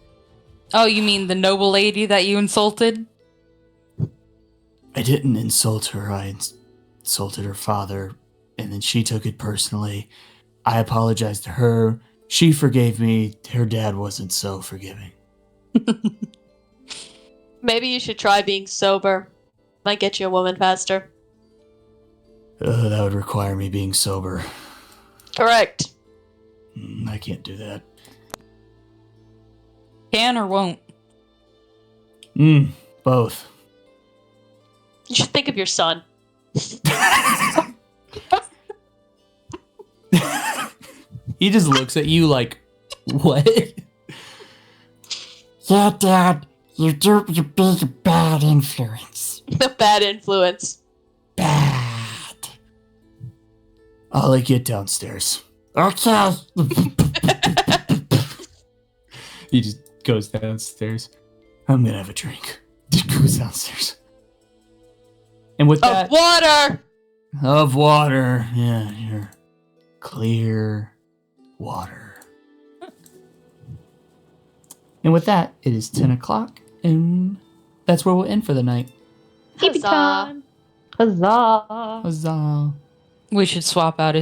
Oh, you mean the noble lady that you insulted? I didn't insult her. I insulted her father, and then she took it personally. I apologized to her. She forgave me. Her dad wasn't so forgiving. Maybe you should try being sober. Might get you a woman faster. That would require me being sober. Correct. I can't do that. Can or won't? Both. You should think of your son. He just looks at you like, what? Yeah, Dad, you're being a bad influence. The bad influence. Bad. I'll let you get downstairs. Okay. He just goes downstairs. I'm gonna have a drink. Just goes downstairs. And with that, Of water! of water. Yeah, here. Clear water. And with that, it is 10 o'clock, and that's where we'll end for the night. Keep it Huzzah. time. Huzzah. Huzzah. We should swap out his